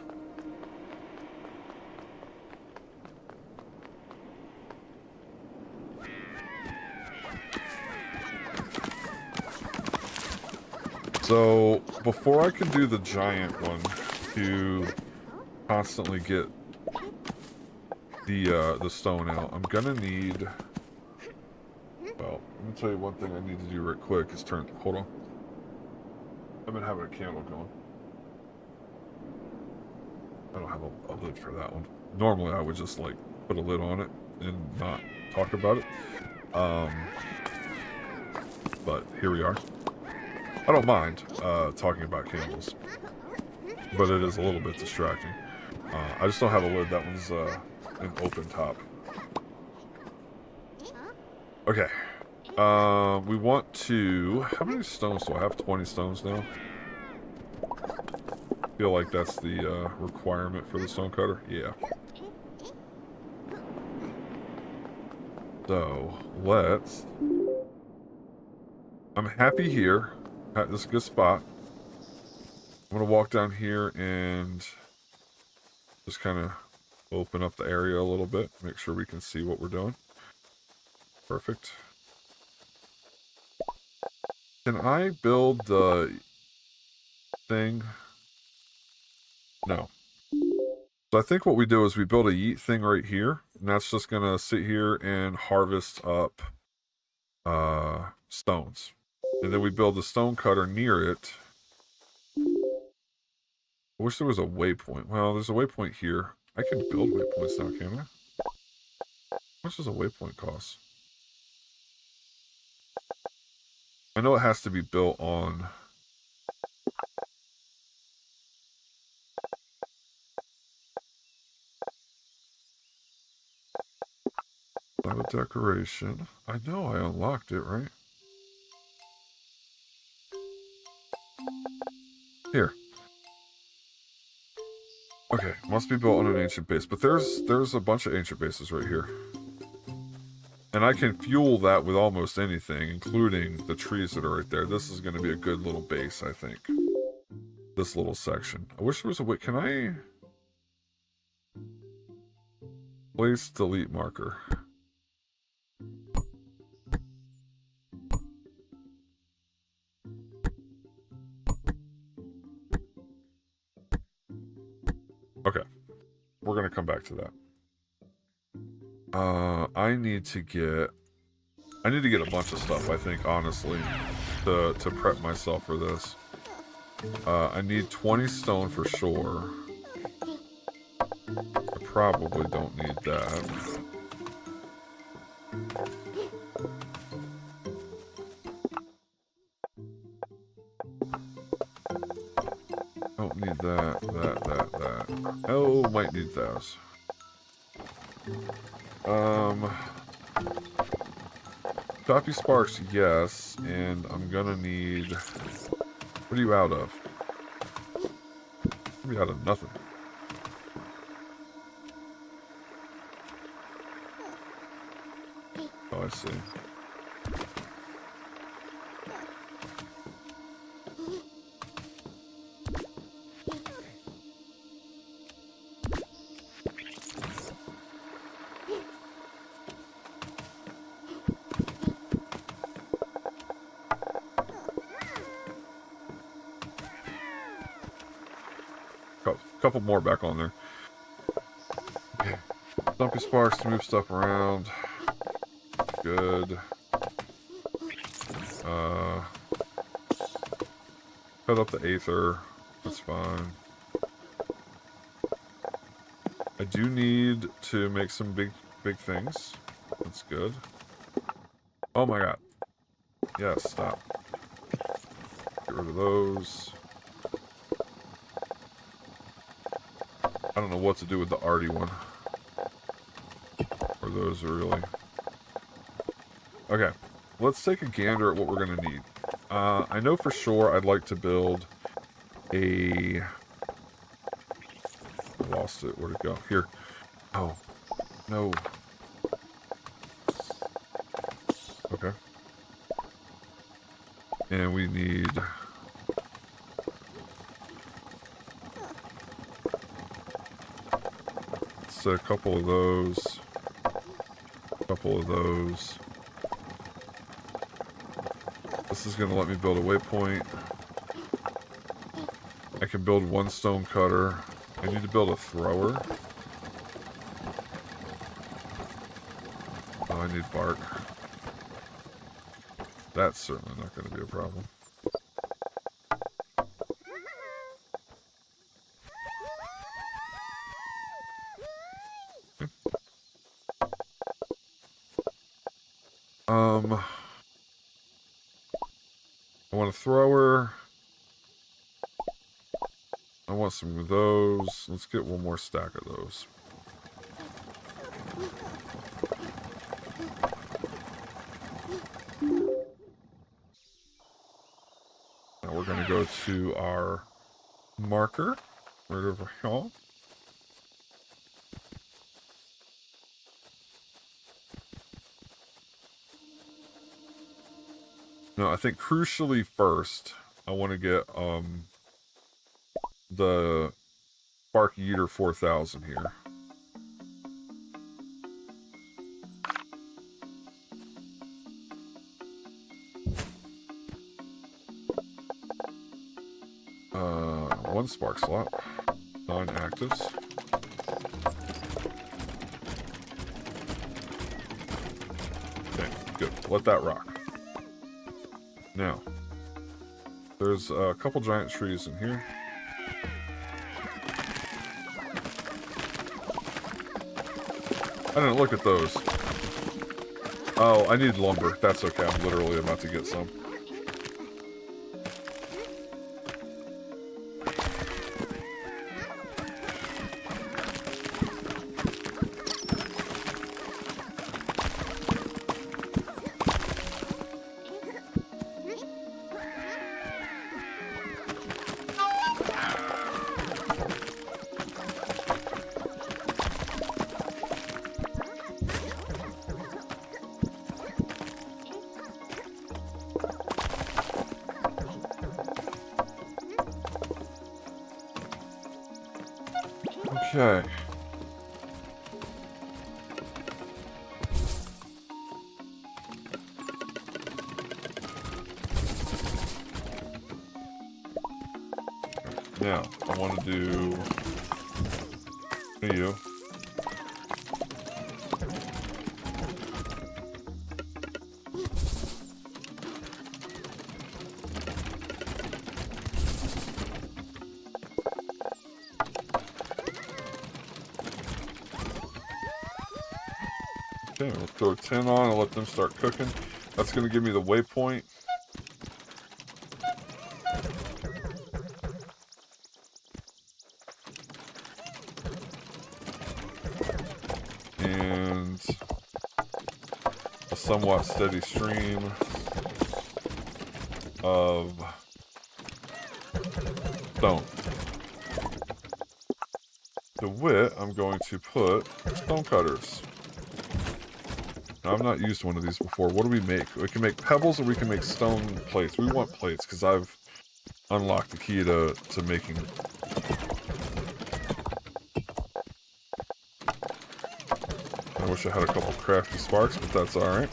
So, before I can do the giant one to constantly get the stone out, I'm gonna need... Well, let me tell you one thing I need to do right quick is turn... Hold on. I've been having a candle going. I don't have a lid for that one. Normally I would just like put a lid on it and not talk about it. But here we are. I don't mind talking about candles, but it is a little bit distracting. I just don't have a lid. That one's an open top. Okay. We want to... How many stones do I have? 20 stones now? Feel like that's the requirement for the stonecutter. Yeah. So, let's... I'm happy here. This is a good spot. I'm going to walk down here and just kind of open up the area a little bit. Make sure we can see what we're doing. Perfect. Can I build the thing? No. So I think what we do is we build a yeet thing right here. And that's just going to sit here and harvest up stones. And then we build the stone cutter near it. I wish there was a waypoint. Well, there's a waypoint here. I can build waypoints now, can't I? How much does a waypoint cost? I know it has to be built on... Not a decoration. I know I unlocked it, right? Here. Okay, must be built on an ancient base. But there's a bunch of ancient bases right here. And I can fuel that with almost anything, including the trees that are right there. This is going to be a good little base, I think. This little section. I wish there was a way... Can I... Place delete marker. Okay. We're going to come back to that. I need to get a bunch of stuff, I think, honestly, to prep myself for this. I need 20 stone for sure. I probably don't need that. Don't need that. Oh, might need those. OddSparks, yes, and I'm gonna need... What are you out of? I'm out of nothing. Oh, I see. Couple more back on there. Okay. OddSparks to move stuff around. Good. Cut up the aether. That's fine. I do need to make some big things. That's good. Oh my god. Yes, stop. Get rid of those. I don't know what to do with the arty one. Or those are really... Okay. Let's take a gander at what we're going to need. I know for sure I'd like to build a... I lost it. Where'd it go? Here. Oh. No. Okay. And we need... a couple of those. A couple of those. This is going to let me build a waypoint. I can build one stone cutter. I need to build a thrower. Oh, I need bark. That's certainly not going to be a problem. I want a thrower. I want some of those. Let's get one more stack of those. go to our marker right over here. No, I think crucially first, I want to get the Spark Eater 4000 here. One spark slot, 9 actives. Okay, good. Let that rock. Now, there's a couple giant trees in here. I didn't look at those. Oh, I need lumber. That's okay. I'm literally about to get some. Okay. Now, I want to do you. Okay, we'll throw 10 on and let them start cooking. That's going to give me the waypoint. And a somewhat steady stream of stone. To wit, I'm going to put stone cutters. Now, I've not used one of these before. What do we make? We can make pebbles or we can make stone plates. We want plates because I've unlocked the key to making. I wish I had a couple crafty sparks, but that's alright.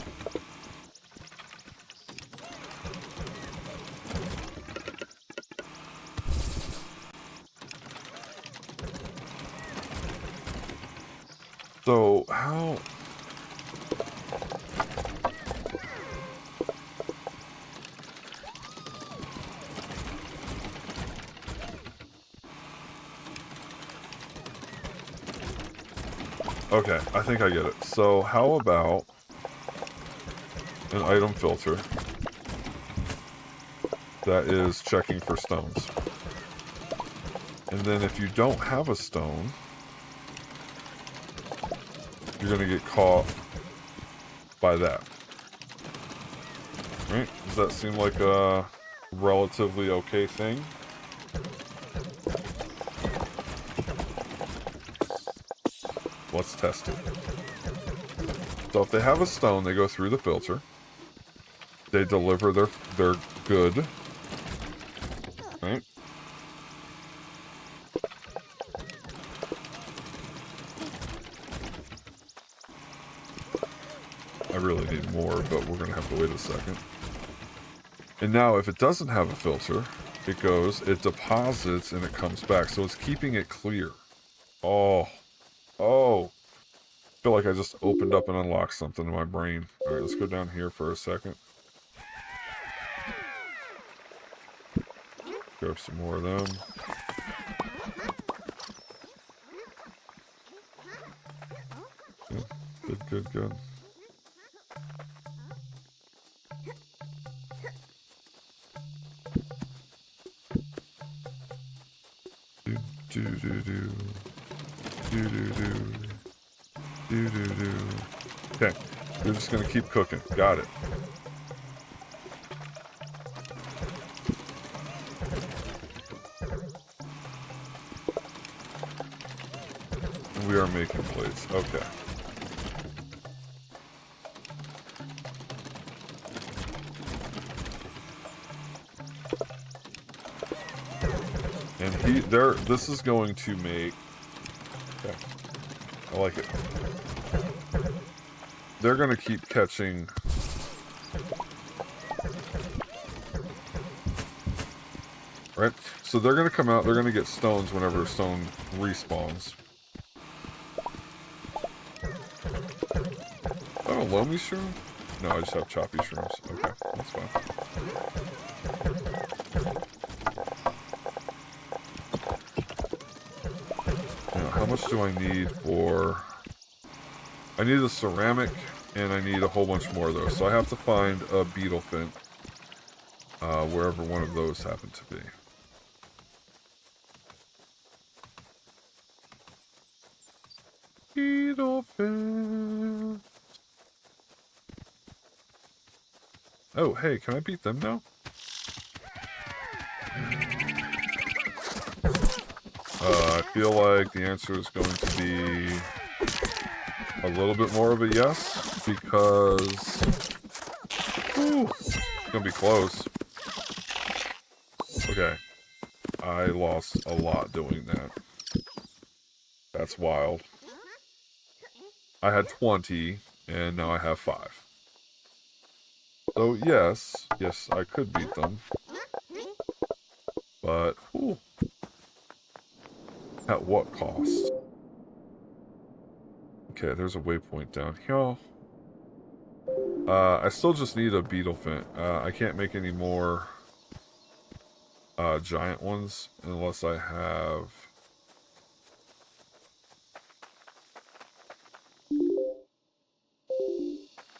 So, how... Okay, I think I get it. So, how about an item filter that is checking for stones? And then if you don't have a stone, you're going to get caught by that. Right? Does that seem like a relatively okay thing? Let's test it. So if they have a stone, they go through the filter. They deliver their good. Right? I really need more, but we're going to have to wait a second. And now if it doesn't have a filter, it goes, it deposits, and it comes back. So it's keeping it clear. Oh. Oh. I feel like I just opened up and unlocked something in my brain. Alright, let's go down here for a second. Grab some more of them. Yeah, good, good. Okay, we're just gonna keep cooking. Got it. We are making plates. Okay. And this is going to make... Okay. I like it. They're going to keep catching... Right? So they're going to come out, they're going to get stones whenever a stone respawns. Do I have a loamy shroom? No, I just have choppy shrooms. Okay, that's fine. Now, how much do I need for... I need a ceramic, and I need a whole bunch more of those. So I have to find a beetle fin, wherever one of those happen to be. Beetle fin. Oh, hey, can I beat them now? I feel like the answer is going to be a little bit more of a yes, because it's going to be close. Okay, I lost a lot doing that. That's wild. I had 20, and now I have 5. So yes, I could beat them. But, at what cost? Okay, there's a waypoint down here. I still just need a beetle fin. I can't make any more giant ones unless I have...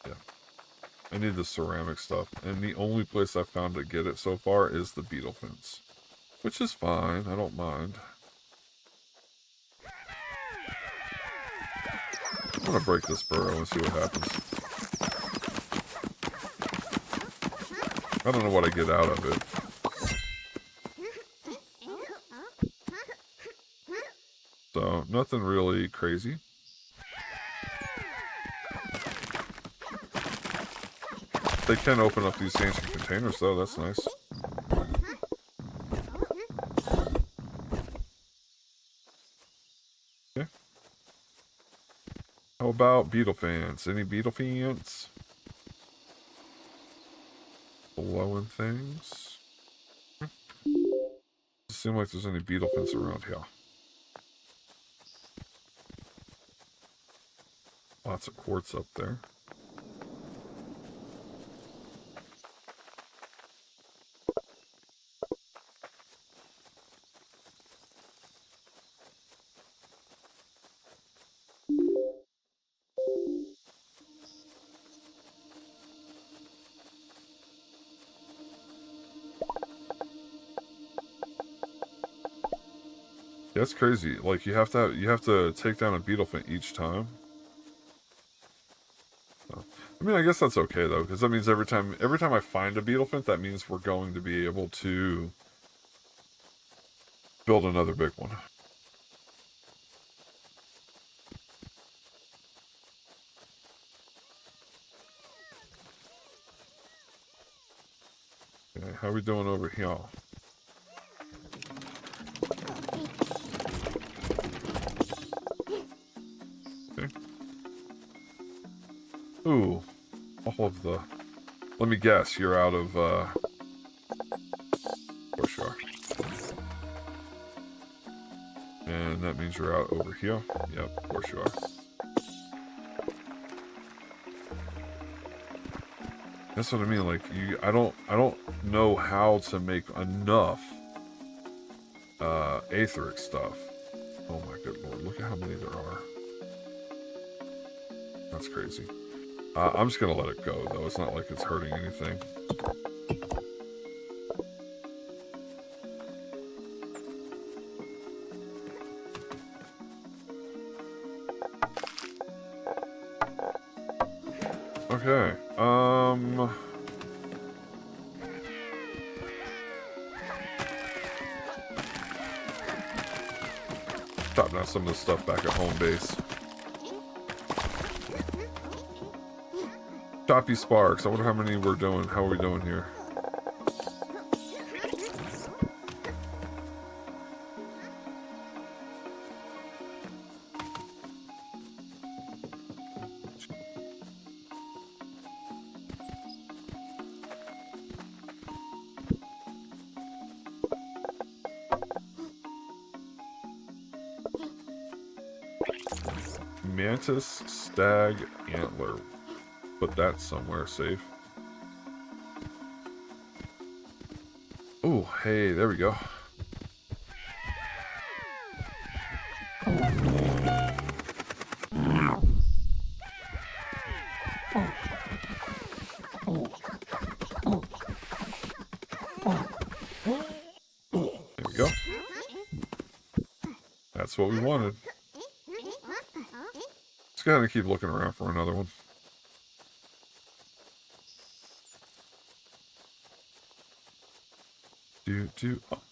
Yeah. I need the ceramic stuff. And the only place I've found to get it so far is the beetle fins. Which is fine, I don't mind. I'm gonna break this burrow and see what happens. I don't know what I get out of it. So, nothing really crazy. They can open up these ancient containers though, that's nice. Okay. How about beetle fans? Any beetle fans? Blowing things? Doesn't seem like there's any beetle fans around here. Lots of quartz up there. That's crazy. Like you have to take down a beetle fin each time. So, I mean, I guess that's okay though, because that means every time I find a beetle fin, that means we're going to be able to build another big one. Okay, how are we doing over here? Ooh, all of the... Let me guess, you're out of, Of course you are. And that means you're out over here. Yep, of course you are. That's what I mean, like, I don't know how to make enough, aetheric stuff. Oh my good lord, look at how many there are. That's crazy. I'm just gonna let it go, though. It's not like it's hurting anything. Okay, Chop down some of this stuff back at home base. Choppy Sparks. I wonder how many we're doing. How are we doing here? Mantis, stag, antler. Put that somewhere safe. Oh, hey, there we go. There we go. That's what we wanted. Just gotta keep looking around for another one.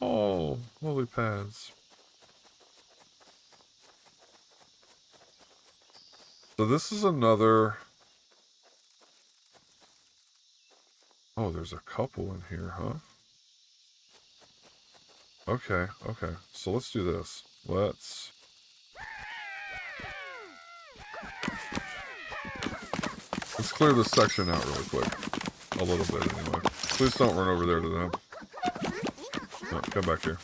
Oh, lily pads. So this is another. Oh, there's a couple in here, huh? Okay, okay. So let's do this. Let's clear this section out really quick. A little bit, anyway. Please don't run over there to them. No, come back here.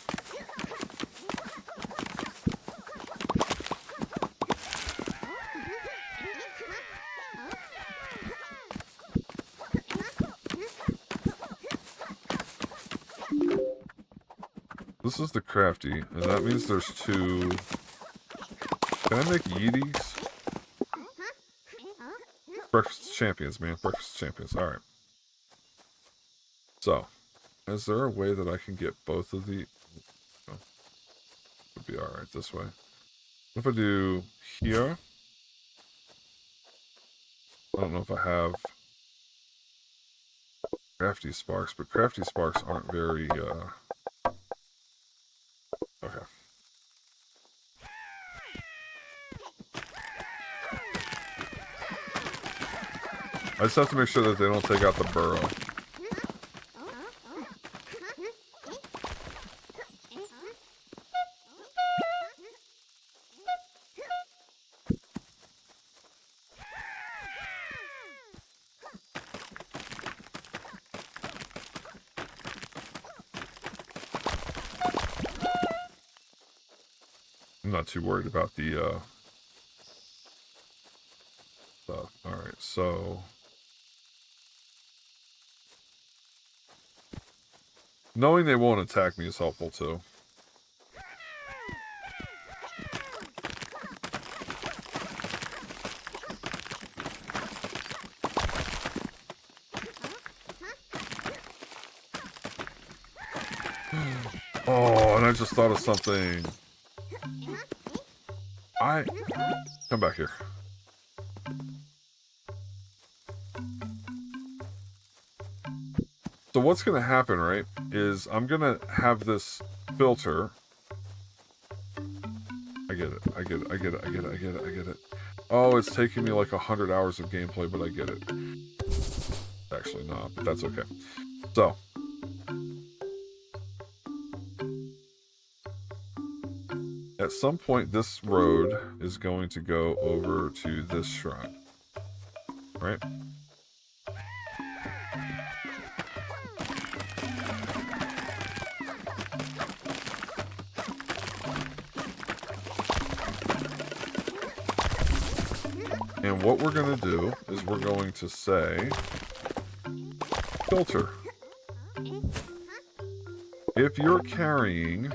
This is the crafty, and that means there's two. Can I make Yeeties? Breakfast champions, man. Breakfast champions. Alright. So, is there a way that I can get both of the... Oh, would be alright this way. What if I do here? I don't know if I have crafty sparks, but crafty sparks aren't very, Okay. I just have to make sure that they don't take out the burrow. I'm not too worried about the stuff. Alright, so knowing they won't attack me is helpful too. Oh, and I just thought of something. Come back here. So what's going to happen, right, is I'm going to have this filter. I get it. I get it. I get it. I get it. I get it. I get it. Oh, it's taking me like 100 hours of gameplay, but I get it. Actually not, but that's okay. So. At some point, this road is going to go over to this shrine. Right? And what we're going to do is we're going to say, filter. If you're carrying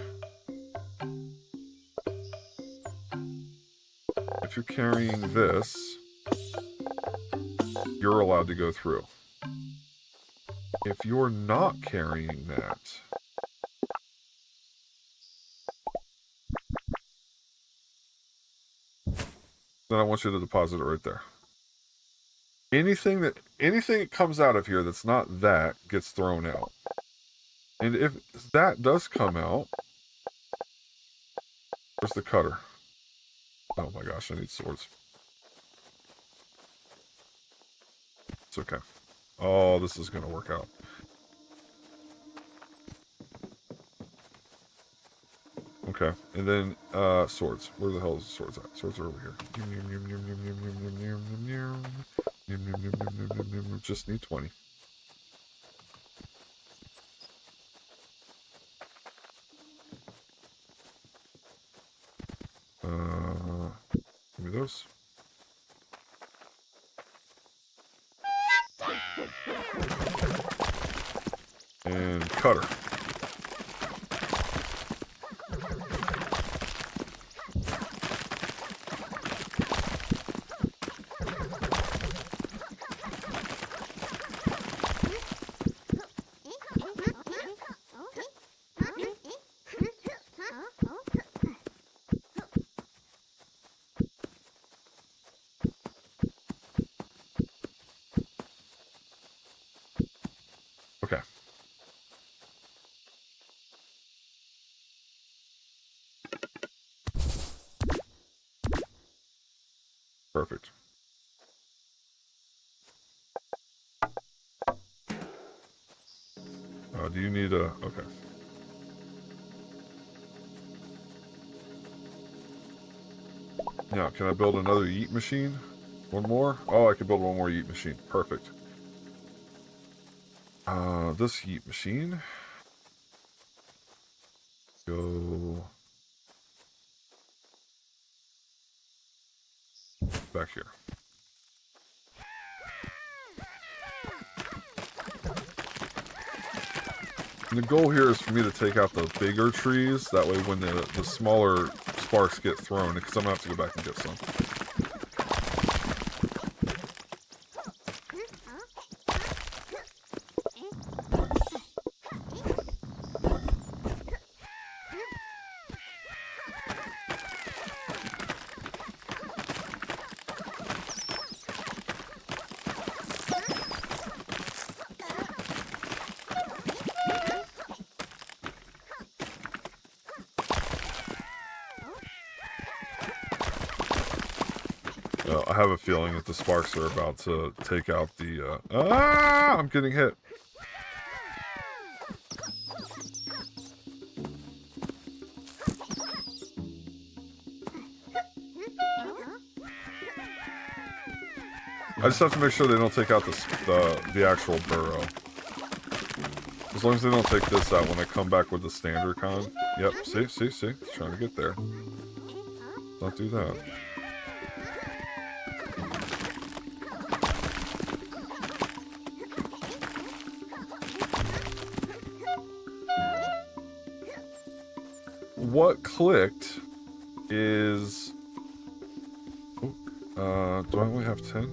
this, you're allowed to go through. If you're not carrying that, then I want you to deposit it right there. Anything that comes out of here that's not that gets thrown out. And if that does come out, where's the cutter? Oh my gosh, I need swords. It's okay. Oh, this is gonna work out. Okay, and then swords. Where the hell is the swords at? Swords are over here. Just need 20. Give me those. And cutter. Okay. Perfect. Do you need a... Okay. Now, can I build another yeet machine? One more? Oh, I can build one more yeet machine. Perfect. This yeet machine... Go... back here. And the goal here is for me to take out the bigger trees. That way when the smaller sparks get thrown, because I'm going to have to go back and get some. I have a feeling that the sparks are about to take out the, I'm getting hit. I just have to make sure they don't take out the actual burrow. As long as they don't take this out when I come back with the standard con. Yep, see? It's trying to get there. Don't do that. What clicked is... Oh, do I only have 10?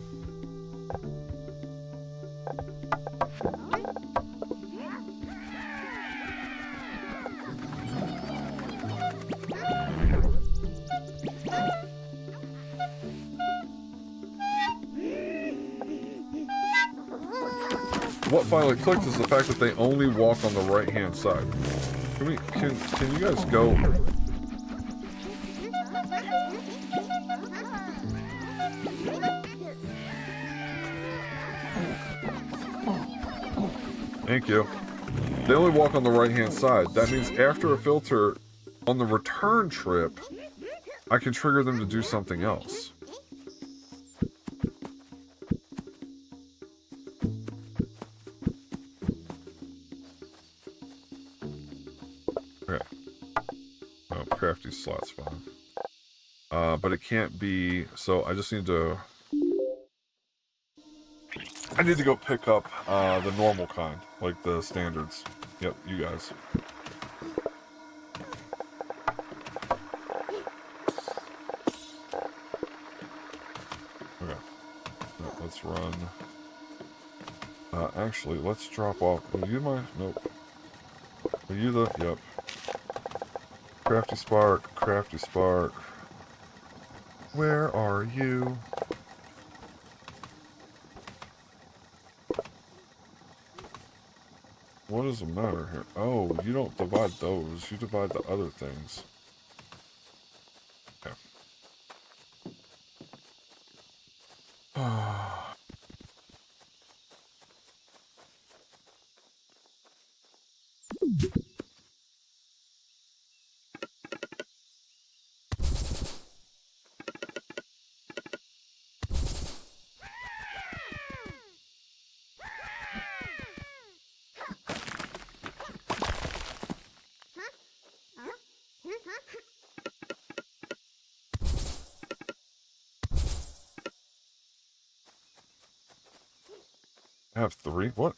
What finally clicked is the fact that they only walk on the right-hand side. Can you guys go? Thank you. They only walk on the right-hand side. That means after a filter on the return trip, I can trigger them to do something else. Okay. Oh, crafty slot's fine. But it can't be... So I just need to... I need to go pick up the normal kind, like the standards. Yep, you guys. Okay. No, let's run. Actually, let's drop off. Are you my... Nope. Are you the... Yep. Crafty Spark, Crafty Spark. Where are you? What is the matter here? Oh, you don't divide those. You divide the other things. Okay. I have 3? What?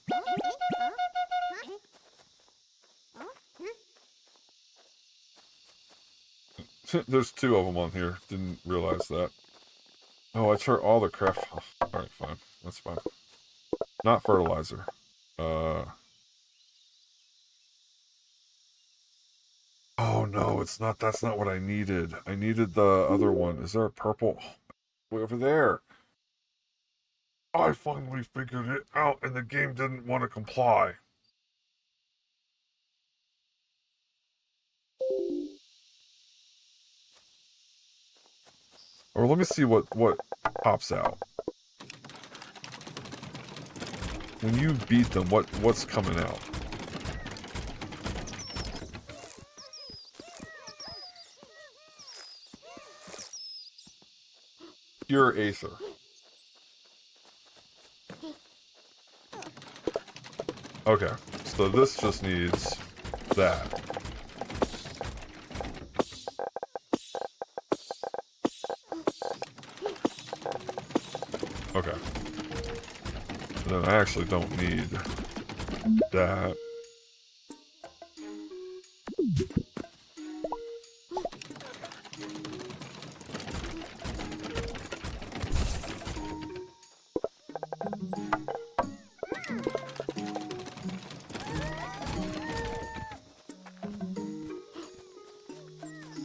There's 2 of them on here. Didn't realize that. Oh, I turned all the craft. Oh, alright, fine. That's fine. Not fertilizer. Oh no, it's not. That's not what I needed. I needed the other one. Is there a purple? Way over there. I finally figured it out, and the game didn't want to comply. Or let me see what pops out. When you beat them, what's coming out? Pure Aether. Okay, so this just needs that. Okay. Then I actually don't need that.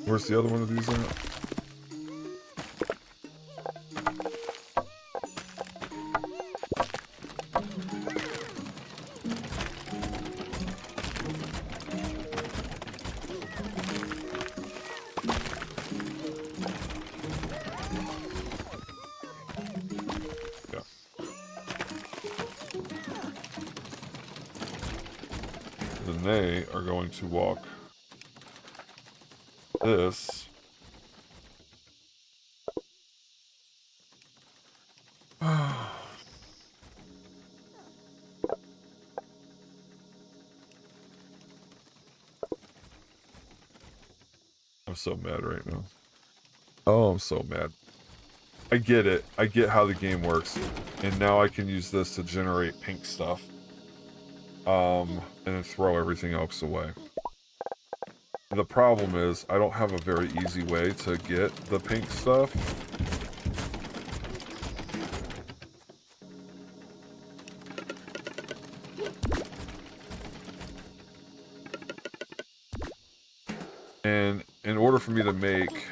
Where's the other one of these at? Then they are going to walk this. I'm so mad right now. Oh, I'm so mad. I get it. I get how the game works. And now I can use this to generate pink stuff. And then throw everything else away. The problem is, I don't have a very easy way to get the pink stuff. And in order for me to make...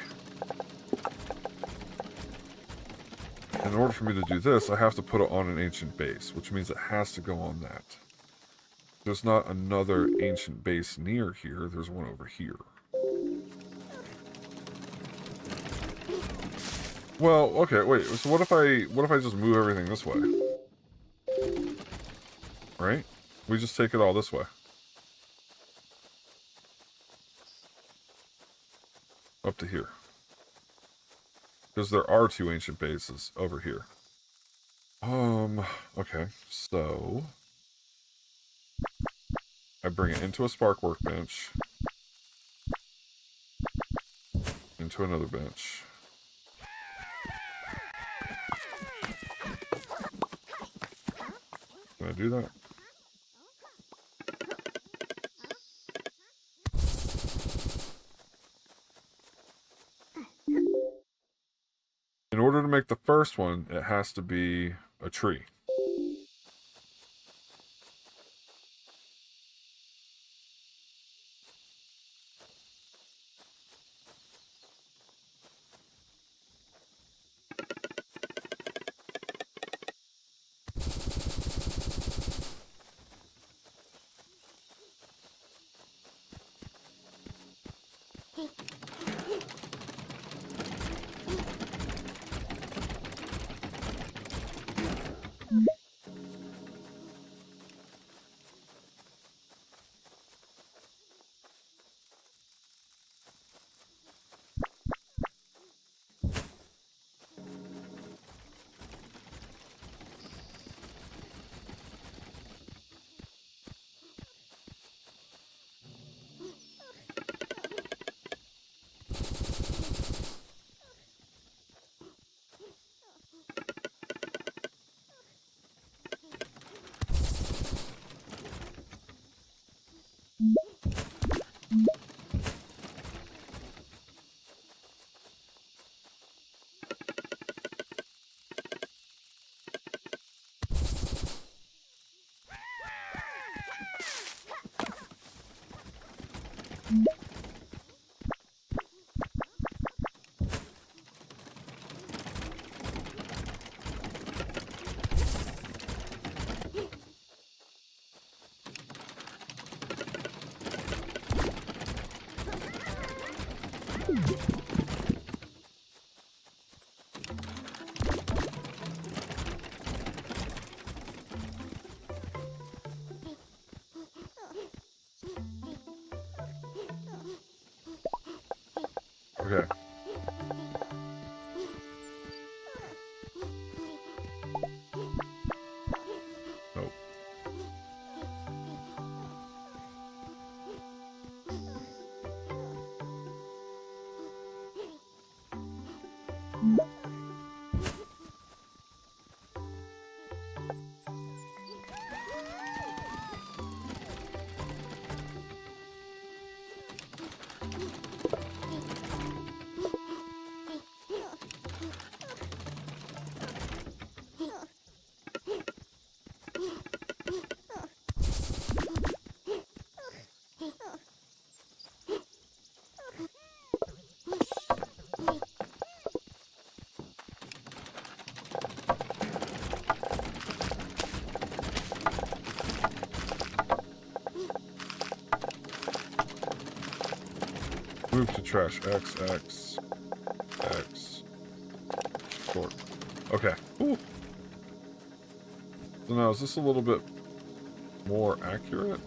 In order for me to do this, I have to put it on an ancient base, which means it has to go on that. There's not another ancient base near here. There's one over here. Well, okay, wait. So what if I just move everything this way? Right? We just take it all this way. Up to here. Because there are 2 ancient bases over here. Okay, so... I bring it into a spark workbench. Into another bench. Can I do that? In order to make the first one, it has to be a tree. Okay. Nope. Move to trash. X, X, X. Sort. Okay. Ooh. So now, is this a little bit more accurate?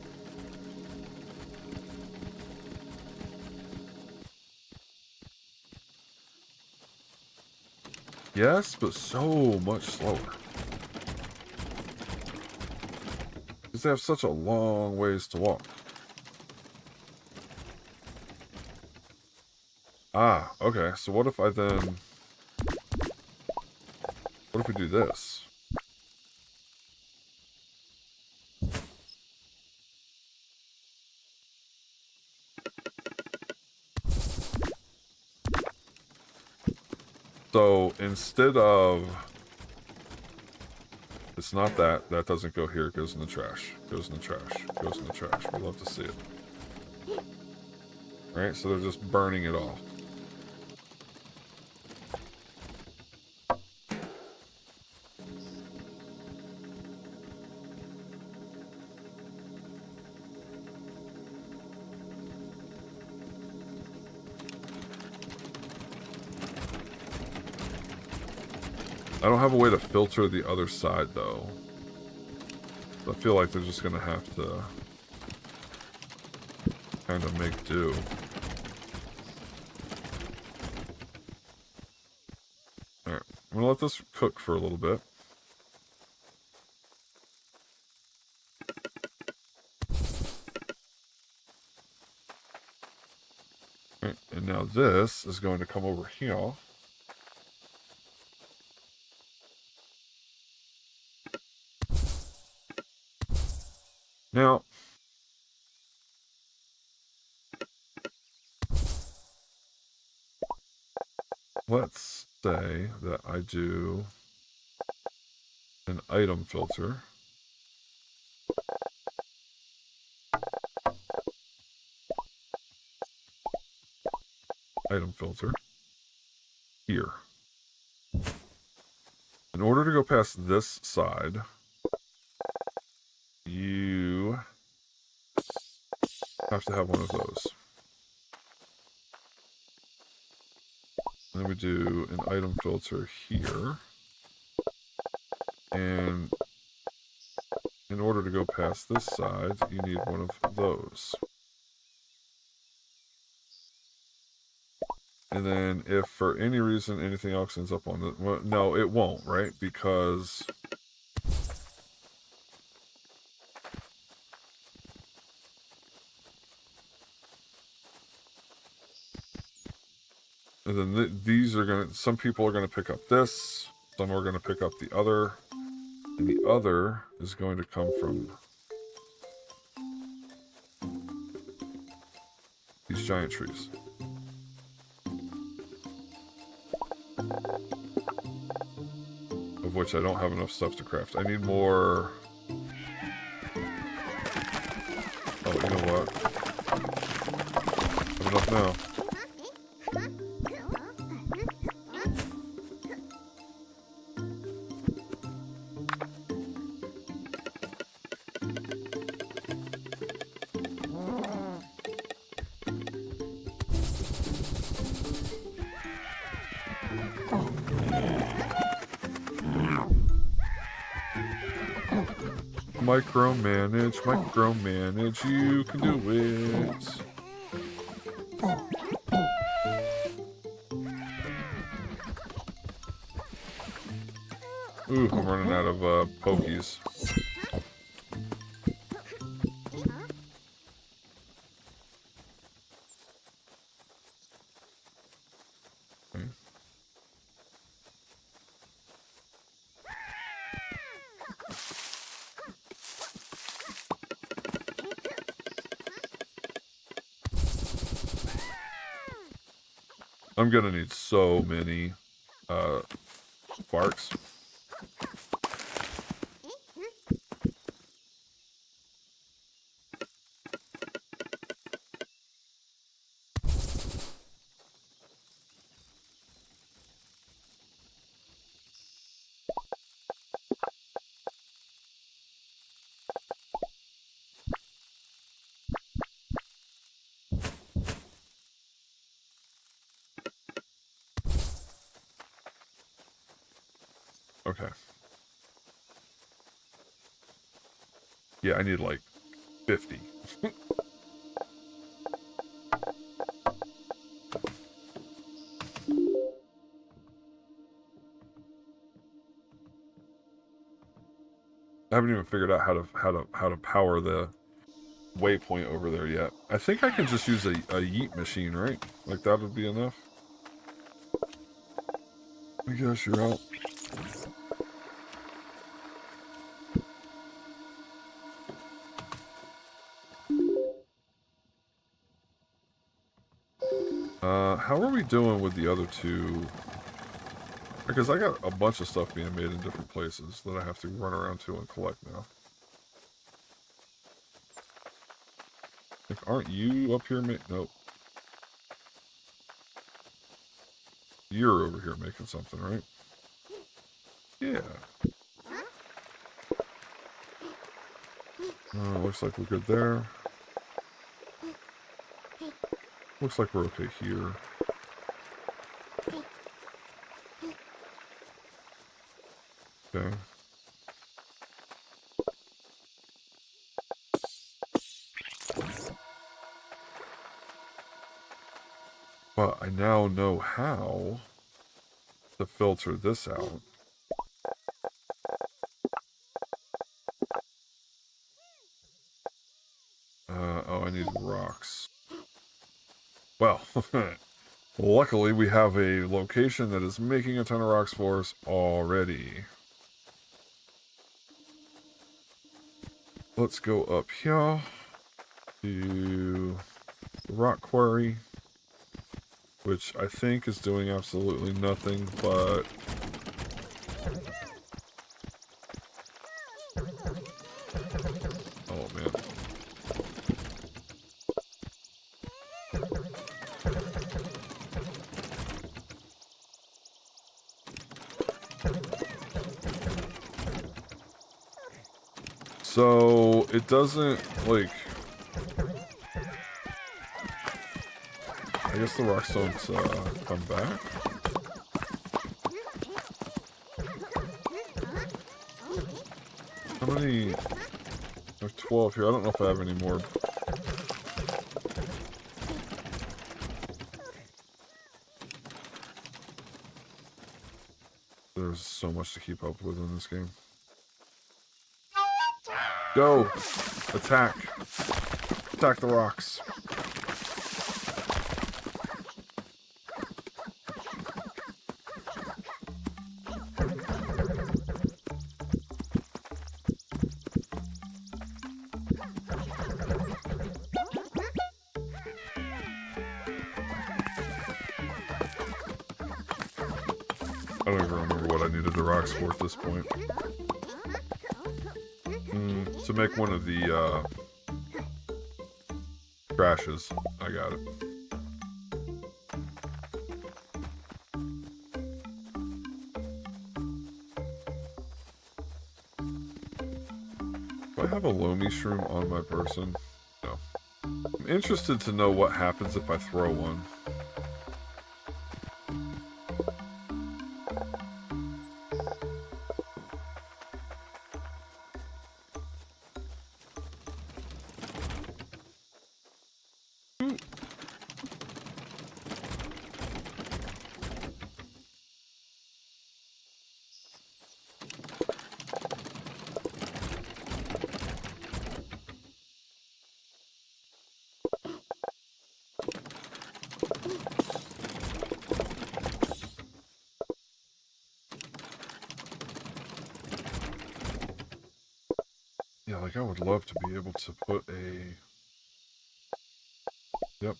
Yes, but so much slower. Because they have such a long ways to walk. Ah, okay. So what if I then... What if we do this? So instead of... It's not that. That doesn't go here. It goes in the trash. Goes in the trash. Goes in the trash. We love to see it. Right? So they're just burning it all. I don't have a way to filter the other side, though. So I feel like they're just going to have to kind of make do. Alright, I'm going to let this cook for a little bit. Alright, and now this is going to come over here. Now, let's say that I do an item filter. Item filter here. In order to go past this side, you have to have one of those. And then we do an item filter here. And in order to go past this side, you need one of those. And then if for any reason anything else ends up on the... Well, no, it won't, right? Because... And then these are going to... Some people are going to pick up this. Some are going to pick up the other. And the other is going to come from these giant trees. Of which I don't have enough stuff to craft. I need more... Oh, you know what? I have enough now. Micromanage, micromanage, you can do it. Ooh, I'm running out of pokies. Okay. I'm gonna need so many sparks. Okay. Yeah, I need like 50. I haven't even figured out how to power the waypoint over there yet. I think I can just use a yeet machine, right? Like that would be enough. I guess you're out. How are we doing with the other two? Because I got a bunch of stuff being made in different places that I have to run around to and collect now. Like, aren't you up here nope. You're over here making something, right? Yeah. Looks like we're good there. Looks like we're okay here. Okay. But I now know how to filter this out. Oh, I need rocks. Well, luckily we have a location that is making a ton of rocks for us already. Let's go up here to the rock quarry, which I think is doing absolutely nothing but... Oh, man. So, it doesn't, like... I guess the rocks don't come back. How many? There's 12 here. I don't know if I have any more. There's so much to keep up with in this game. Go! Attack! Attack the rocks! I don't even remember what I needed the rocks for at this point. To make one of the crashes. I got it. Do I have a Lomi shroom on my person? No. I'm interested to know what happens if I throw one. Yeah, like I would love to be able to put a... Yep.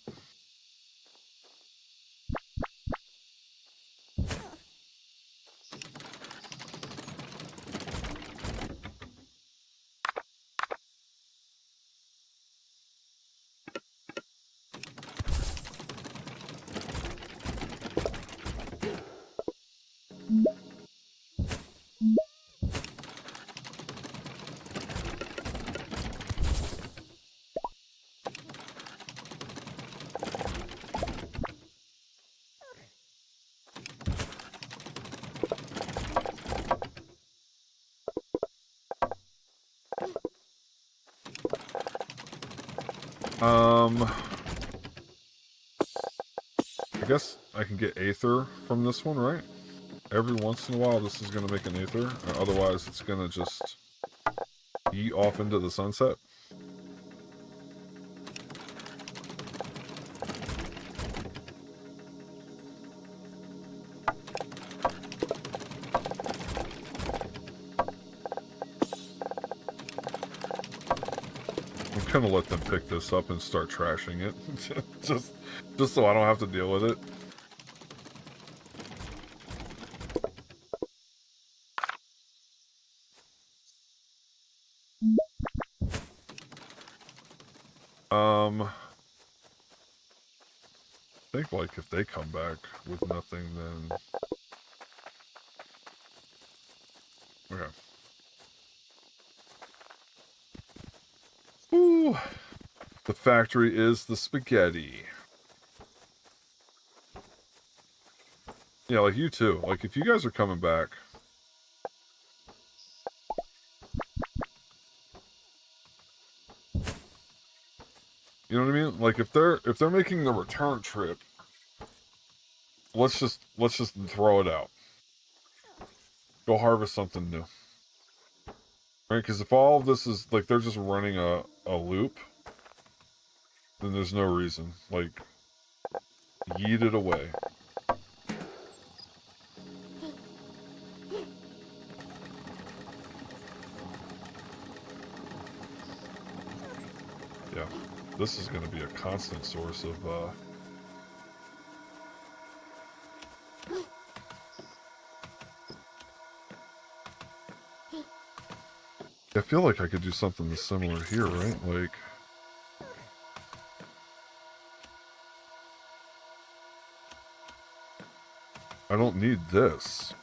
I guess I can get Aether from this one, right? Every once in a while, this is going to make an Aether. Otherwise, it's going to just eat off into the sunset. I'm going to let them pick this up and start trashing it. just so I don't have to deal with it. I think, like, if they come back with nothing, then... Okay. Ooh. The factory is the spaghetti. Yeah, like you too. Like, if you guys are coming back... You know what I mean? Like, if they're making the return trip, let's just throw it out. Go harvest something new. Right? Because if all of this is, like, they're just running a loop, then there's no reason. Like, yeet it away. Yeah. This is going to be a constant source of, I feel like I could do something similar here, right? Like... I don't need this.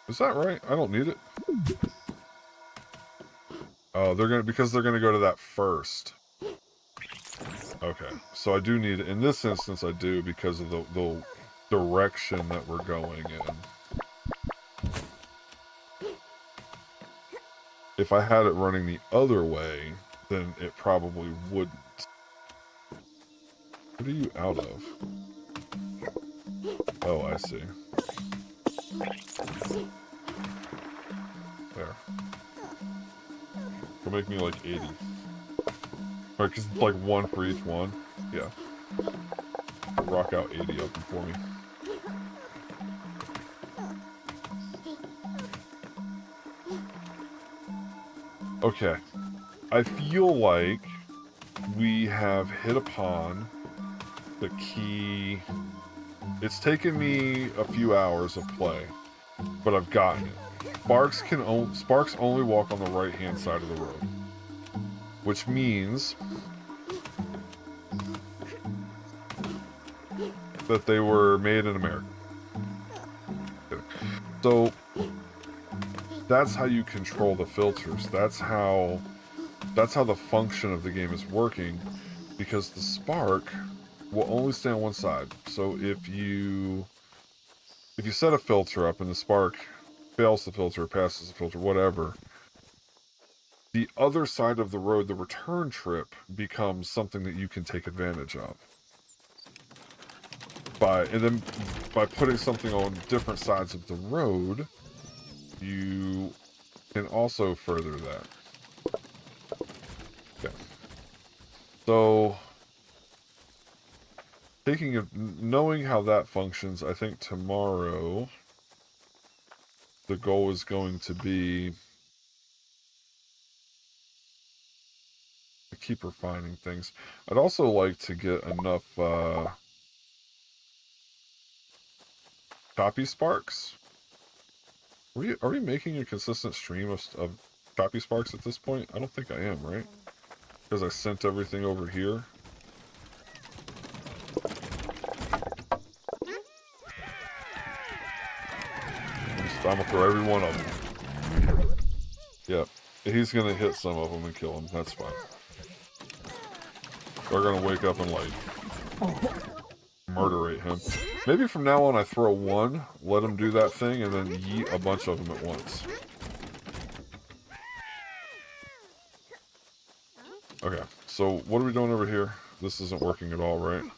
Is that right? I don't need it. Oh, because they're gonna go to that first. Okay, so I do need it. In this instance, I do because of the direction that we're going in. If I had it running the other way, then it probably wouldn't. What are you out of? Oh, I see. There. It'll make me like 80. Alright, because it's like one for each one. Yeah. Rock out 80 of them for me. Okay. I feel like we have hit upon the key. It's taken me a few hours of play, but I've gotten it. Sparks only walk on the right-hand side of the road, which means that they were made in America. So that's how you control the filters. That's how the function of the game is working, because the spark will only stay on one side. So if you set a filter up and the spark fails the filter, passes the filter, whatever, the other side of the road, the return trip, becomes something that you can take advantage of. And then by putting something on different sides of the road, you can also further that. Okay. So, knowing how that functions, I think tomorrow the goal is going to be keep refining things. I'd also like to get enough copy sparks. Are we making a consistent stream of copy sparks at this point? I don't think I am, right? Because I sent everything over here. I'm gonna throw every one of them. Yep. He's gonna hit some of them and kill them. That's fine. They're gonna wake up and, like, murderate him. Maybe from now on I throw one, let him do that thing, and then yeet a bunch of them at once. Okay, so what are we doing over here? This isn't working at all, right?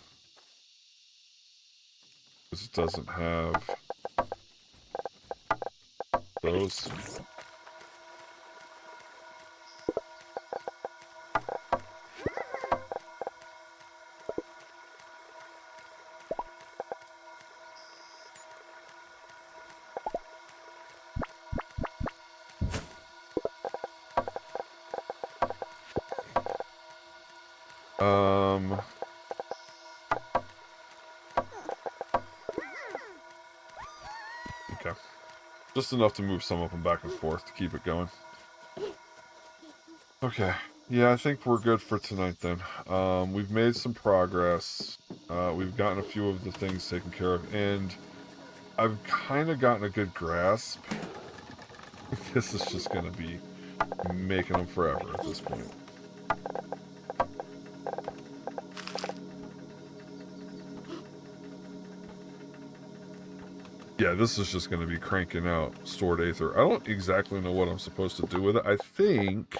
Because it doesn't have those. Okay. Just enough to move some of them back and forth to keep it going. Okay. Yeah, I think we're good for tonight then. We've made some progress. We've gotten a few of the things taken care of, and I've kind of gotten a good grasp. This is just going to be making them forever at this point. Yeah, this is just going to be cranking out stored aether. I don't exactly know what I'm supposed to do with it. I think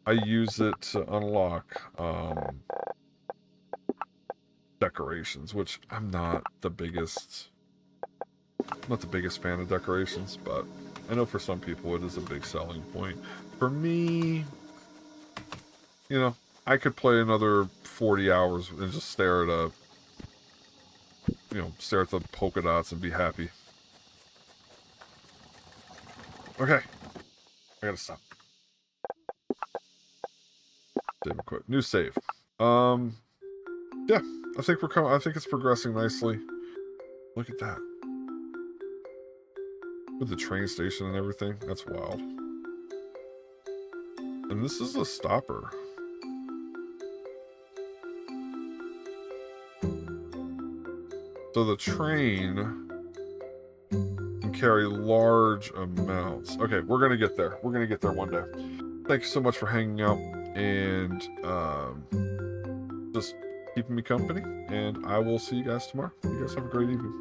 I use it to unlock decorations, which I'm not the biggest fan of decorations, but I know for some people it is a big selling point. For me, you know, I could play another 40 hours and just stare at stare at the polka dots and be happy. Okay. I gotta stop. Save quick. New save. Yeah, I think we're coming. I think it's progressing nicely. Look at that. With the train station and everything. That's wild. And this is a stopper. So the train can carry large amounts. Okay, we're going to get there. We're going to get there one day. Thank you so much for hanging out and just keeping me company. And I will see you guys tomorrow. You guys have a great evening.